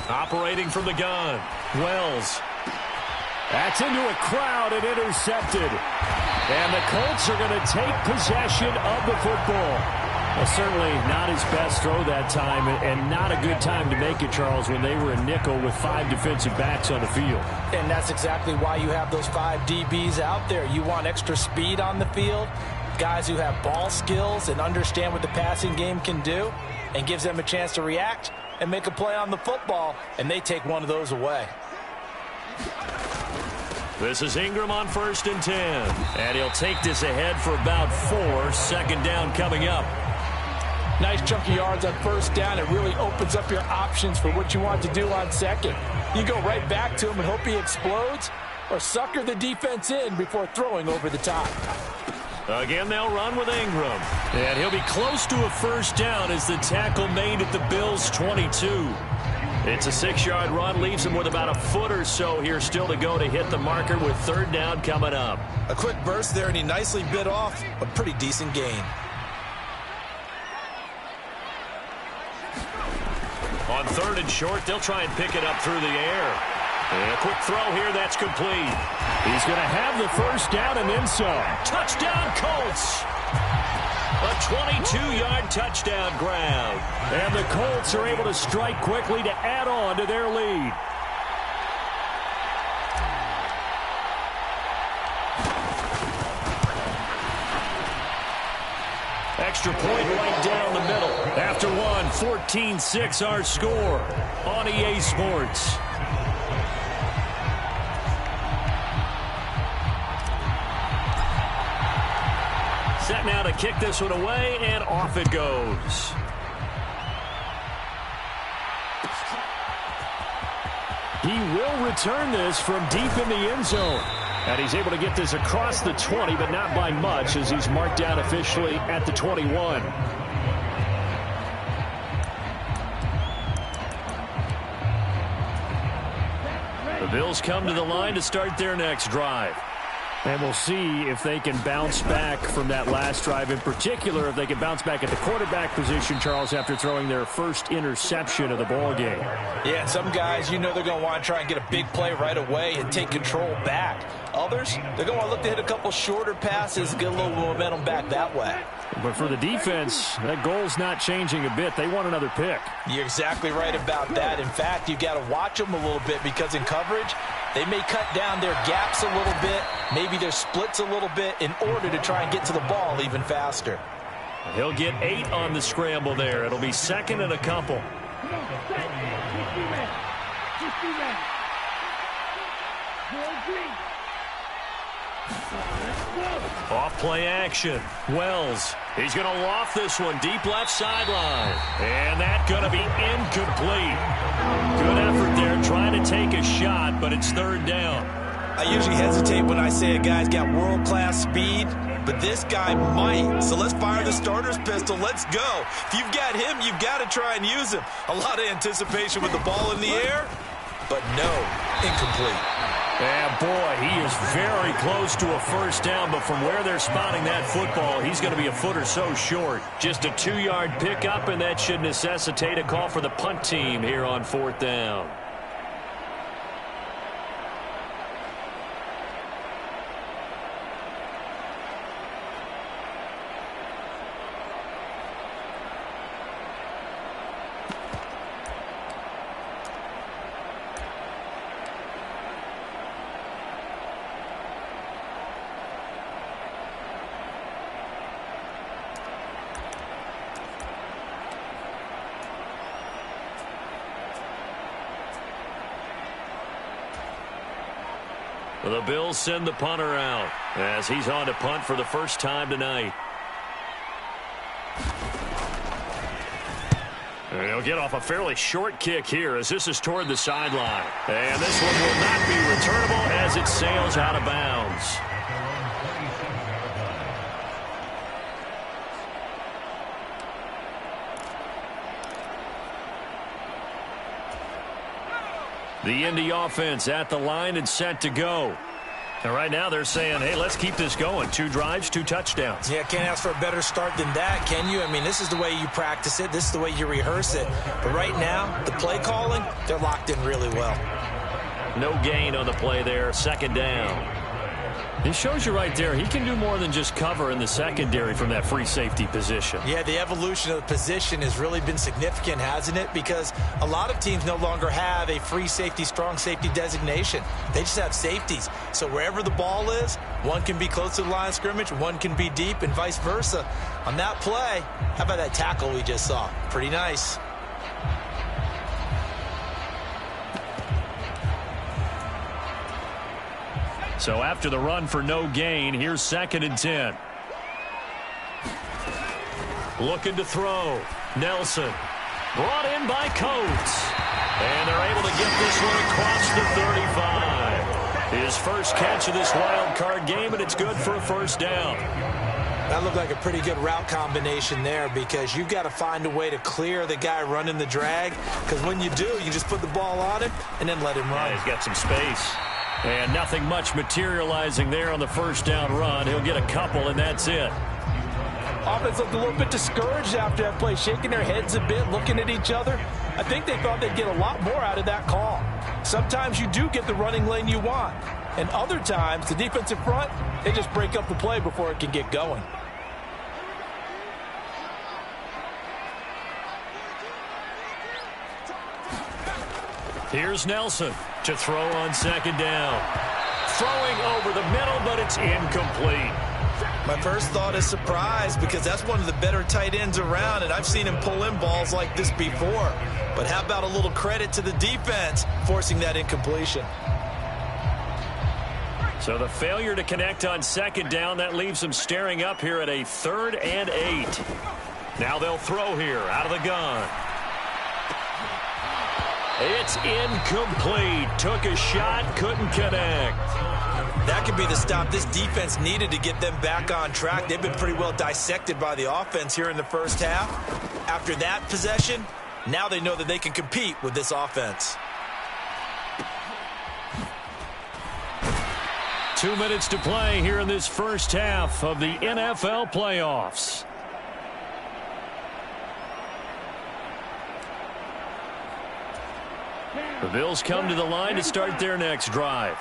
Operating from the gun, Wells. That's into a crowd and intercepted. And the Colts are going to take possession of the football. Well, certainly not his best throw that time, and not a good time to make it, Charles, when they were a nickel with 5 defensive backs on the field. And that's exactly why you have those 5 DBs out there. You want extra speed on the field, guys who have ball skills and understand what the passing game can do, and gives them a chance to react and make a play on the football, and they take one of those away. This is Ingram on 1st and 10. And he'll take this ahead for about 4. Second down coming up. Nice chunky yards on 1st down. It really opens up your options for what you want to do on 2nd. You go right back to him and hope he explodes, or sucker the defense in before throwing over the top. Again, they'll run with Ingram. And he'll be close to a 1st down as the tackle made at the Bills' 22. It's a 6-yard run, leaves him with about a foot or so here still to go to hit the marker with 3rd down coming up. A quick burst there, and he nicely bit off a pretty decent gain. On 3rd and short, they'll try and pick it up through the air. And a quick throw here, that's complete. He's going to have the 1st down and then some. Touchdown, Colts! A 22-yard touchdown grab. And the Colts are able to strike quickly to add on to their lead. Extra point right down the middle. After one, 14-6 our score on EA Sports. Set now to kick this one away, and off it goes. He will return this from deep in the end zone. And he's able to get this across the 20, but not by much, as he's marked down officially at the 21. The Bills come to the line to start their next drive. And we'll see if they can bounce back from that last drive. In particular, if they can bounce back at the quarterback position, Charles, after throwing their first interception of the ball game. Yeah, some guys, you know they're going to want to try and get a big play right away and take control back. Others, they're going to want to look to hit a couple shorter passes, get a little momentum back that way. But for the defense, that goal's not changing a bit. They want another pick. You're exactly right about that. In fact, you got to watch them a little bit because in coverage, they may cut down their gaps a little bit, maybe their splits a little bit in order to try and get to the ball even faster. He'll get 8 on the scramble there. It'll be second and a couple. Off play action. Wells. He's going to loft this one deep left sideline. And that's going to be incomplete. Good effort there trying to take a shot, but it's third down. I usually hesitate when I say a guy's got world-class speed, but this guy might. So let's fire the starter's pistol. Let's go. If you've got him, you've got to try and use him. A lot of anticipation with the ball in the air, but no, incomplete. And boy, he is very close to a first down, but from where they're spotting that football, he's going to be a foot or so short. Just a 2-yard pickup, and that should necessitate a call for the punt team here on fourth down. The Bills send the punter out as he's on to punt for the first time tonight. And he'll get off a fairly short kick here as this is toward the sideline. And this one will not be returnable as it sails out of bounds. The Indy offense at the line and set to go. And right now they're saying, hey, let's keep this going. 2 drives, 2 touchdowns. Yeah, can't ask for a better start than that, can you? I mean, this is the way you practice it. This is the way you rehearse it. But right now, the play calling, they're locked in really well. No gain on the play there. Second down. It shows you right there, he can do more than just cover in the secondary from that free safety position. Yeah, the evolution of the position has really been significant, hasn't it? Because a lot of teams no longer have a free safety, strong safety designation. They just have safeties. So wherever the ball is, one can be close to the line of scrimmage, one can be deep, and vice versa. On that play, how about that tackle we just saw? Pretty nice. So after the run for no gain, here's 2nd and 10. Looking to throw. Nelson. Brought in by Coates. And they're able to get this one across the 35. His first catch of this wild card game, and it's good for a first down. That looked like a pretty good route combination there because you've got to find a way to clear the guy running the drag. Because when you do, you just put the ball on him and then let him run. Yeah, he's got some space. And nothing much materializing there on the first down run. He'll get a couple, and that's it. Offense looked a little bit discouraged after that play, shaking their heads a bit, looking at each other. I think they thought they'd get a lot more out of that call. Sometimes you do get the running lane you want. And other times, the defensive front, they just break up the play before it can get going. Here's Nelson to throw on second down. Throwing over the middle, but it's incomplete. My first thought is surprise because that's one of the better tight ends around, and I've seen him pull in balls like this before. But how about a little credit to the defense forcing that incompletion? So the failure to connect on second down, that leaves them staring up here at a 3rd and 8. Now they'll throw here out of the gun. It's incomplete. Took a shot, couldn't connect. That could be the stop this defense needed to get them back on track. They've been pretty well dissected by the offense here in the first half. After that possession, now they know that they can compete with this offense. 2 minutes to play here in this first half of the NFL playoffs. The Bills come to the line to start their next drive.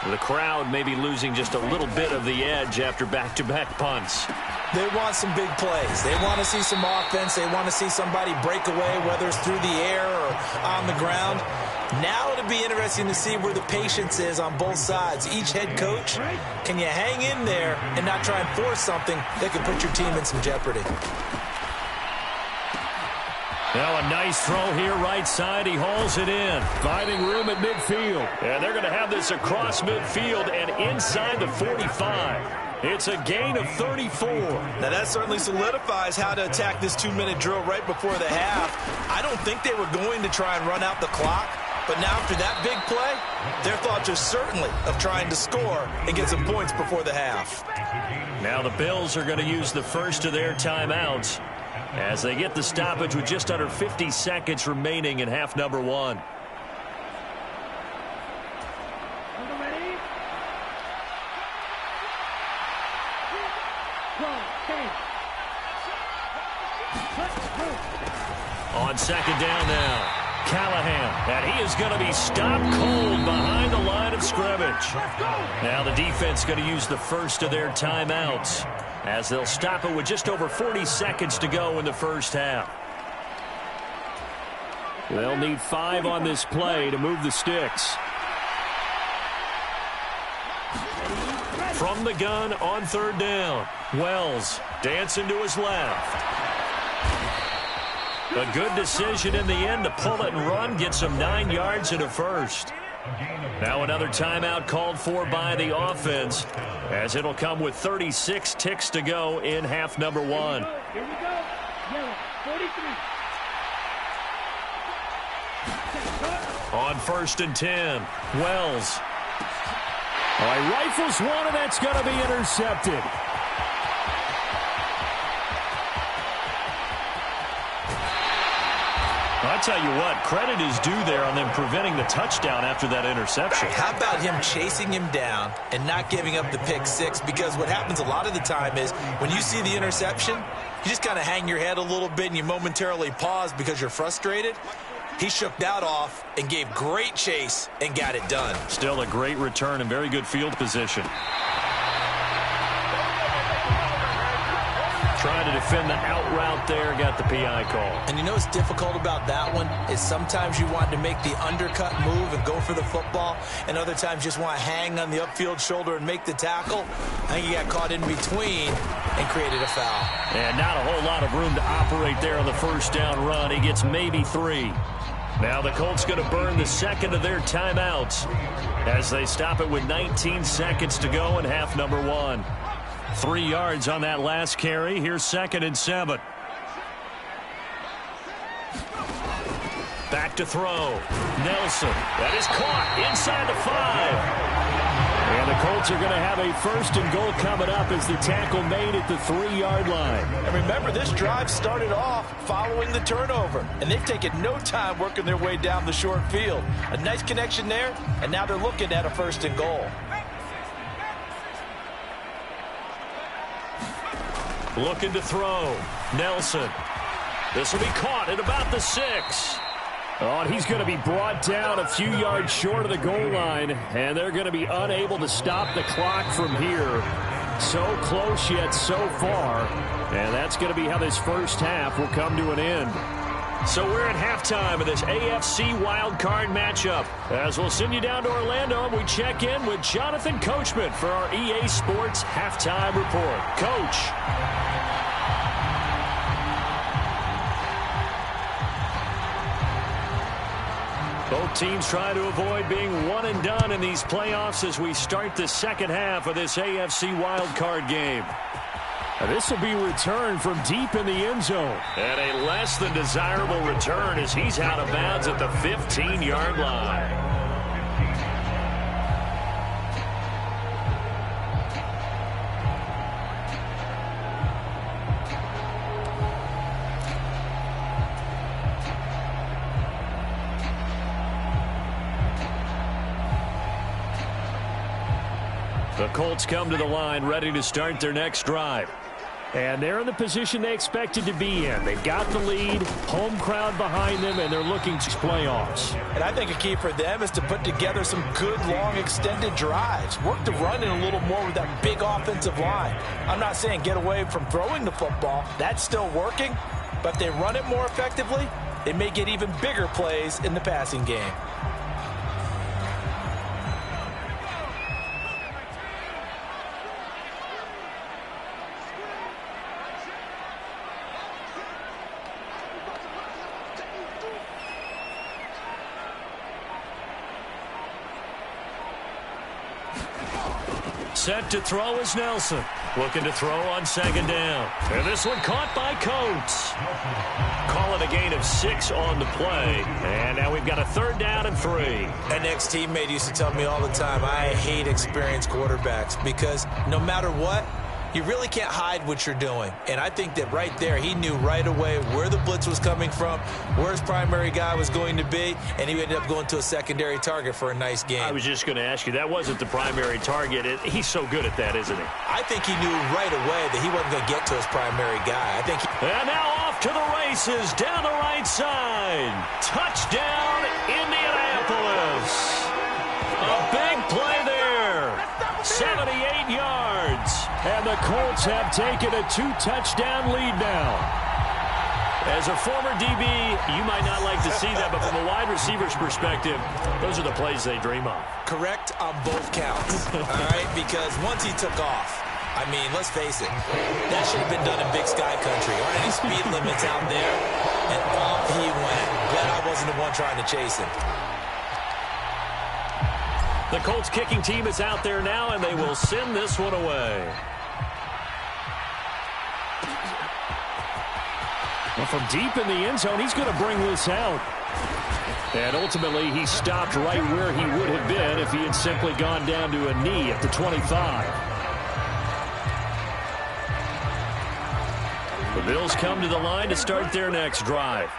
The crowd may be losing just a little bit of the edge after back-to-back punts. They want some big plays. They want to see some offense. They want to see somebody break away, whether it's through the air or on the ground. Now it'll be interesting to see where the patience is on both sides. Each head coach, can you hang in there and not try and force something that could put your team in some jeopardy? Now a nice throw here right side. He hauls it in. Finding room at midfield. And they're going to have this across midfield and inside the 45. It's a gain of 34. Now that certainly solidifies how to attack this 2-minute drill right before the half. I don't think they were going to try and run out the clock. But now after that big play, their thoughts are certainly of trying to score and get some points before the half. Now the Bills are going to use the first of their timeouts as they get the stoppage with just under 50 seconds remaining in half number 1. On second down now, Callahan, and he is going to be stopped cold behind the line of scrimmage. Now the defense going to use the first of their timeouts as they'll stop it with just over 40 seconds to go in the first half. They'll need 5 on this play to move the sticks. From the gun on third down, Wells dancing to his left. A good decision in the end to pull it and run, get some 9 yards and a first. Now another timeout called for by the offense as it'll come with 36 ticks to go in half number 1. Here we go. Yellow, 43. On first and 10, Wells. All right, rifles one, and that's going to be intercepted. I'll tell you what, credit is due there on them preventing the touchdown after that interception. How about him chasing him down and not giving up the pick six? Because what happens a lot of the time is when you see the interception, you just kind of hang your head a little bit and you momentarily pause because you're frustrated. He shook that off and gave great chase and got it done. Still a great return and very good field position. Trying to defend the out route there, got the PI call. And you know what's difficult about that one is sometimes you want to make the undercut move and go for the football, and other times you just want to hang on the upfield shoulder and make the tackle. I think he got caught in between and created a foul. And not a whole lot of room to operate there on the first down run. He gets maybe 3. Now the Colts going to burn the second of their timeouts as they stop it with 19 seconds to go in half number 1. 3 yards on that last carry. Here's 2nd and 7. Back to throw. Nelson. That is caught inside the 5. And the Colts are going to have a 1st and goal coming up as the tackle made at the 3-yard line. And remember, this drive started off following the turnover, and they've taken no time working their way down the short field. A nice connection there, and now they're looking at a 1st and goal. Looking to throw. Nelson. This will be caught at about the 6. Oh, and he's going to be brought down a few yards short of the goal line, and they're going to be unable to stop the clock from here. So close yet so far, and that's going to be how this first half will come to an end. So we're at halftime of this AFC wildcard matchup. As we'll send you down to Orlando, and we check in with Jonathan Coachman for our EA Sports Halftime Report. Coach. Both teams try to avoid being one and done in these playoffs as we start the second half of this AFC wildcard game. Now this will be returned from deep in the end zone. And a less than desirable return as he's out of bounds at the 15-yard line. The Colts come to the line ready to start their next drive. And they're in the position they expected to be in. They've got the lead, home crowd behind them, and they're looking to playoffs. And I think a key for them is to put together some good, long, extended drives. Work the run in a little more with that big offensive line. I'm not saying get away from throwing the football. That's still working. But if they run it more effectively, they may get even bigger plays in the passing game. Set to throw is Nelson. Looking to throw on second down. And this one caught by Coates. Call it a gain of 6 on the play. And now we've got a 3rd down and 3. An ex-teammate used to tell me all the time, I hate experienced quarterbacks because no matter what, you really can't hide what you're doing. And I think that right there, he knew right away where the blitz was coming from, where his primary guy was going to be, and he ended up going to a secondary target for a nice game. I was just going to ask you, that wasn't the primary target. He's so good at that, isn't he? I think he knew right away that he wasn't going to get to his primary guy. And now off to the races, down the right side. Touchdown, Indianapolis. A big play there. 78 yards. And the Colts have taken a 2-touchdown lead now. As a former DB, you might not like to see that, but from a wide receiver's perspective, those are the plays they dream of. Correct on both counts, all right? Because once he took off, I mean, let's face it, that should have been done in Big Sky Country. Aren't any speed limits out there? And off he went. Glad I wasn't the one trying to chase him. The Colts kicking team is out there now, and they will send this one away. Well, from deep in the end zone, he's going to bring this out. And ultimately, he stopped right where he would have been if he had simply gone down to a knee at the 25. The Bills come to the line to start their next drive.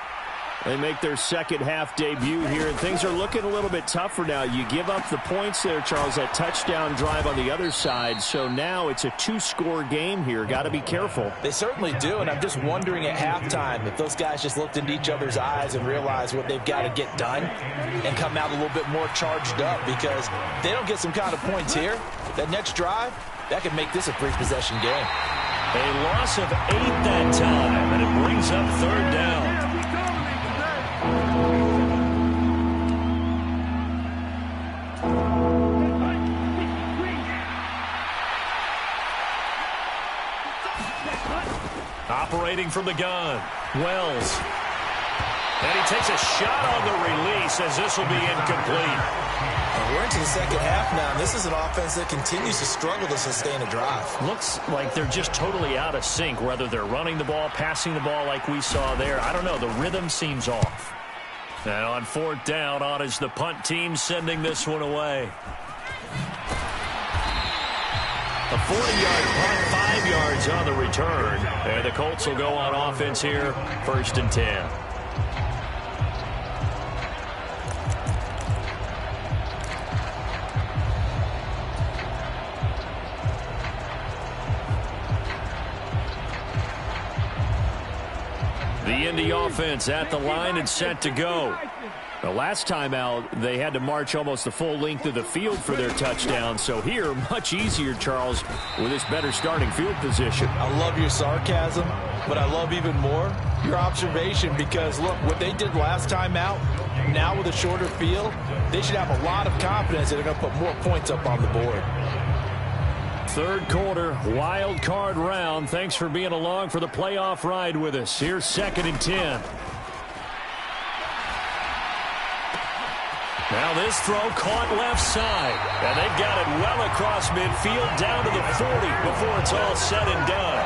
They make their second half debut here, and things are looking a little bit tougher now. You give up the points there, Charles, that touchdown drive on the other side. So now it's a 2-score game here. Got to be careful. They certainly do, and I'm just wondering at halftime if those guys just looked into each other's eyes and realized what they've got to get done and come out a little bit more charged up, because if they don't get some kind of points here, that next drive, that could make this a 3-possession game. A loss of 8 that time, and it brings up 3rd down. Operating from the gun, Wells. And he takes a shot on the release as this will be incomplete. We're into the second half now, and this is an offense that continues to struggle to sustain a drive. Looks like they're just totally out of sync, whether they're running the ball, passing the ball like we saw there. I don't know. The rhythm seems off. And on 4th down, on is the punt team sending this one away. A 40-yard punt, 5 yards on the return. And the Colts will go on offense here, 1st and 10. The Indy offense at the line and set to go. The last time out, they had to march almost the full length of the field for their touchdown. So here, much easier, Charles, with this better starting field position. I love your sarcasm, but I love even more your observation, because, look, what they did last time out, now with a shorter field, they should have a lot of confidence that they're going to put more points up on the board. 3rd quarter, wild card round. Thanks for being along for the playoff ride with us. Here's 2nd and 10. Now this throw caught left side. And they've got it well across midfield down to the 40 before it's all said and done.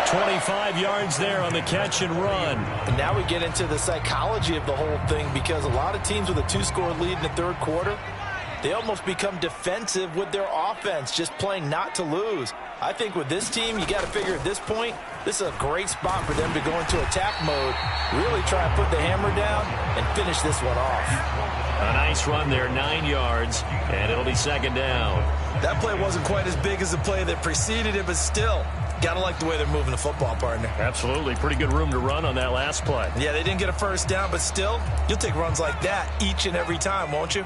25 yards there on the catch and run. And now we get into the psychology of the whole thing, because a lot of teams with a 2-score lead in the 3rd quarter, they almost become defensive with their offense, just playing not to lose. I think with this team, you got to figure at this point, this is a great spot for them to go into attack mode, really try and put the hammer down and finish this one off. A nice run there, 9 yards, and it'll be 2nd down. That play wasn't quite as big as the play that preceded it, but still, Gotta like the way they're moving the football, partner. Absolutely. Pretty good room to run on that last play. Yeah, they didn't get a first down, but still, you'll take runs like that each and every time, won't you?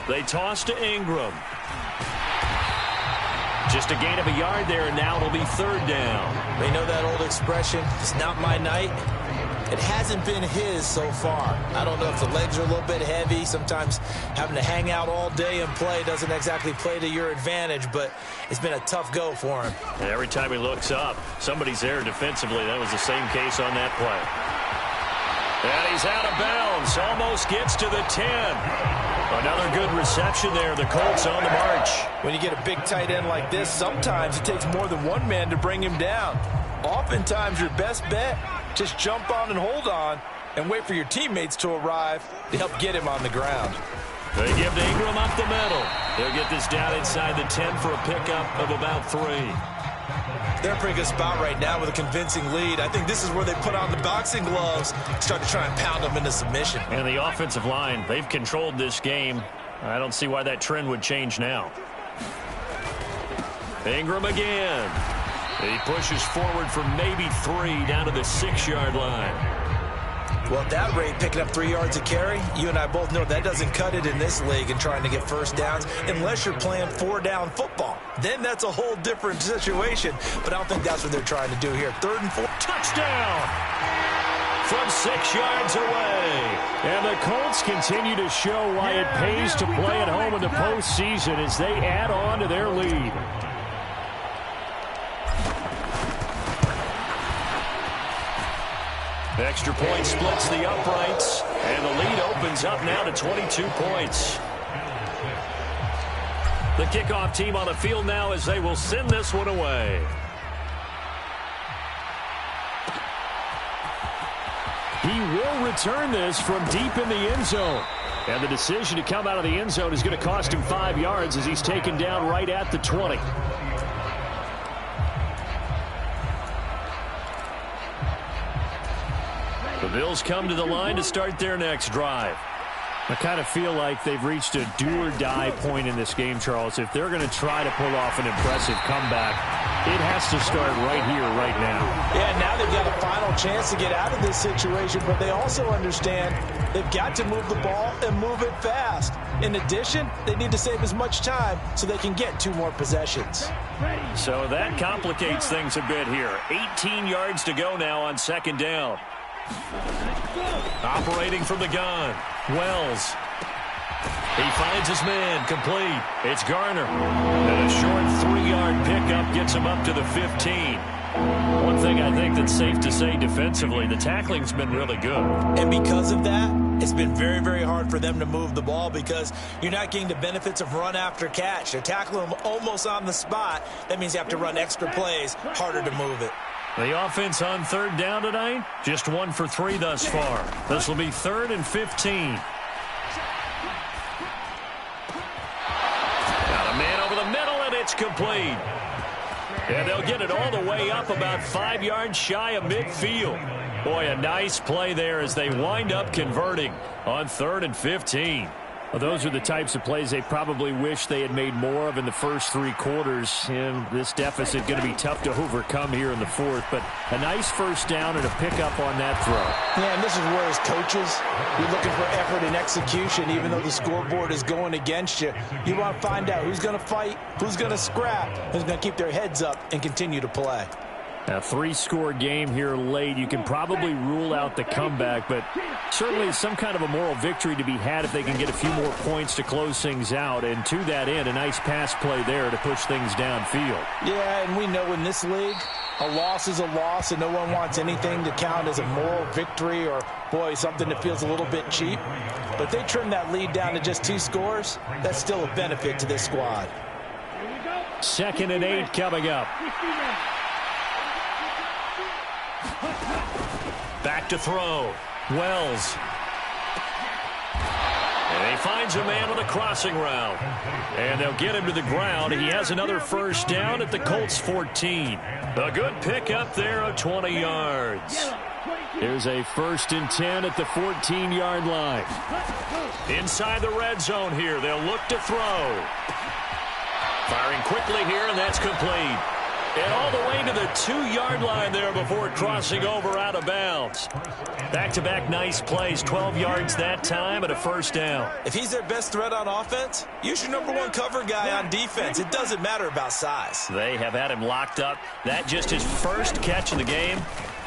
They toss to Ingram. Just a gain of a yard there, and now it'll be third down. They know that old expression, it's not my night. It hasn't been his so far. I don't know if the legs are a little bit heavy. Sometimes having to hang out all day and play doesn't exactly play to your advantage, but it's been a tough go for him. And every time he looks up, somebody's there defensively. That was the same case on that play. And he's out of bounds. Almost gets to the 10. Another good reception there. The Colts on the march. When you get a big tight end like this, sometimes it takes more than one man to bring him down. Oftentimes, your best bet, just jump on and hold on and wait for your teammates to arrive to help get him on the ground. They give to Ingram up the middle. They'll get this down inside the 10 for a pickup of about 3. They're in a pretty good spot right now with a convincing lead. I think this is where they put on the boxing gloves, start to try and pound them into submission. And the offensive line, they've controlled this game. I don't see why that trend would change now. Ingram again. He pushes forward for maybe 3 down to the 6-yard line. Well, at that rate, picking up 3 yards a carry, you and I both know that doesn't cut it in this league and trying to get first downs unless you're playing 4-down football. Then that's a whole different situation, but I don't think that's what they're trying to do here. 3rd and 4. Touchdown! From 6 yards away. And the Colts continue to show why it pays to play at home in the postseason as they add on to their lead. Extra point splits the uprights, and the lead opens up now to 22 points. The kickoff team on the field now as they will send this one away. He will return this from deep in the end zone. And the decision to come out of the end zone is going to cost him 5 yards as he's taken down right at the 20. The Bills come to the line to start their next drive. I kind of feel like they've reached a do-or-die point in this game, Charles. If they're going to try to pull off an impressive comeback, it has to start right here, right now. Yeah, now they've got a final chance to get out of this situation, but they also understand they've got to move the ball and move it fast. In addition, they need to save as much time so they can get 2 more possessions. So that complicates things a bit here. 18 yards to go now on 2nd down. Operating from the gun, Wells. He finds his man, complete. It's Garner. And a short 3-yard pickup gets him up to the 15. One thing I think that's safe to say defensively, the tackling's been really good. And because of that, it's been very, very hard for them to move the ball because you're not getting the benefits of run after catch. They're tackling them almost on the spot. That means you have to run extra plays, harder to move it. The offense on 3rd down tonight, just 1 for 3 thus far. This will be 3rd and 15. Got a man over the middle, and it's complete. And they'll get it all the way up about 5 yards shy of midfield. Boy, a nice play there as they wind up converting on 3rd and 15. Well, those are the types of plays they probably wish they had made more of in the first 3 quarters. And this deficit going to be tough to overcome here in the 4th. But a nice first down and a pickup on that throw. Yeah, and this is where as coaches, you're looking for effort and execution, even though the scoreboard is going against you. You want to find out who's going to fight, who's going to scrap, who's going to keep their heads up and continue to play. A 3-score game here late. You can probably rule out the comeback, but certainly some kind of a moral victory to be had if they can get a few more points to close things out. And to that end, a nice pass play there to push things downfield. Yeah, and we know in this league, a loss is a loss, and no one wants anything to count as a moral victory or, boy, something that feels a little bit cheap. But if they trim that lead down to just 2 scores, that's still a benefit to this squad. 2nd and 8 coming up. Back to throw. Wells. And he finds a man with a crossing route. And they'll get him to the ground. He has another first down at the Colts 14. A good pickup there of 20 yards. There's a 1st and 10 at the 14-yard line. Inside the red zone here. They'll look to throw. Firing quickly here, and that's complete. And all the way to the 2-yard line there before crossing over out of bounds. Back-to-back nice plays, 12 yards that time and a first down. If he's their best threat on offense, use your #1 cover guy on defense. It doesn't matter about size. They have had him locked up. That just his first catch of the game.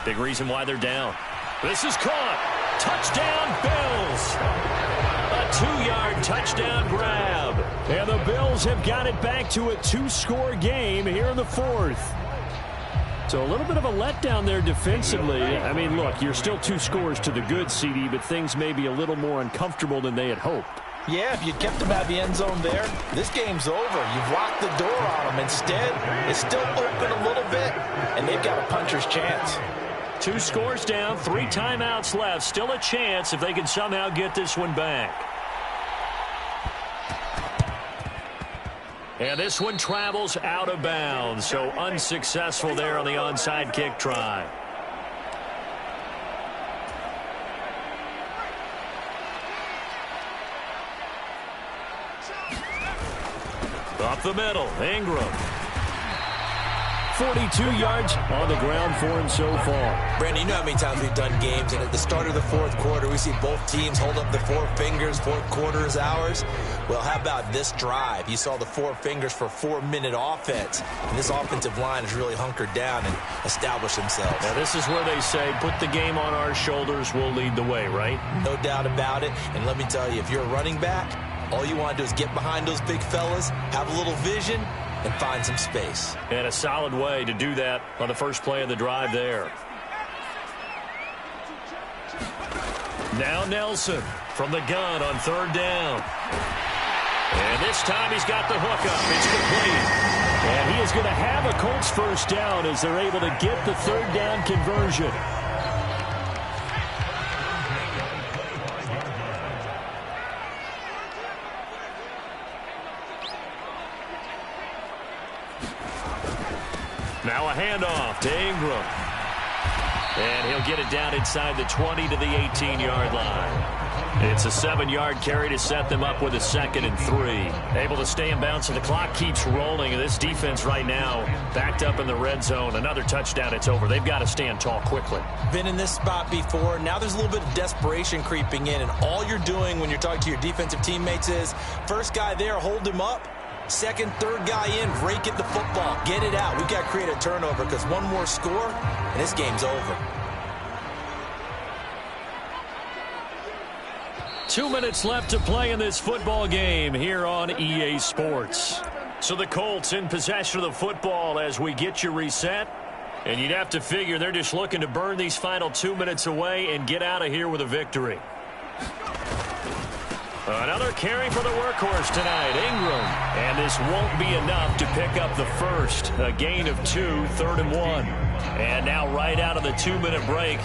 Big reason why they're down. This is caught. Touchdown, Bills. A 2-yard touchdown grab. And the Bills have got it back to a 2-score game here in the 4th. So a little bit of a letdown there defensively. I mean, look, you're still 2 scores to the good, CD, but things may be a little more uncomfortable than they had hoped. Yeah, if you kept them out of the end zone there, this game's over. You've locked the door on them. Instead, it's still open a little bit, and they've got a puncher's chance. 2 scores down, 3 timeouts left. Still a chance if they can somehow get this one back. And this one travels out of bounds, so unsuccessful there on the onside kick try. Up the middle, Ingram. 42 yards on the ground for him so far. Brandon, you know how many times we've done games, and at the start of the 4th quarter, we see both teams hold up the 4 fingers, 4th quarter is ours. Well, how about this drive? You saw the 4 fingers for 4-minute offense, and this offensive line has really hunkered down and established themselves. Now, this is where they say, put the game on our shoulders, we'll lead the way, right? No doubt about it, and let me tell you, if you're a running back, all you want to do is get behind those big fellas, have a little vision, and find some space. And a solid way to do that on the first play of the drive there. Now Nelson from the gun on 3rd down. And this time he's got the hook up. It's complete. And he is going to have a Colts first down as they're able to get the 3rd down conversion. Now a handoff to Ingram. And he'll get it down inside the 20 to the 18-yard line. It's a 7-yard carry to set them up with a 2nd and 3. Able to stay in bounds, and the clock keeps rolling. And this defense right now backed up in the red zone. Another touchdown, it's over. They've got to stand tall quickly. Been in this spot before. Now there's a little bit of desperation creeping in. And all you're doing when you're talking to your defensive teammates is, first guy there, hold him up. 2nd, 3rd guy in, rake at the football. Get it out. We've got to create a turnover because one more score, and this game's over. 2 minutes left to play in this football game here on EA Sports. So the Colts in possession of the football as we get you reset. And you'd have to figure they're just looking to burn these final 2 minutes away and get out of here with a victory. Another carry for the workhorse tonight, Ingram. And this won't be enough to pick up the first. A gain of 2, 3rd and 1. And now right out of the 2-minute break,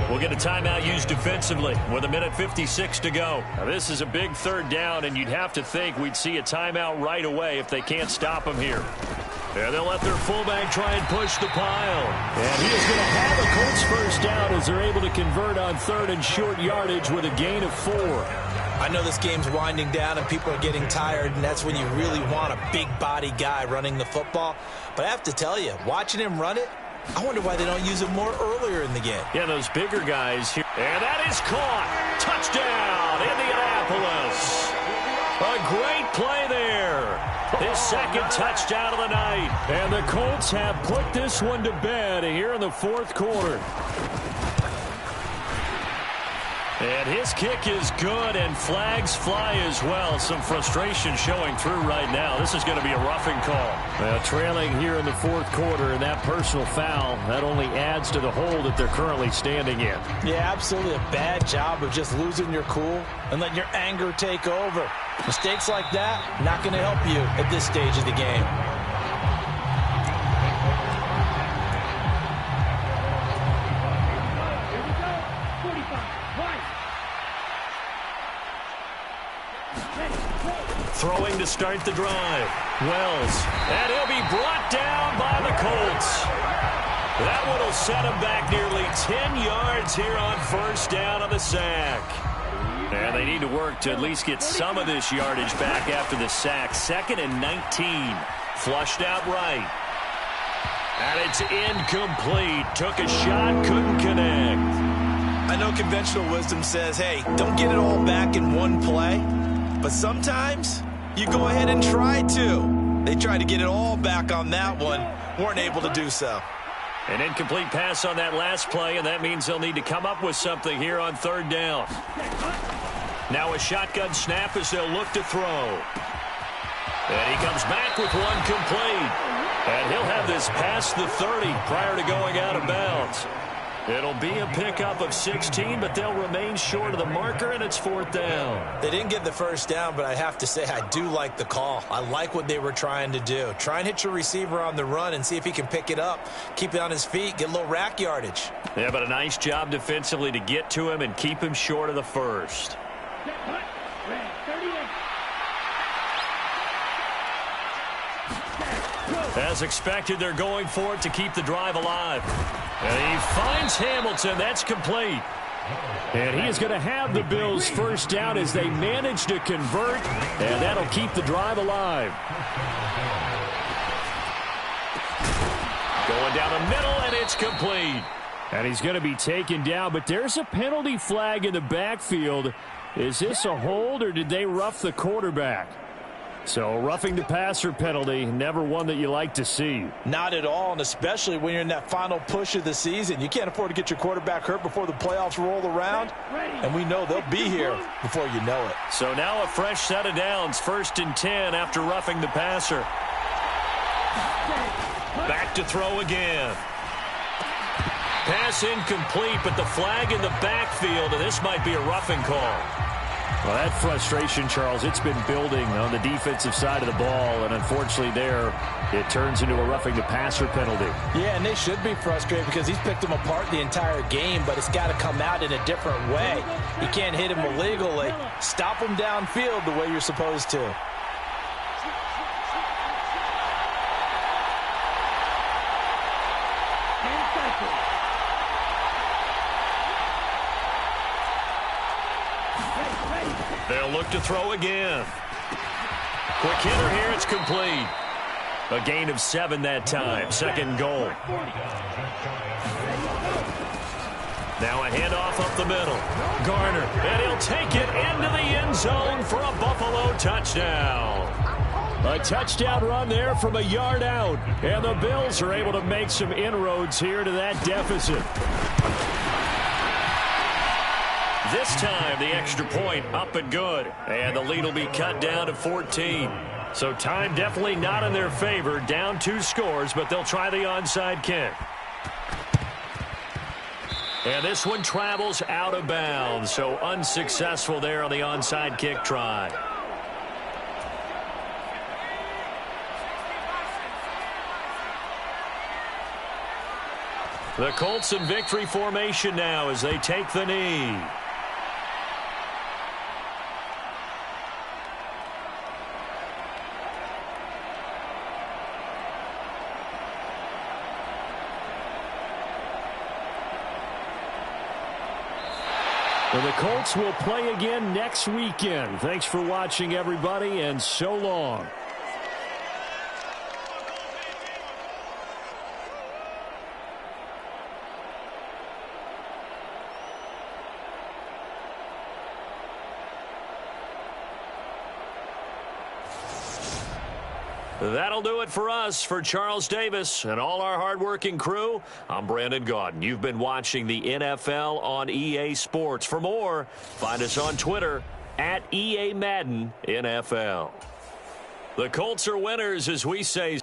we'll get a timeout used defensively with 1:56 to go. Now, this is a big 3rd down, and you'd have to think we'd see a timeout right away if they can't stop them here. And they'll let their fullback try and push the pile. And he is going to have a Colts first down as they're able to convert on 3rd and short yardage with a gain of 4. I know this game's winding down and people are getting tired, and that's when you really want a big body guy running the football. But I have to tell you, watching him run it, I wonder why they don't use him more earlier in the game. Yeah, those bigger guys here. And that is caught. Touchdown, Indianapolis. A great play there. His 2nd touchdown of the night. And the Colts have put this one to bed here in the 4th quarter. And his kick is good, and flags fly as well. Some frustration showing through right now. This is going to be a roughing call. Well, trailing here in the 4th quarter, and that personal foul, that only adds to the hole that they're currently standing in. Yeah, absolutely a bad job of just losing your cool and letting your anger take over. Mistakes like that, not going to help you at this stage of the game. Throwing to start the drive. Wells. And he'll be brought down by the Colts. That one will set him back nearly 10 yards here on 1st down on the sack. And they need to work to at least get some of this yardage back after the sack. 2nd and 19. Flushed out right. And it's incomplete. Took a shot, couldn't connect. I know conventional wisdom says, hey, don't get it all back in one play. But sometimes you go ahead and try to. They tried to get it all back on that one. Weren't able to do so. An incomplete pass on that last play, and that means they'll need to come up with something here on 3rd down. Now a shotgun snap as they'll look to throw. And he comes back with one complete. And he'll have this past the 30 prior to going out of bounds. It'll be a pickup of 16, but they'll remain short of the marker, and it's 4th down. They didn't get the first down, but I have to say I do like the call. I like what they were trying to do. Try and hit your receiver on the run and see if he can pick it up, keep it on his feet, get a little rack yardage. Yeah, but a nice job defensively to get to him and keep him short of the first. As expected, they're going for it to keep the drive alive. And he finds Hamilton. That's complete. And he is going to have the Bills' first down as they manage to convert, and that'll keep the drive alive. Going down the middle, and it's complete. And he's going to be taken down, but there's a penalty flag in the backfield. Is this a hold, or did they rough the quarterback? So roughing the passer penalty, never one that you like to see. Not at all, and especially when you're in that final push of the season. You can't afford to get your quarterback hurt before the playoffs roll around, and we know they'll be here before you know it. So now a fresh set of downs, 1st and 10 after roughing the passer. Back to throw again. Pass incomplete, but the flag in the backfield, and this might be a roughing call. Well, that frustration, Charles, it's been building on the defensive side of the ball, and unfortunately there, it turns into a roughing the passer penalty. Yeah, and they should be frustrated because he's picked them apart the entire game, but it's got to come out in a different way. You can't hit him illegally. Stop him downfield the way you're supposed to. They'll look to throw again. Quick hitter here, it's complete. A gain of 7 that time, 2nd goal. Now a handoff up the middle. Garner, and he'll take it into the end zone for a Buffalo touchdown. A touchdown run there from a yard out, and the Bills are able to make some inroads here to that deficit. This time, the extra point up and good. And the lead will be cut down to 14. So time definitely not in their favor. Down 2 scores, but they'll try the onside kick. And this one travels out of bounds. So unsuccessful there on the onside kick try. The Colts in victory formation now as they take the knee. And the Colts will play again next weekend. Thanks for watching, everybody, and so long. That'll do it for us. For Charles Davis and all our hardworking crew, I'm Brandon Gaudin. You've been watching the NFL on EA Sports. For more, find us on Twitter at EA Madden NFL. The Colts are winners, as we say.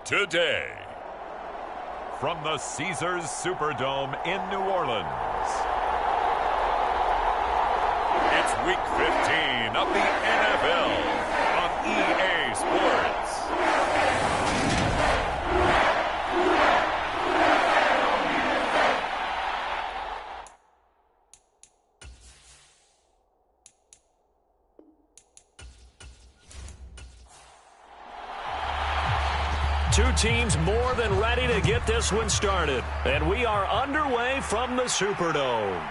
today. From the Caesars Superdome in New Orleans, it's Week 15 of the NFL on EA Sports. Two teams more than ready to get this one started. And we are underway from the Superdome.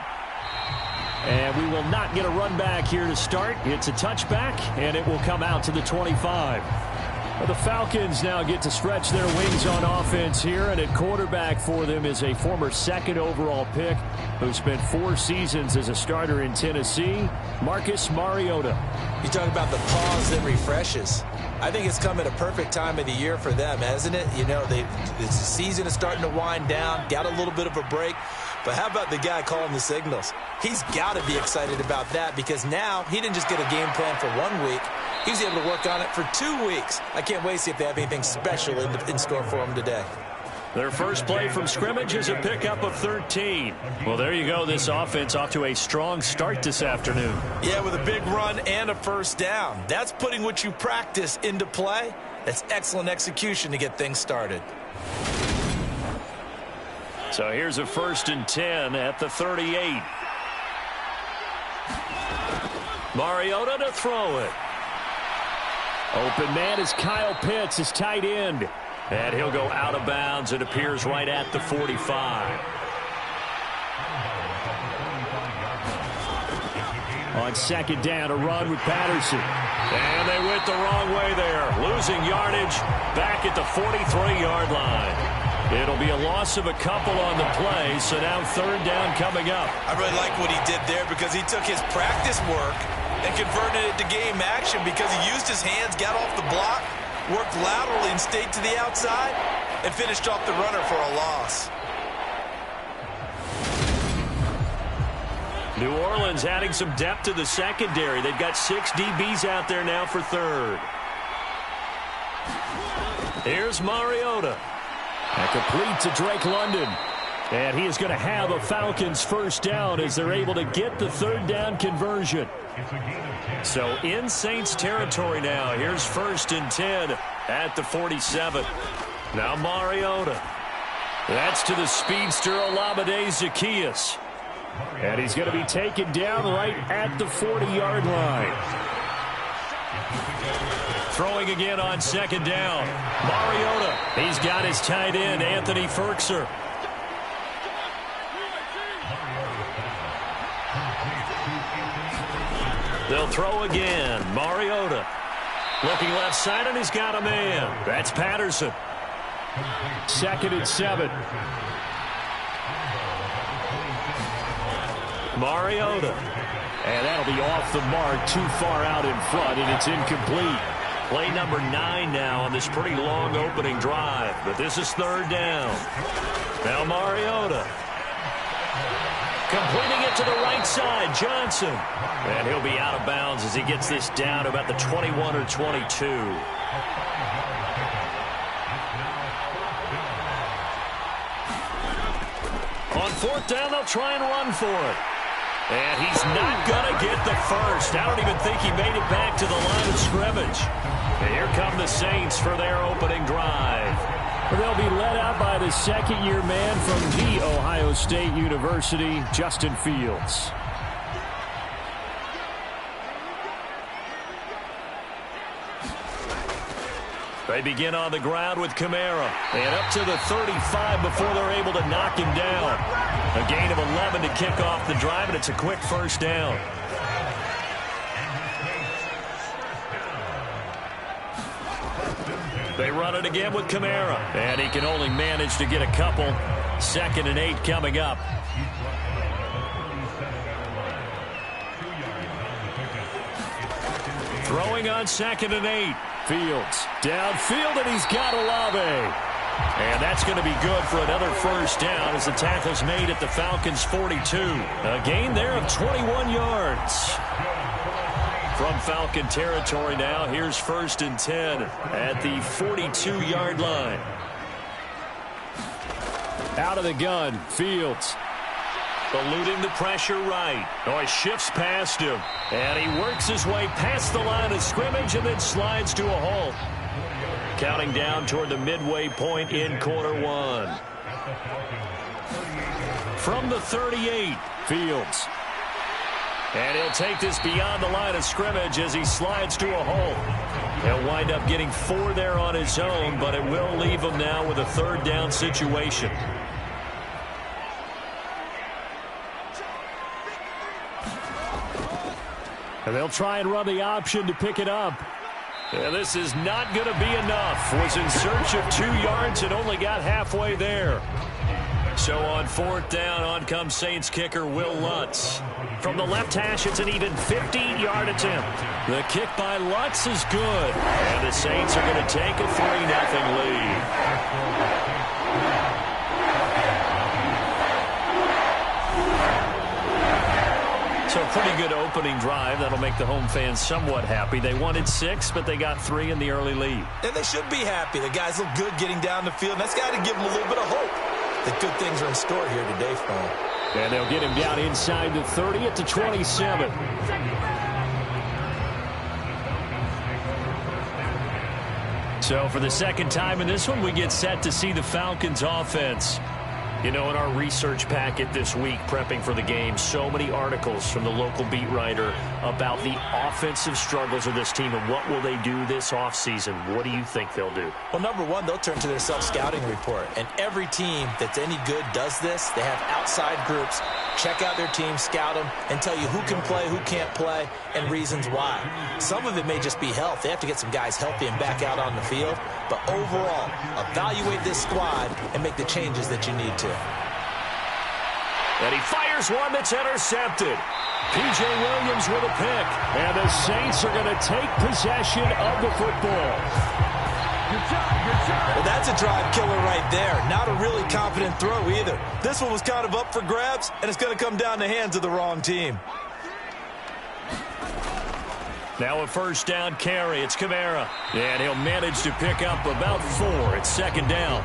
And we will not get a run back here to start. It's a touchback, and it will come out to the 25. Well, the Falcons now get to stretch their wings on offense here, and at quarterback for them is a former second overall pick who spent 4 seasons as a starter in Tennessee, Marcus Mariota. You talk about the pause that refreshes. I think it's come at a perfect time of the year for them, hasn't it? You know, the season is starting to wind down, got a little bit of a break. But how about the guy calling the signals? He's got to be excited about that because now he didn't just get a game plan for 1 week. He was able to work on it for 2 weeks. I can't wait to see if they have anything special in store for him today. Their first play from scrimmage is a pickup of 13. Well, there you go. This offense off to a strong start this afternoon. Yeah, with a big run and a first down. That's putting what you practice into play. That's excellent execution to get things started. So here's a 1st and 10 at the 38. Mariota to throw it. Open man is Kyle Pitts, his tight end. And he'll go out of bounds. It appears right at the 45. On 2nd down, a run with Patterson. And they went the wrong way there. Losing yardage back at the 43-yard line. It'll be a loss of a couple on the play, so now 3rd down coming up. I really like what he did there because he took his practice work and converted it to game action because he used his hands, got off the block, worked laterally and stayed to the outside, and finished off the runner for a loss. New Orleans adding some depth to the secondary. They've got 6 DBs out there now for 3rd. Here's Mariota. And complete to Drake London. And he is going to have a Falcons first down as they're able to get the 3rd down conversion. So in Saints territory now. Here's 1st and 10 at the 47. Now Mariota. That's to the speedster Olamide Zaccheaus. And he's going to be taken down right at the 40-yard line. Throwing again on 2nd down. Mariota. He's got his tight end, Anthony Ferkser. They'll throw again. Mariota. Looking left side, and he's got a man. That's Patterson. 2nd and 7. Mariota. And that'll be off the mark, too far out in front, and it's incomplete. Play number 9 now on this pretty long opening drive. But this is 3rd down. Now Mariota. Completing it to the right side, Johnson. And he'll be out of bounds as he gets this down to about the 21 or 22. On 4th down, they'll try and run for it. And he's not going to get the first. I don't even think he made it back to the line of scrimmage. And here come the Saints for their opening drive. They'll be led out by the 2nd-year man from The Ohio State University, Justin Fields. They begin on the ground with Kamara. And up to the 35 before they're able to knock him down. A gain of 11 to kick off the drive, and it's a quick first down. They run it again with Kamara. And he can only manage to get a couple. 2nd and 8 coming up. Throwing on 2nd and 8. Fields downfield, and he's got Olave. And that's going to be good for another first down as the tackle's made at the Falcons' 42. A gain there of 21 yards. From Falcon territory now, here's 1st and 10 at the 42-yard line. Out of the gun, Fields. Eluding the pressure right. Oh, he shifts past him. And he works his way past the line of scrimmage and then slides to a halt. Counting down toward the midway point in quarter one. From the 38, Fields. And he'll take this beyond the line of scrimmage as he slides to a halt. He'll wind up getting 4 there on his own, but it will leave him now with a 3rd down situation. And they'll try and run the option to pick it up. Yeah, this is not going to be enough. Was in search of 2 yards and only got halfway there. So on 4th down, on comes Saints kicker Will Lutz. From the left hash, it's an even 50-yard attempt. The kick by Lutz is good. And the Saints are going to take a 3-0 lead. So a pretty good opening drive. That'll make the home fans somewhat happy. They wanted 6, but they got 3 in the early lead. And they should be happy. The guys look good getting down the field. And that's got to give them a little bit of hope that good things are in store here today for them. And they'll get him down inside the 30 at the 27. So for the 2nd time in this one, we get set to see the Falcons offense. You know, in our research packet this week, prepping for the game, so many articles from the local beat writer about the offensive struggles of this team and what will they do this offseason. What do you think they'll do? Well, number one, they'll turn to their self-scouting report. And every team that's any good does this. They have outside groups, check out their team, scout them, and tell you who can play, who can't play, and reasons why. Some of it may just be health. They have to get some guys healthy and back out on the field. But overall, evaluate this squad and make the changes that you need to. And he fires one that's intercepted. P.J. Williams with a pick. And the Saints are going to take possession of the football. Well, that's a drive killer right there. Not a really confident throw either. This one was kind of up for grabs, and it's going to come down the hands of the wrong team. Now a 1st down carry. It's Kamara. And he'll manage to pick up about 4. It's 2nd down.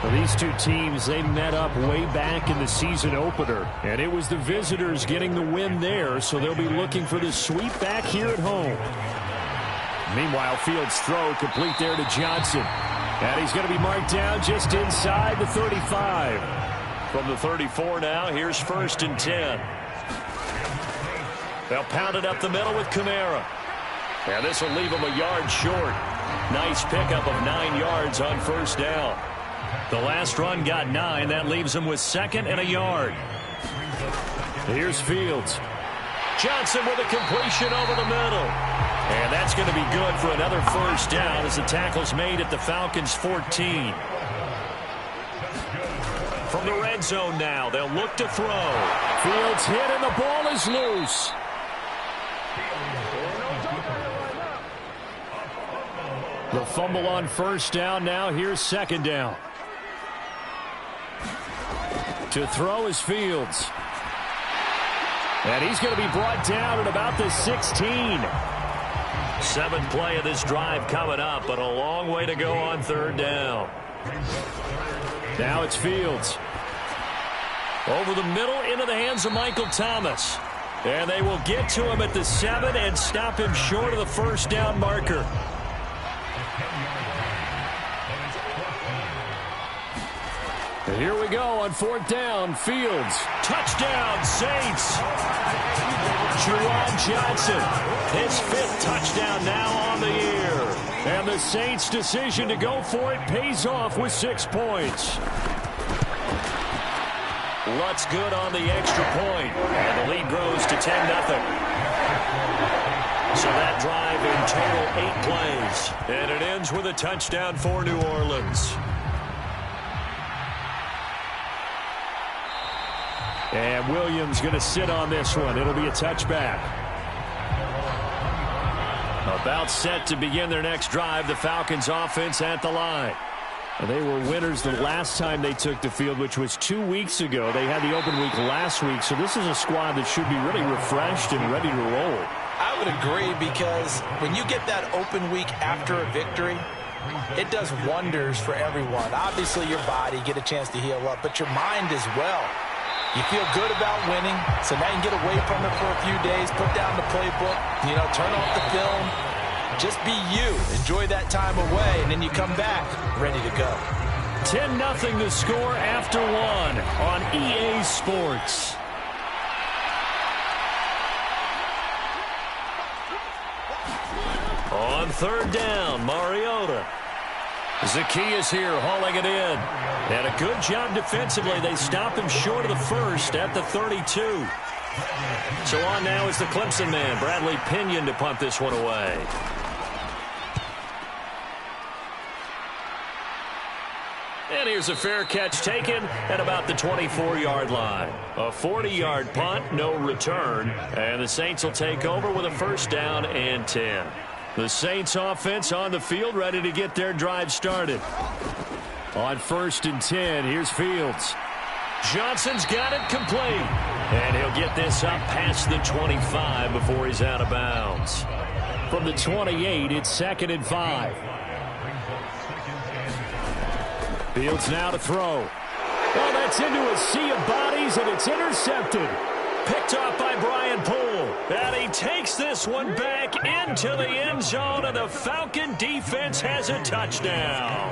Well, these two teams, they met up way back in the season opener. And it was the visitors getting the win there, so they'll be looking for the sweep back here at home. Meanwhile, Fields' throw complete there to Johnson. And he's going to be marked down just inside the 35. From the 34 now, here's 1st and 10. They'll pound it up the middle with Kamara. And this will leave him a yard short. Nice pickup of 9 yards on 1st down. The last run got 9. That leaves him with 2nd and a yard. Here's Fields. Johnson with a completion over the middle. And that's going to be good for another 1st down as the tackle's made at the Falcons' 14. From the red zone now, they'll look to throw. Fields hit and the ball is loose. The fumble on 1st down now. Here's 2nd down. To throw is Fields. And he's going to be brought down at about the 16. 7th play of this drive coming up, but a long way to go on 3rd down. Now it's Fields. Over the middle into the hands of Michael Thomas. And they will get to him at the 7 and stop him short of the 1st down marker. And here we go on 4th down. Fields. Touchdown, Saints. Juwan Johnson, his 5th touchdown now on the year. And the Saints' decision to go for it pays off with 6 points. Lutz good on the extra point. And the lead grows to 10-0. So that drive in total 8 plays. And it ends with a touchdown for New Orleans. And Williams going to sit on this one. It'll be a touchback. About set to begin their next drive, the Falcons offense at the line. They were winners the last time they took the field, which was 2 weeks ago. They had the open week last week, so this is a squad that should be really refreshed and ready to roll. I would agree, because when you get that open week after a victory, it does wonders for everyone. Obviously, your body, get a chance to heal up, but your mind as well. You feel good about winning, so now you can get away from it for a few days, put down the playbook, turn off the film. Just be you. Enjoy that time away, and then you come back ready to go. 10-0 the score after one on EA Sports. On third down, Mariota. Zacchaeus here hauling it in. And a good job defensively. They stop him short of the first at the 32. So on now is the Clemson man, Bradley Pinion, to punt this one away. And here's a fair catch taken at about the 24-yard line. A 40-yard punt, no return. And the Saints will take over with a first down and 10. The Saints offense on the field, ready to get their drive started. On 1st and 10, here's Fields. Johnson's got it complete. And he'll get this up past the 25 before he's out of bounds. From the 28, it's 2nd and 5. Fields now to throw. Well, that's into a sea of bodies, and it's intercepted. Picked off by Brian Poole. And he takes this one back into the end zone, and the Falcon defense has a touchdown.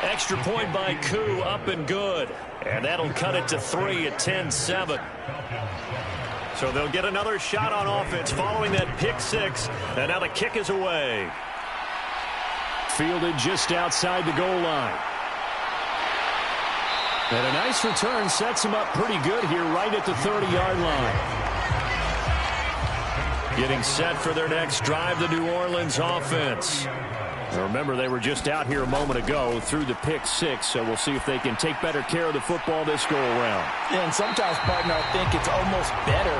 Extra point by Koo, up and good. And that'll cut it to 3 at 10-7. So they'll get another shot on offense following that pick six. And now the kick is away. Fielded just outside the goal line. And a nice return sets him up pretty good here right at the 30-yard line. Getting set for their next drive, the New Orleans offense. Remember, they were just out here a moment ago through the pick six, so we'll see if they can take better care of the football this go-around. Yeah, and sometimes, partner, I think it's almost better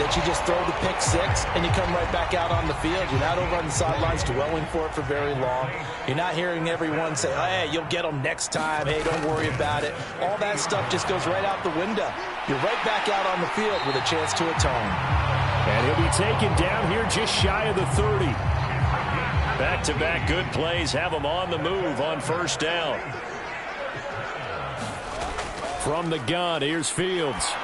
that you just throw the pick six and you come right back out on the field. You're not over on the sidelines dwelling for it for very long. You're not hearing everyone say, oh, hey, you'll get them next time. Hey, don't worry about it. All that stuff just goes right out the window. You're right back out on the field with a chance to atone. And he'll be taken down here just shy of the 30. Back-to-back good plays have them on the move on first down. From the gun, here's Fields.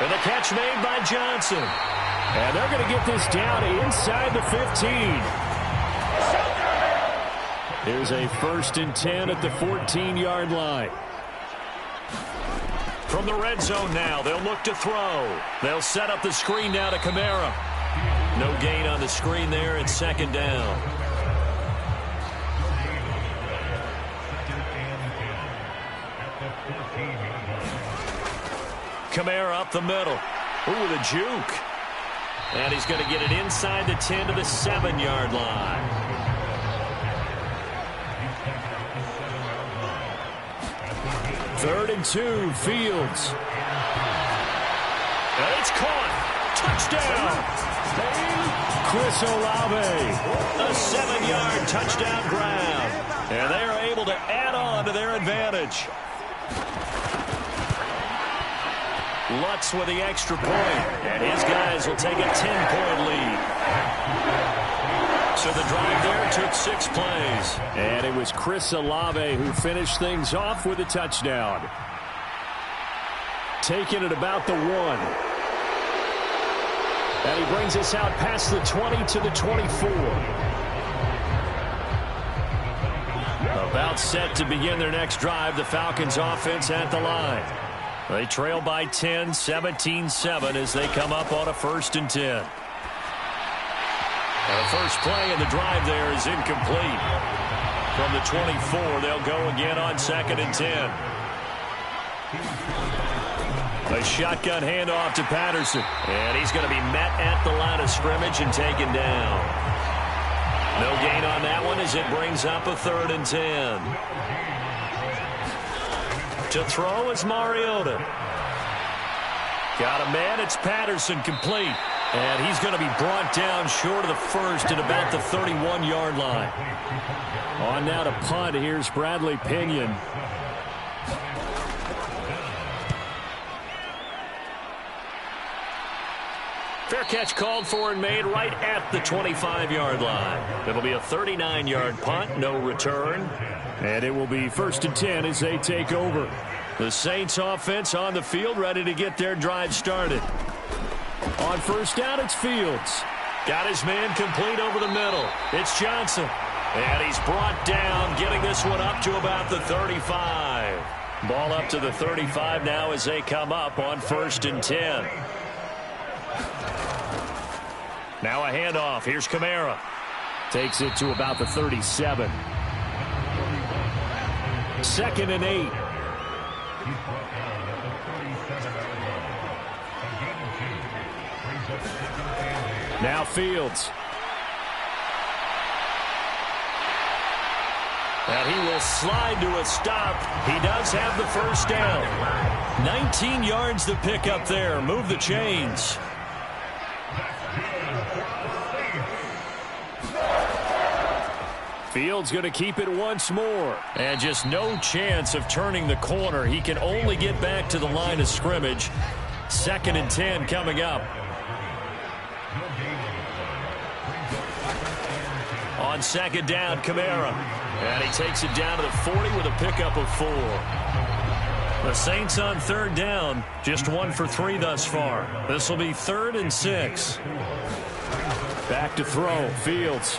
And the catch made by Johnson. And they're going to get this down inside the 15. Here's a 1st and 10 at the 14-yard line. From the red zone now, they'll look to throw. They'll set up the screen now to Kamara. No gain on the screen there. It's 2nd down. Kamara up the middle. Ooh, the juke. And he's going to get it inside the 10 to the 7-yard line. Third and 2, Fields. And it's caught. Touchdown. Chris Olave, a 7-yard touchdown grab. And they are able to add on to their advantage. Lutz with the extra point. And his guys will take a 10-point lead. So the drive there took 6 plays. And it was Chris Olave who finished things off with a touchdown. Taking it about the 1. And he brings us out past the 20 to the 24. About set to begin their next drive, the Falcons offense at the line. They trail by 10, 17-7 as they come up on a 1st and 10. And the first play in the drive there is incomplete. From the 24, they'll go again on 2nd and 10. A shotgun handoff to Patterson. And he's going to be met at the line of scrimmage and taken down. No gain on that one as it brings up a 3rd and 10. To throw is Mariota. Got a man, it's Patterson, complete. And he's going to be brought down short of the first at about the 31-yard line. On now to punt, here's Bradley Pinion. Fair catch called for and made right at the 25-yard line. It'll be a 39-yard punt, no return. And it will be 1st and 10 as they take over. The Saints offense on the field, ready to get their drive started. On 1st down, it's Fields. Got his man complete over the middle. It's Johnson. And he's brought down, getting this one up to about the 35. Ball up to the 35 now as they come up on 1st and 10. Now a handoff. Here's Kamara. Takes it to about the 37. 2nd and 8. Now Fields. And he will slide to a stop. He does have the 1st down. 19 yards to pick up there. Move the chains. Fields going to keep it once more. And just no chance of turning the corner. He can only get back to the line of scrimmage. 2nd and 10 coming up. On 2nd down, Kamara. And he takes it down to the 40 with a pickup of 4. The Saints on 3rd down, just 1 for 3 thus far. This will be 3rd and 6. Back to throw, Fields.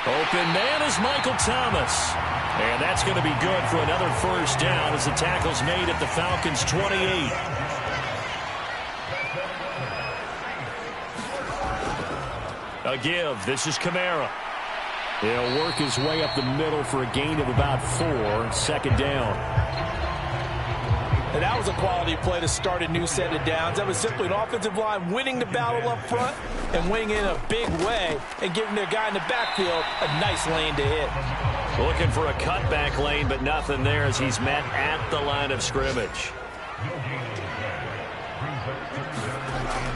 Open man is Michael Thomas. And that's going to be good for another 1st down as the tackle's made at the Falcons' 28. A give. This is Kamara. He'll work his way up the middle for a gain of about 4. 2nd down. And that was a quality play to start a new set of downs. That was simply an offensive line winning the battle up front and winning in a big way and giving their guy in the backfield a nice lane to hit. Looking for a cutback lane, but nothing there as he's met at the line of scrimmage.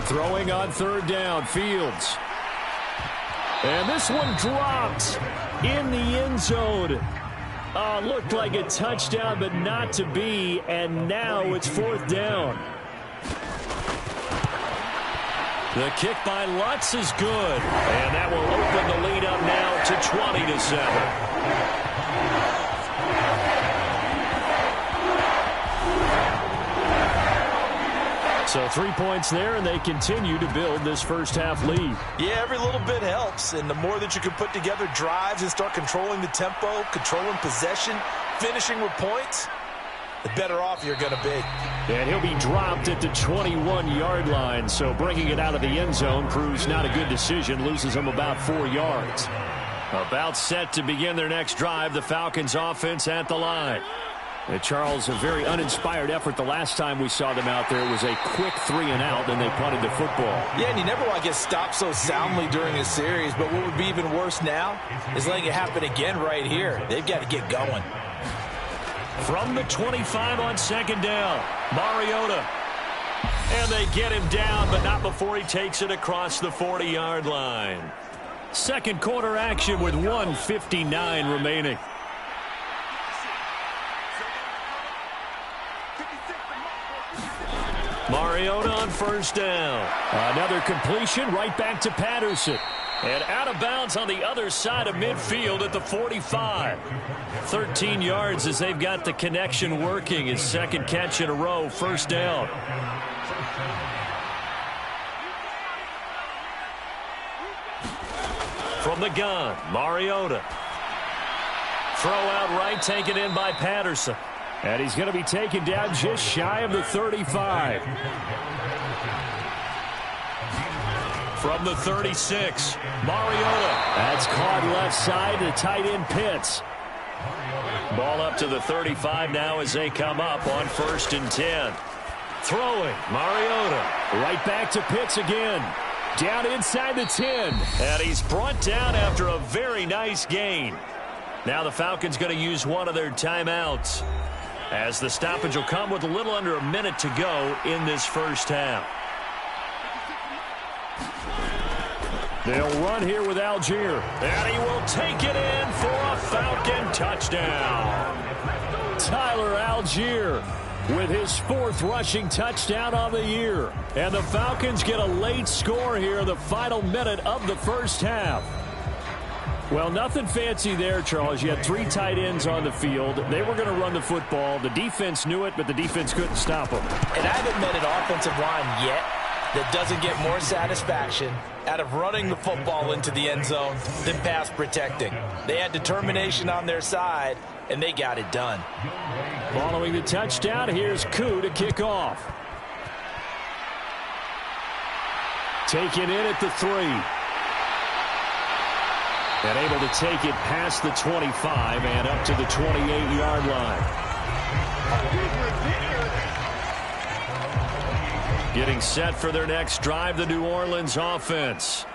Throwing on 3rd down, Fields. And this one dropped in the end zone. Looked like a touchdown, but not to be. And now it's 4th down. The kick by Lutz is good. And that will open the lead up now to 20-7. So 3 points there, and they continue to build this 1st half lead. Yeah, every little bit helps, and the more that you can put together drives and start controlling the tempo, controlling possession, finishing with points, the better off you're going to be. And he'll be dropped at the 21-yard line, so bringing it out of the end zone proves not a good decision, loses him about 4 yards. About set to begin their next drive, the Falcons offense at the line. Charles, a very uninspired effort the last time we saw them out there. It was a quick 3 and out, and they punted the football. Yeah, and you never want to get stopped so soundly during a series, but what would be even worse now is letting it happen again right here. They've got to get going. From the 25 on 2nd down, Mariota. And they get him down, but not before he takes it across the 40-yard line. 2nd quarter action with 1:59 remaining. Mariota on 1st down. Another completion right back to Patterson. And out of bounds on the other side of midfield at the 45. 13 yards as they've got the connection working. His 2nd catch in a row, 1st down. From the gun, Mariota. Throw out right, taken in by Patterson. And he's going to be taken down just shy of the 35. From the 36, Mariota. That's caught left side to tight end Pitts. Ball up to the 35 now as they come up on 1st and 10. Throwing, Mariota. Right back to Pitts again. Down inside the 10. And he's brought down after a very nice gain. Now the Falcons going to use one of their timeouts, as the stoppage will come with a little under a minute to go in this 1st half. They'll run here with Algier. And he will take it in for a Falcon touchdown. Tyler Algier with his 4th rushing touchdown on the year. And the Falcons get a late score here in the final minute of the first half. Well, nothing fancy there, Charles. You had 3 tight ends on the field. They were going to run the football. The defense knew it, but the defense couldn't stop them. And I haven't met an offensive line yet that doesn't get more satisfaction out of running the football into the end zone than pass protecting. They had determination on their side, and they got it done. Following the touchdown, here's Koo to kick off. Taken in at the 3. And able to take it past the 25 and up to the 28-yard line. Getting set for their next drive, the New Orleans offense.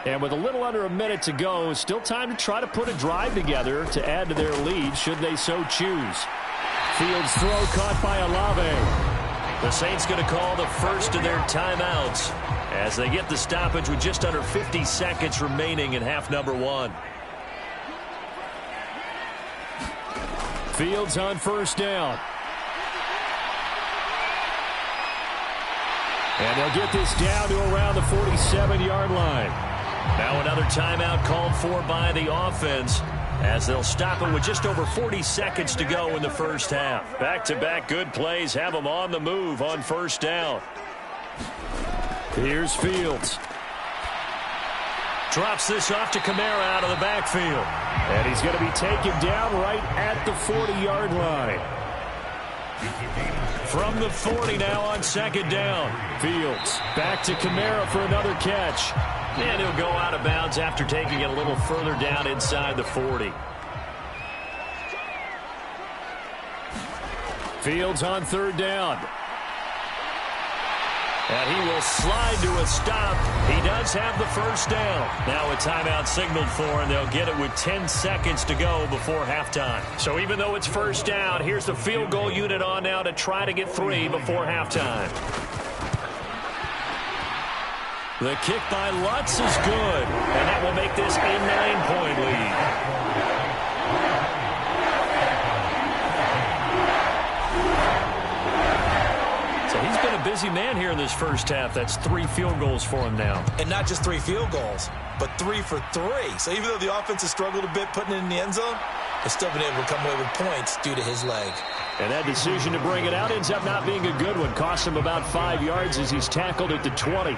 And with a little under a minute to go, still time to try to put a drive together to add to their lead should they so choose. Fields throw caught by Olave. The Saints going to call the first of their timeouts as they get the stoppage with just under 50 seconds remaining in half number 1. Fields on first down. And they'll get this down to around the 47-yard line. Now another timeout called for by the offense as they'll stop it with just over 40 seconds to go in the first half. Back-to-back good plays have them on the move on first down. Here's Fields. Drops this off to Kamara out of the backfield. And he's going to be taken down right at the 40-yard line. From the 40 now on second down. Fields back to Kamara for another catch. And he'll go out of bounds after taking it a little further down inside the 40. Fields on third down. And he will slide to a stop. He does have the first down. Now a timeout signaled for, and they'll get it with 10 seconds to go before halftime. So even though it's first down, here's the field goal unit on now to try to get 3 before halftime. The kick by Lutz is good, and that will make this a 9-point lead. He's been a busy man here in this first half. That's 3 field goals for him now. And not just 3 field goals, but 3 for 3. So even though the offense has struggled a bit putting it in the end zone, they've still been able to come away with points due to his leg. And that decision to bring it out ends up not being a good one. Cost him about 5 yards as he's tackled at the 20.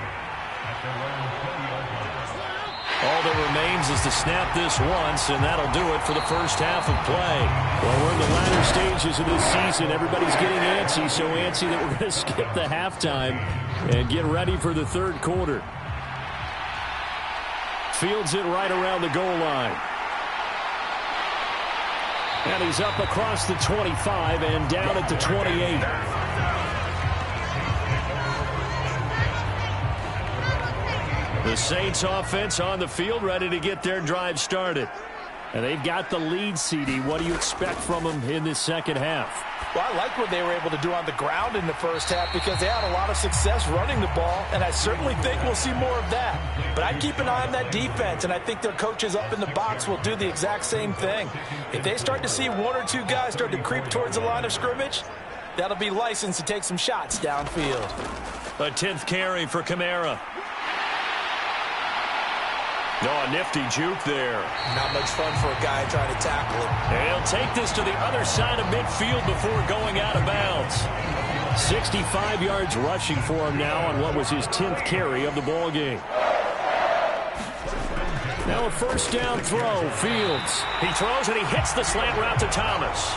All that remains is to snap this once, and that'll do it for the first half of play. Well, we're in the latter stages of this season. Everybody's getting antsy, so antsy that we're going to skip the halftime and get ready for the third quarter. Fields it right around the goal line. And he's up across the 25 and down at the 28. The Saints offense on the field ready to get their drive started. And they've got the lead, CD. What do you expect from them in this second half? Well, I like what they were able to do on the ground in the first half because they had a lot of success running the ball, and I certainly think we'll see more of that. But I'd keep an eye on that defense, and I think their coaches up in the box will do the exact same thing. If they start to see 1 or 2 guys start to creep towards the line of scrimmage, that'll be licensed to take some shots downfield. A 10th carry for Kamara. Oh, a nifty juke there. Not much fun for a guy trying to tackle him. And he'll take this to the other side of midfield before going out of bounds. 65 yards rushing for him now on what was his 10th carry of the ball game. Now a first down throw. Fields. He throws and he hits the slant route to Thomas.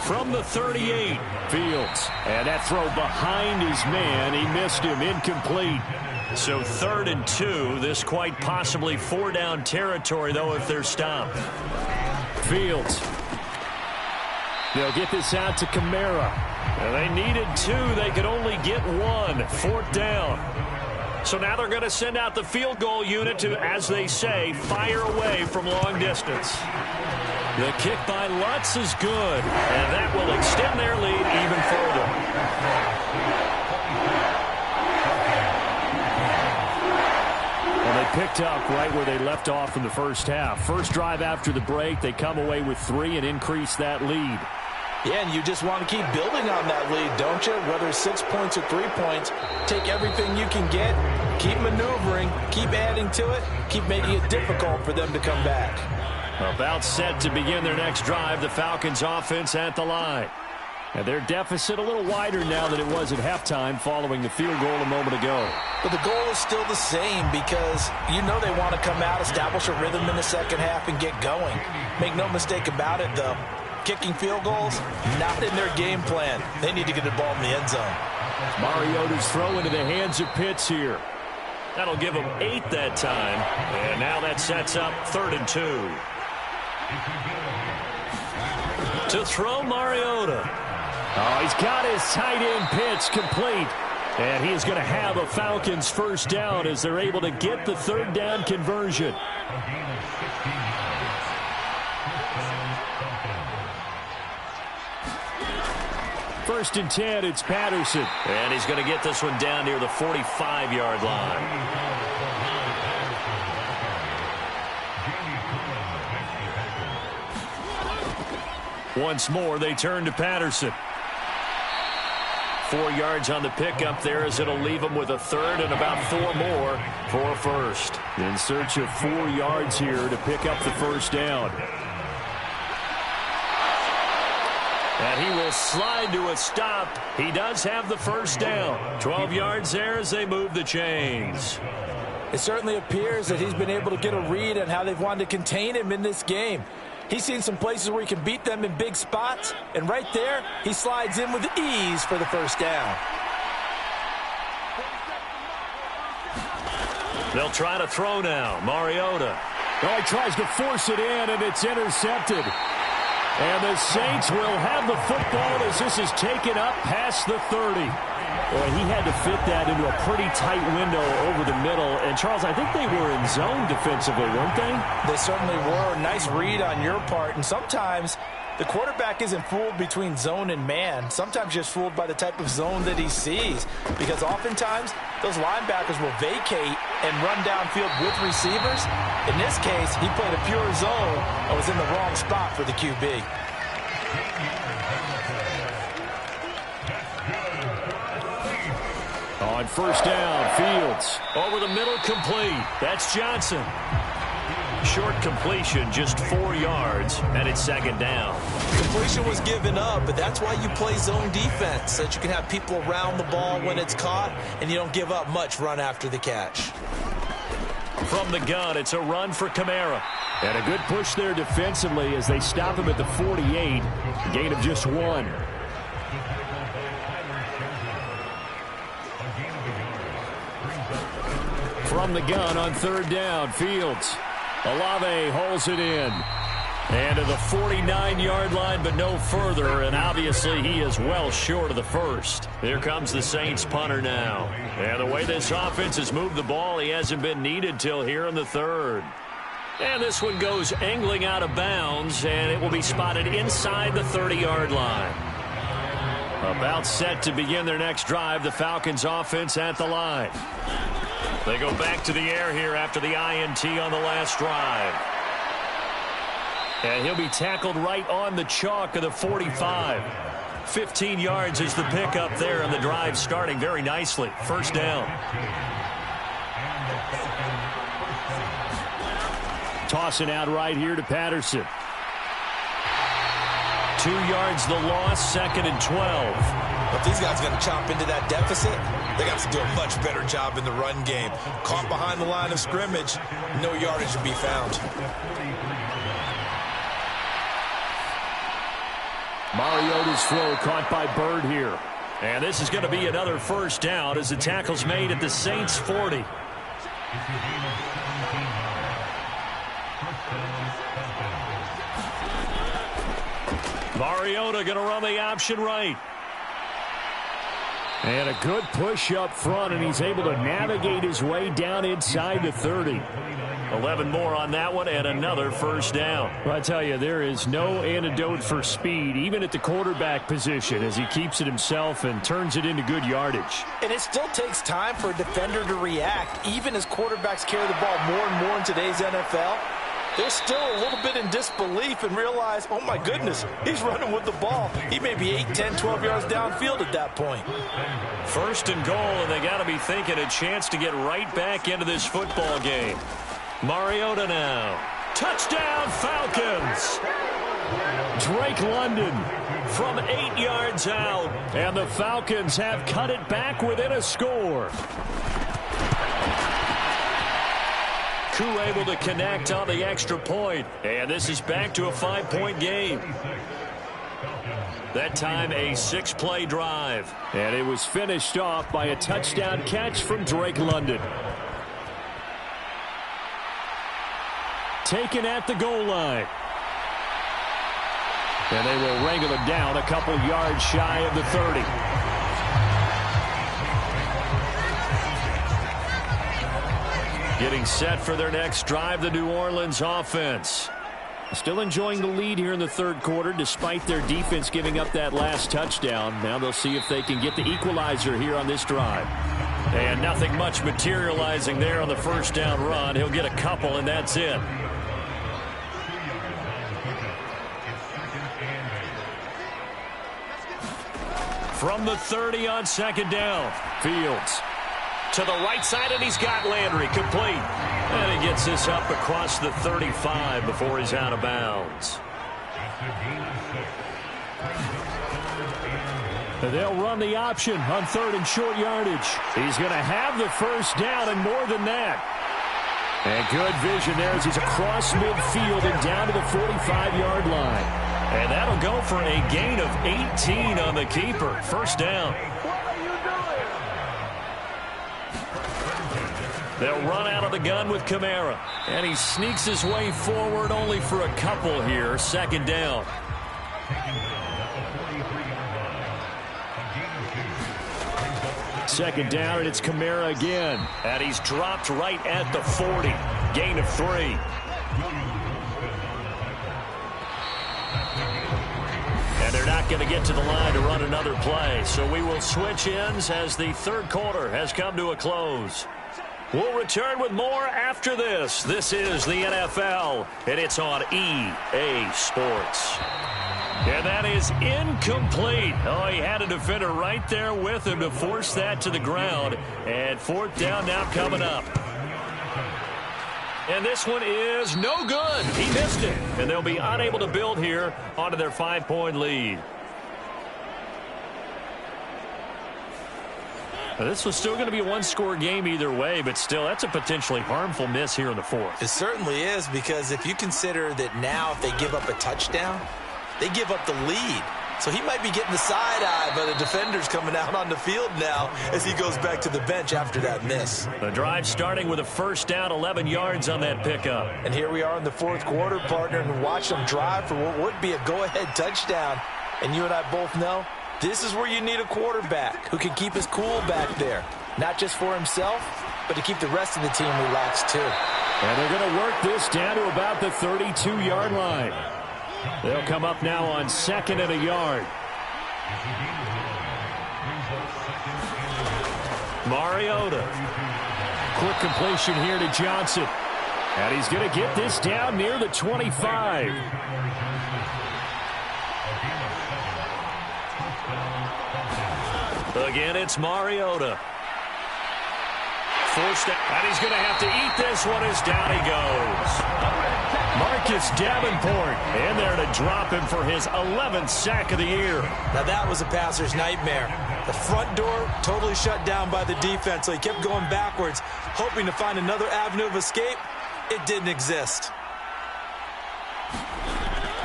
From the 38, Fields. And that throw behind his man. He missed him. Incomplete. So 3rd and 2. This quite possibly 4-down territory, though, if they're stopped. Fields. They'll get this out to Kamara. And they needed 2. They could only get 1. 4th down. So now they're going to send out the field goal unit to, as they say, fire away from long distance. The kick by Lutz is good, and that will extend their lead even further. And the picked up right where they left off in the first half. First drive after the break, they come away with 3 and increase that lead. Yeah, and you just want to keep building on that lead, don't you? Whether it's 6 points or 3 points, take everything you can get, keep maneuvering, keep adding to it, keep making it difficult for them to come back. About set to begin their next drive, the Falcons offense at the line. And their deficit a little wider now than it was at halftime following the field goal a moment ago. But the goal is still the same because you know they want to come out, establish a rhythm in the second half, and get going. Make no mistake about it, though. Kicking field goals, not in their game plan. They need to get the ball in the end zone. Mariota's throw into the hands of Pitts here. That'll give them 8 that time. And now that sets up 3rd and 2. To throw Mariota. Oh, he's got his tight end Pitts complete. And he is going to have a Falcons first down as they're able to get the 3rd down conversion. First and 10, it's Patterson. And he's going to get this one down near the 45-yard line. Once more, they turn to Patterson. 4 yards on the pickup there as it'll leave them with a 3rd and about 4 more for a first. In search of 4 yards here to pick up the first down. And he will slide to a stop. He does have the first down. 12 yards there as they move the chains. It certainly appears that he's been able to get a read on how they've wanted to contain him in this game. He's seen some places where he can beat them in big spots, and right there, he slides in with ease for the first down. They'll try to throw now. Mariota. Oh, he tries to force it in, and it's intercepted. And the Saints will have the football as this is taken up past the 30. Boy, he had to fit that into a pretty tight window over the middle. And, Charles, I think they were in zone defensively, weren't they? They certainly were. Nice read on your part. And sometimes the quarterback isn't fooled between zone and man. Sometimes just fooled by the type of zone that he sees. Because oftentimes those linebackers will vacate and run downfield with receivers. In this case, he played a pure zone and was in the wrong spot for the QB. On first down, Fields. Over the middle, complete. That's Johnson. Short completion, just 4 yards, and it's 2nd down. Completion was given up, but that's why you play zone defense, so that you can have people around the ball when it's caught, and you don't give up much run after the catch. From the gun, it's a run for Kamara. And a good push there defensively as they stop him at the 48. A gain of just 1. From the gun on 3rd down, Fields. Olave holds it in. And to the 49-yard line, but no further. And obviously he is well short of the first. Here comes the Saints punter now. And the way this offense has moved the ball, he hasn't been needed till here in the 3rd. And this one goes angling out of bounds, and it will be spotted inside the 30-yard line. About set to begin their next drive, the Falcons offense at the line. They go back to the air here after the INT on the last drive. And he'll be tackled right on the chalk of the 45. 15 yards is the pickup there, and the drive starting very nicely. First down. Tossing out right here to Patterson. 2 yards the loss, 2nd and 12. If these guys are going to chop into that deficit, they got to do a much better job in the run game. Caught behind the line of scrimmage, no yardage to be found. Mariota's throw caught by Bird here. And this is going to be another first down as the tackle's made at the Saints 40. Mariota going to run the option right. And a good push up front, and he's able to navigate his way down inside the 30. 11 more on that one and another first down. Well, I tell you, there is no antidote for speed, even at the quarterback position, as he keeps it himself and turns it into good yardage. And it still takes time for a defender to react, even as quarterbacks carry the ball more and more in today's NFL. They're still a little bit in disbelief and realize, oh my goodness, he's running with the ball. He may be 8, 10, 12 yards downfield at that point. First and goal, and they got to be thinking a chance to get right back into this football game. Mariota now. Touchdown, Falcons. Drake London from 8 yards out, and the Falcons have cut it back within a score. Koo able to connect on the extra point, and this is back to a 5-point game. That time a 6-play drive. And it was finished off by a touchdown catch from Drake London. Taken at the goal line. And they will wrangle him down a couple yards shy of the 30. Getting set for their next drive, the New Orleans offense. Still enjoying the lead here in the third quarter, despite their defense giving up that last touchdown. Now they'll see if they can get the equalizer here on this drive. And nothing much materializing there on the first down run. He'll get a couple, and that's it. From the 30 on second down, Fields to the right side, and he's got Landry complete. And he gets this up across the 35 before he's out of bounds. They'll run the option on third and short yardage. He's going to have the first down and more than that. And good vision there as he's across midfield and down to the 45-yard line. And that'll go for a gain of 18 on the keeper. First down. They'll run out of the gun with Kamara. And he sneaks his way forward only for a couple here. Second down. Second down, and it's Kamara again. And he's dropped right at the 40. Gain of 3. And they're not going to get to the line to run another play. So we will switch ends as the third quarter has come to a close. We'll return with more after this. This is the NFL, and it's on EA Sports. And that is incomplete. Oh, he had a defender right there with him to force that to the ground. And fourth down now coming up. And this one is no good. He missed it. And they'll be unable to build here onto their 5-point lead. Now, this was still going to be a one-score game either way, but still, that's a potentially harmful miss here in the fourth. It certainly is, because if you consider that now if they give up a touchdown, they give up the lead. So he might be getting the side eye, but the defender's coming out on the field now as he goes back to the bench after that miss. The drive starting with a first down, 11 yards on that pickup. And here we are in the fourth quarter, partner, and watch them drive for what would be a go-ahead touchdown. And you and I both know this is where you need a quarterback who can keep his cool back there, not just for himself, but to keep the rest of the team relaxed too. And they're going to work this down to about the 32-yard line. They'll come up now on second and a yard. Mariota. Quick completion here to Johnson. And he's going to get this down near the 25. Again, it's Mariota. Forced out, and he's going to have to eat this one as down he goes. Marcus Davenport in there to drop him for his 11th sack of the year. Now that was a passer's nightmare. The front door totally shut down by the defense, so he kept going backwards, hoping to find another avenue of escape. It didn't exist.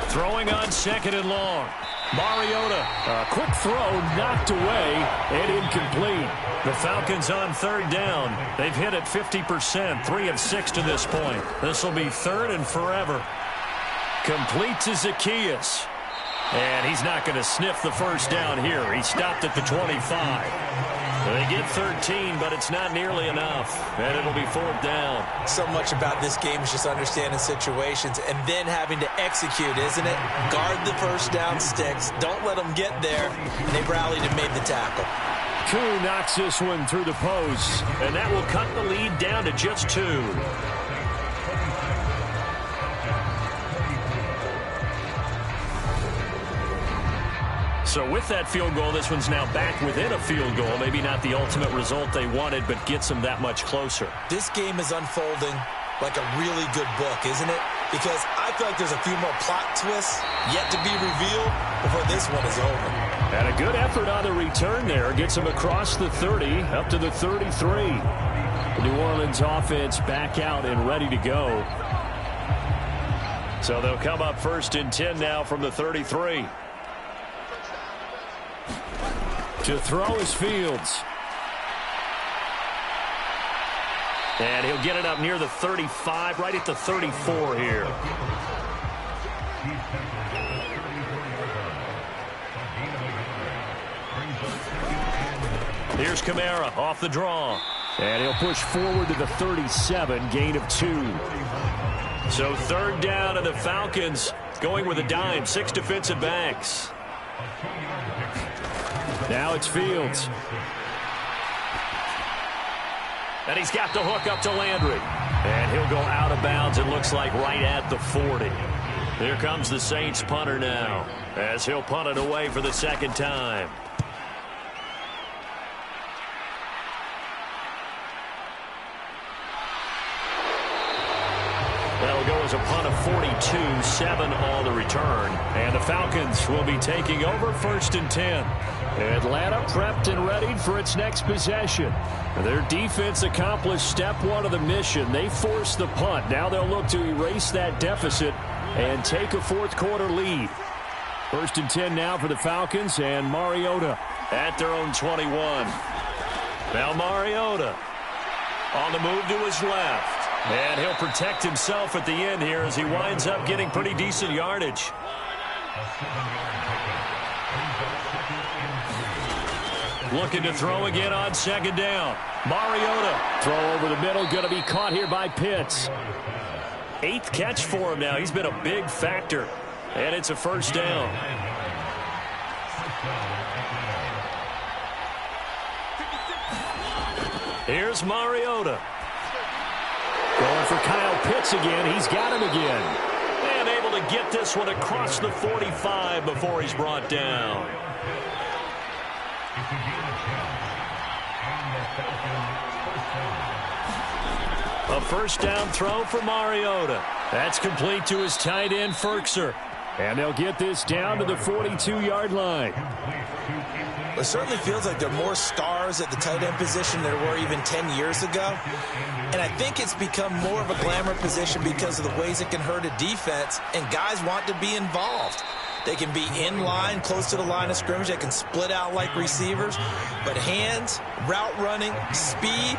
Throwing on second and long. Mariota. A quick throw knocked away and incomplete. The Falcons on third down. They've hit it 50%, 3 of 6 to this point. This will be third and forever. Complete to Zacchaeus. And he's not going to sniff the first down here. He stopped at the 25. They get 13, but it's not nearly enough, and it'll be 4th down. So much about this game is just understanding situations and then having to execute, isn't it? Guard the first down sticks. Don't let them get there. They rallied and made the tackle. Koo knocks this one through the post, and that will cut the lead down to just 2. So with that field goal, this one's now back within a field goal. Maybe not the ultimate result they wanted, but gets them that much closer. This game is unfolding like a really good book, isn't it? Because I feel like there's a few more plot twists yet to be revealed before this one is over. And a good effort on the return there. Gets them across the 30, up to the 33. The New Orleans offense back out and ready to go. So they'll come up 1st and 10 now from the 33. To throw is Fields. And he'll get it up near the 35, right at the 34 here. Here's Kamara off the draw. And he'll push forward to the 37, gain of 2. So 3rd down, and the Falcons going with a dime, 6 defensive backs. Now it's Fields. And he's got the hook up to Landry. And he'll go out of bounds, it looks like right at the 40. Here comes the Saints punter now, as he'll punt it away for the 2nd time. That'll go as a punt of 42, 7 on the return. And the Falcons will be taking over 1st and 10. Atlanta prepped and readied for its next possession. Their defense accomplished step 1 of the mission. They forced the punt. Now they'll look to erase that deficit and take a 4th quarter lead. 1st and 10 now for the Falcons, and Mariota at their own 21. Now Mariota on the move to his left. And he'll protect himself at the end here as he winds up getting pretty decent yardage. Looking to throw again on 2nd down. Mariota. Throw over the middle, going to be caught here by Pitts. 8th catch for him now. He's been a big factor. And it's a 1st down. Here's Mariota. Going for Kyle Pitts again. He's got him again. And able to get this one across the 45 before he's brought down. A 1st down throw for Mariota. That's complete to his tight end, Ferkser. And they'll get this down to the 42-yard line. It certainly feels like there are more stars at the tight end position than there were even 10 years ago. And I think it's become more of a glamour position because of the ways it can hurt a defense, and guys want to be involved. They can be in line, close to the line of scrimmage. They can split out like receivers. But hands, route running, speed,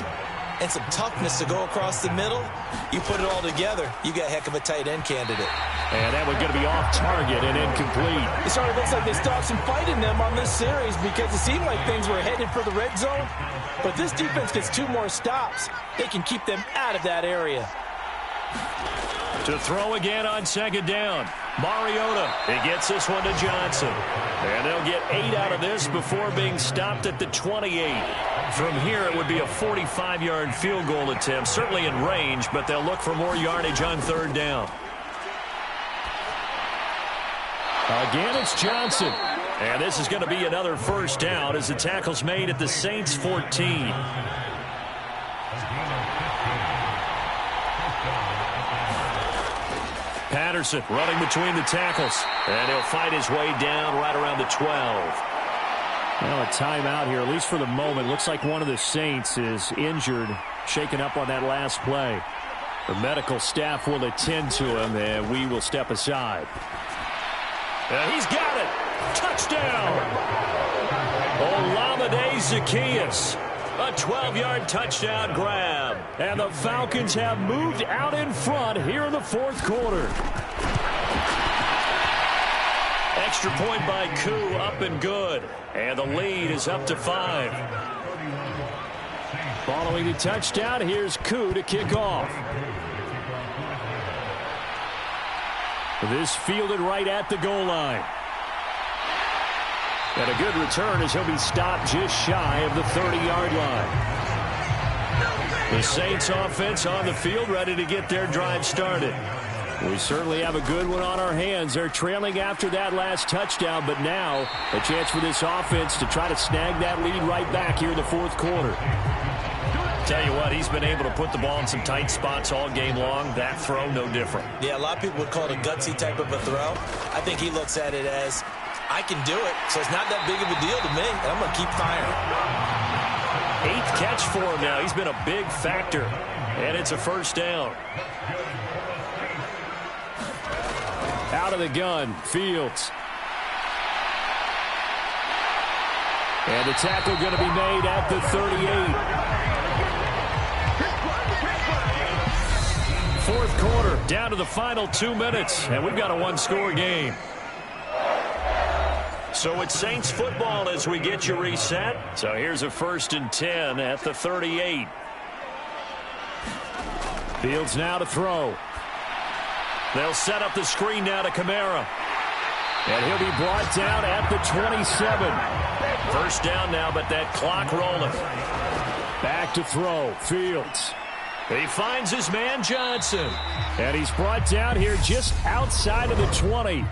and some toughness to go across the middle, you put it all together, you got a heck of a tight end candidate. And that one's going to be off target and incomplete. It sort of looks like they stopped some fight in them on this series because it seemed like things were headed for the red zone. But if this defense gets 2 more stops, they can keep them out of that area. To throw again on 2nd down. Mariota. He gets this one to Johnson. And they'll get 8 out of this before being stopped at the 28. From here, it would be a 45-yard field goal attempt, certainly in range, but they'll look for more yardage on 3rd down. Again, it's Johnson. And this is going to be another 1st down as the tackle's made at the Saints' 14. Patterson running between the tackles. And he'll fight his way down right around the 12. Well, a timeout here, at least for the moment. Looks like one of the Saints is injured, shaken up on that last play. The medical staff will attend to him, and we will step aside. And he's got it. Touchdown. Olamide Zaccheaus. A 12-yard touchdown grab. And the Falcons have moved out in front here in the 4th quarter. Extra point by Koo, up and good. And the lead is up to 5. Following the touchdown, here's Koo to kick off. This fielded right at the goal line. And a good return as he'll be stopped just shy of the 30-yard line. The Saints offense on the field, ready to get their drive started. We certainly have a good one on our hands. They're trailing after that last touchdown, but now a chance for this offense to try to snag that lead right back here in the fourth quarter. Tell you what, he's been able to put the ball in some tight spots all game long. That throw, no different. Yeah, a lot of people would call it a gutsy type of a throw. I think he looks at it as, I can do it, so it's not that big of a deal to me, and I'm going to keep firing. 8th catch for him now. He's been a big factor, and it's a first down. Out of the gun, Fields. And the tackle going to be made at the 38. Fourth quarter, down to the final 2 minutes, and we've got a one-score game. So it's Saints football as we get you reset. So here's a 1st and 10 at the 38. Fields now to throw. They'll set up the screen now to Kamara. And he'll be brought down at the 27. First down now, but that clock rolling. Back to throw, Fields. He finds his man Johnson. And he's brought down here just outside of the 20.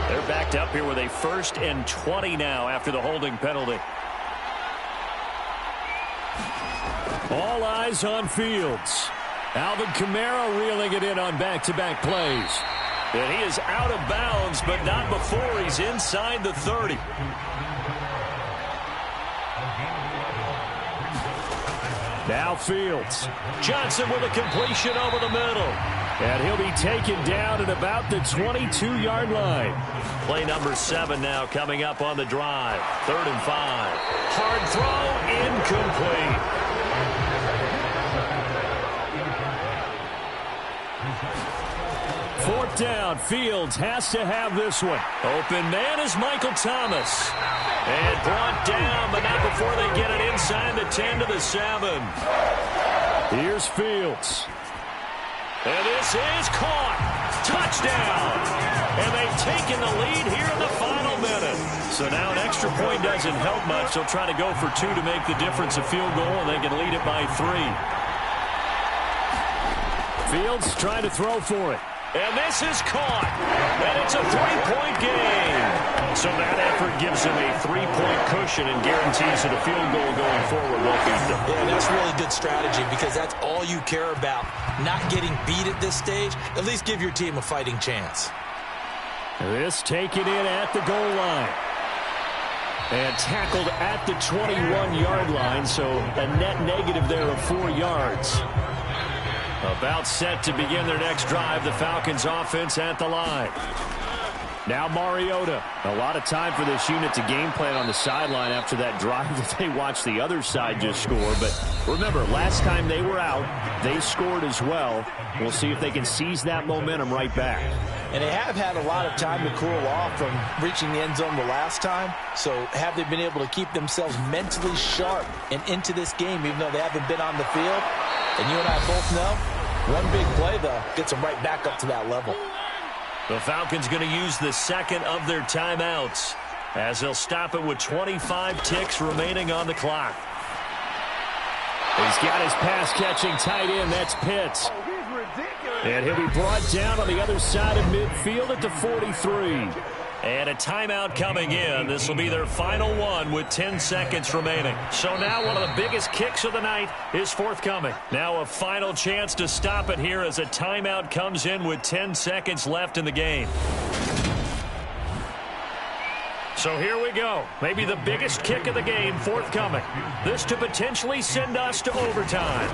They're backed up here with a 1st and 20 now after the holding penalty. All eyes on Fields. Alvin Kamara reeling it in on back-to-back plays. And he is out of bounds, but not before he's inside the 30. Now Fields. Johnson with a completion over the middle. And he'll be taken down at about the 22-yard line. Play number 7 now coming up on the drive. 3rd and 5. Hard throw, incomplete. Fourth down, Fields has to have this one. Open man is Michael Thomas. And brought down, but not before they get it inside the 10 to the 7. Here's Fields. And this is caught. Touchdown. And they've taken the lead here in the final minute. So now an extra point doesn't help much. They'll try to go for 2 to make the difference a field goal, and they can lead it by 3. Fields trying to throw for it. And this is caught. And it's a 3-point game. So that effort gives them a 3-point cushion and guarantees that a field goal going forward won't beat them. Yeah, that's really good strategy because that's all you care about. Not getting beat at this stage. At least give your team a fighting chance. This taken in at the goal line. And tackled at the 21-yard line, so a net negative there of 4 yards. About set to begin their next drive, the Falcons offense at the line. Now Mariota. A lot of time for this unit to game plan on the sideline after that drive that they watched the other side just score. But remember, last time they were out, they scored as well. We'll see if they can seize that momentum right back. And they have had a lot of time to cool off from reaching the end zone the last time. So have they been able to keep themselves mentally sharp and into this game, even though they haven't been on the field? And you and I both know, one big play, though, gets them right back up to that level. The Falcons going to use the second of their timeouts as they'll stop it with 25 ticks remaining on the clock. He's got his pass-catching tight end. That's Pitts. And he'll be brought down on the other side of midfield at the 43. And a timeout coming in. This will be their final one with 10 seconds remaining. So now one of the biggest kicks of the night is forthcoming. Now a final chance to stop it here as a timeout comes in with 10 seconds left in the game. So here we go. Maybe the biggest kick of the game forthcoming. This to potentially send us to overtime.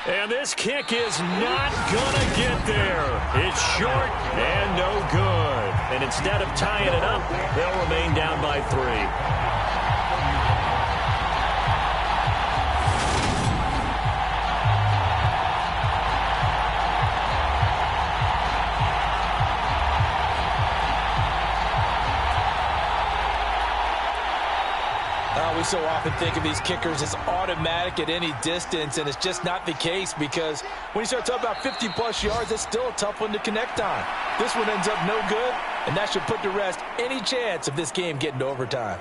And this kick is not going to get there. It's short and no good. And instead of tying it up, they'll remain down by 3. We so often think of these kickers as automatic at any distance, and it's just not the case because when you start talking about 50-plus yards, it's still a tough one to connect on. This one ends up no good, and that should put to rest any chance of this game getting to overtime.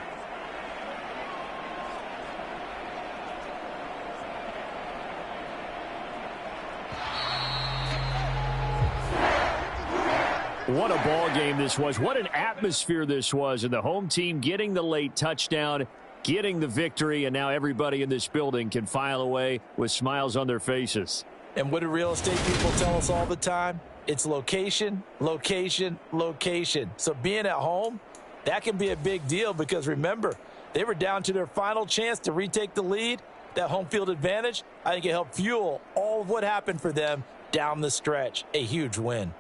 What a ball game this was. What an atmosphere this was. And the home team getting the late touchdown, getting the victory, and now everybody in this building can file away with smiles on their faces. And what do real estate people tell us all the time? It's location, location, location. So being at home, that can be a big deal because remember, they were down to their final chance to retake the lead. That home field advantage, I think it helped fuel all of what happened for them down the stretch. A huge win.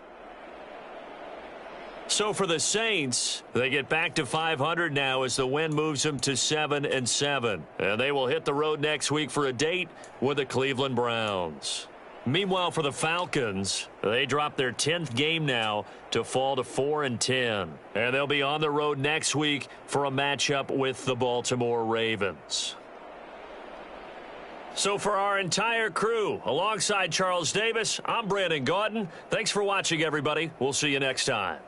So for the Saints, they get back to 500 now as the win moves them to 7-7. And they will hit the road next week for a date with the Cleveland Browns. Meanwhile, for the Falcons, they drop their 10th game now to fall to 4-10. And they'll be on the road next week for a matchup with the Baltimore Ravens. So for our entire crew, alongside Charles Davis, I'm Brandon Gaudin. Thanks for watching, everybody. We'll see you next time.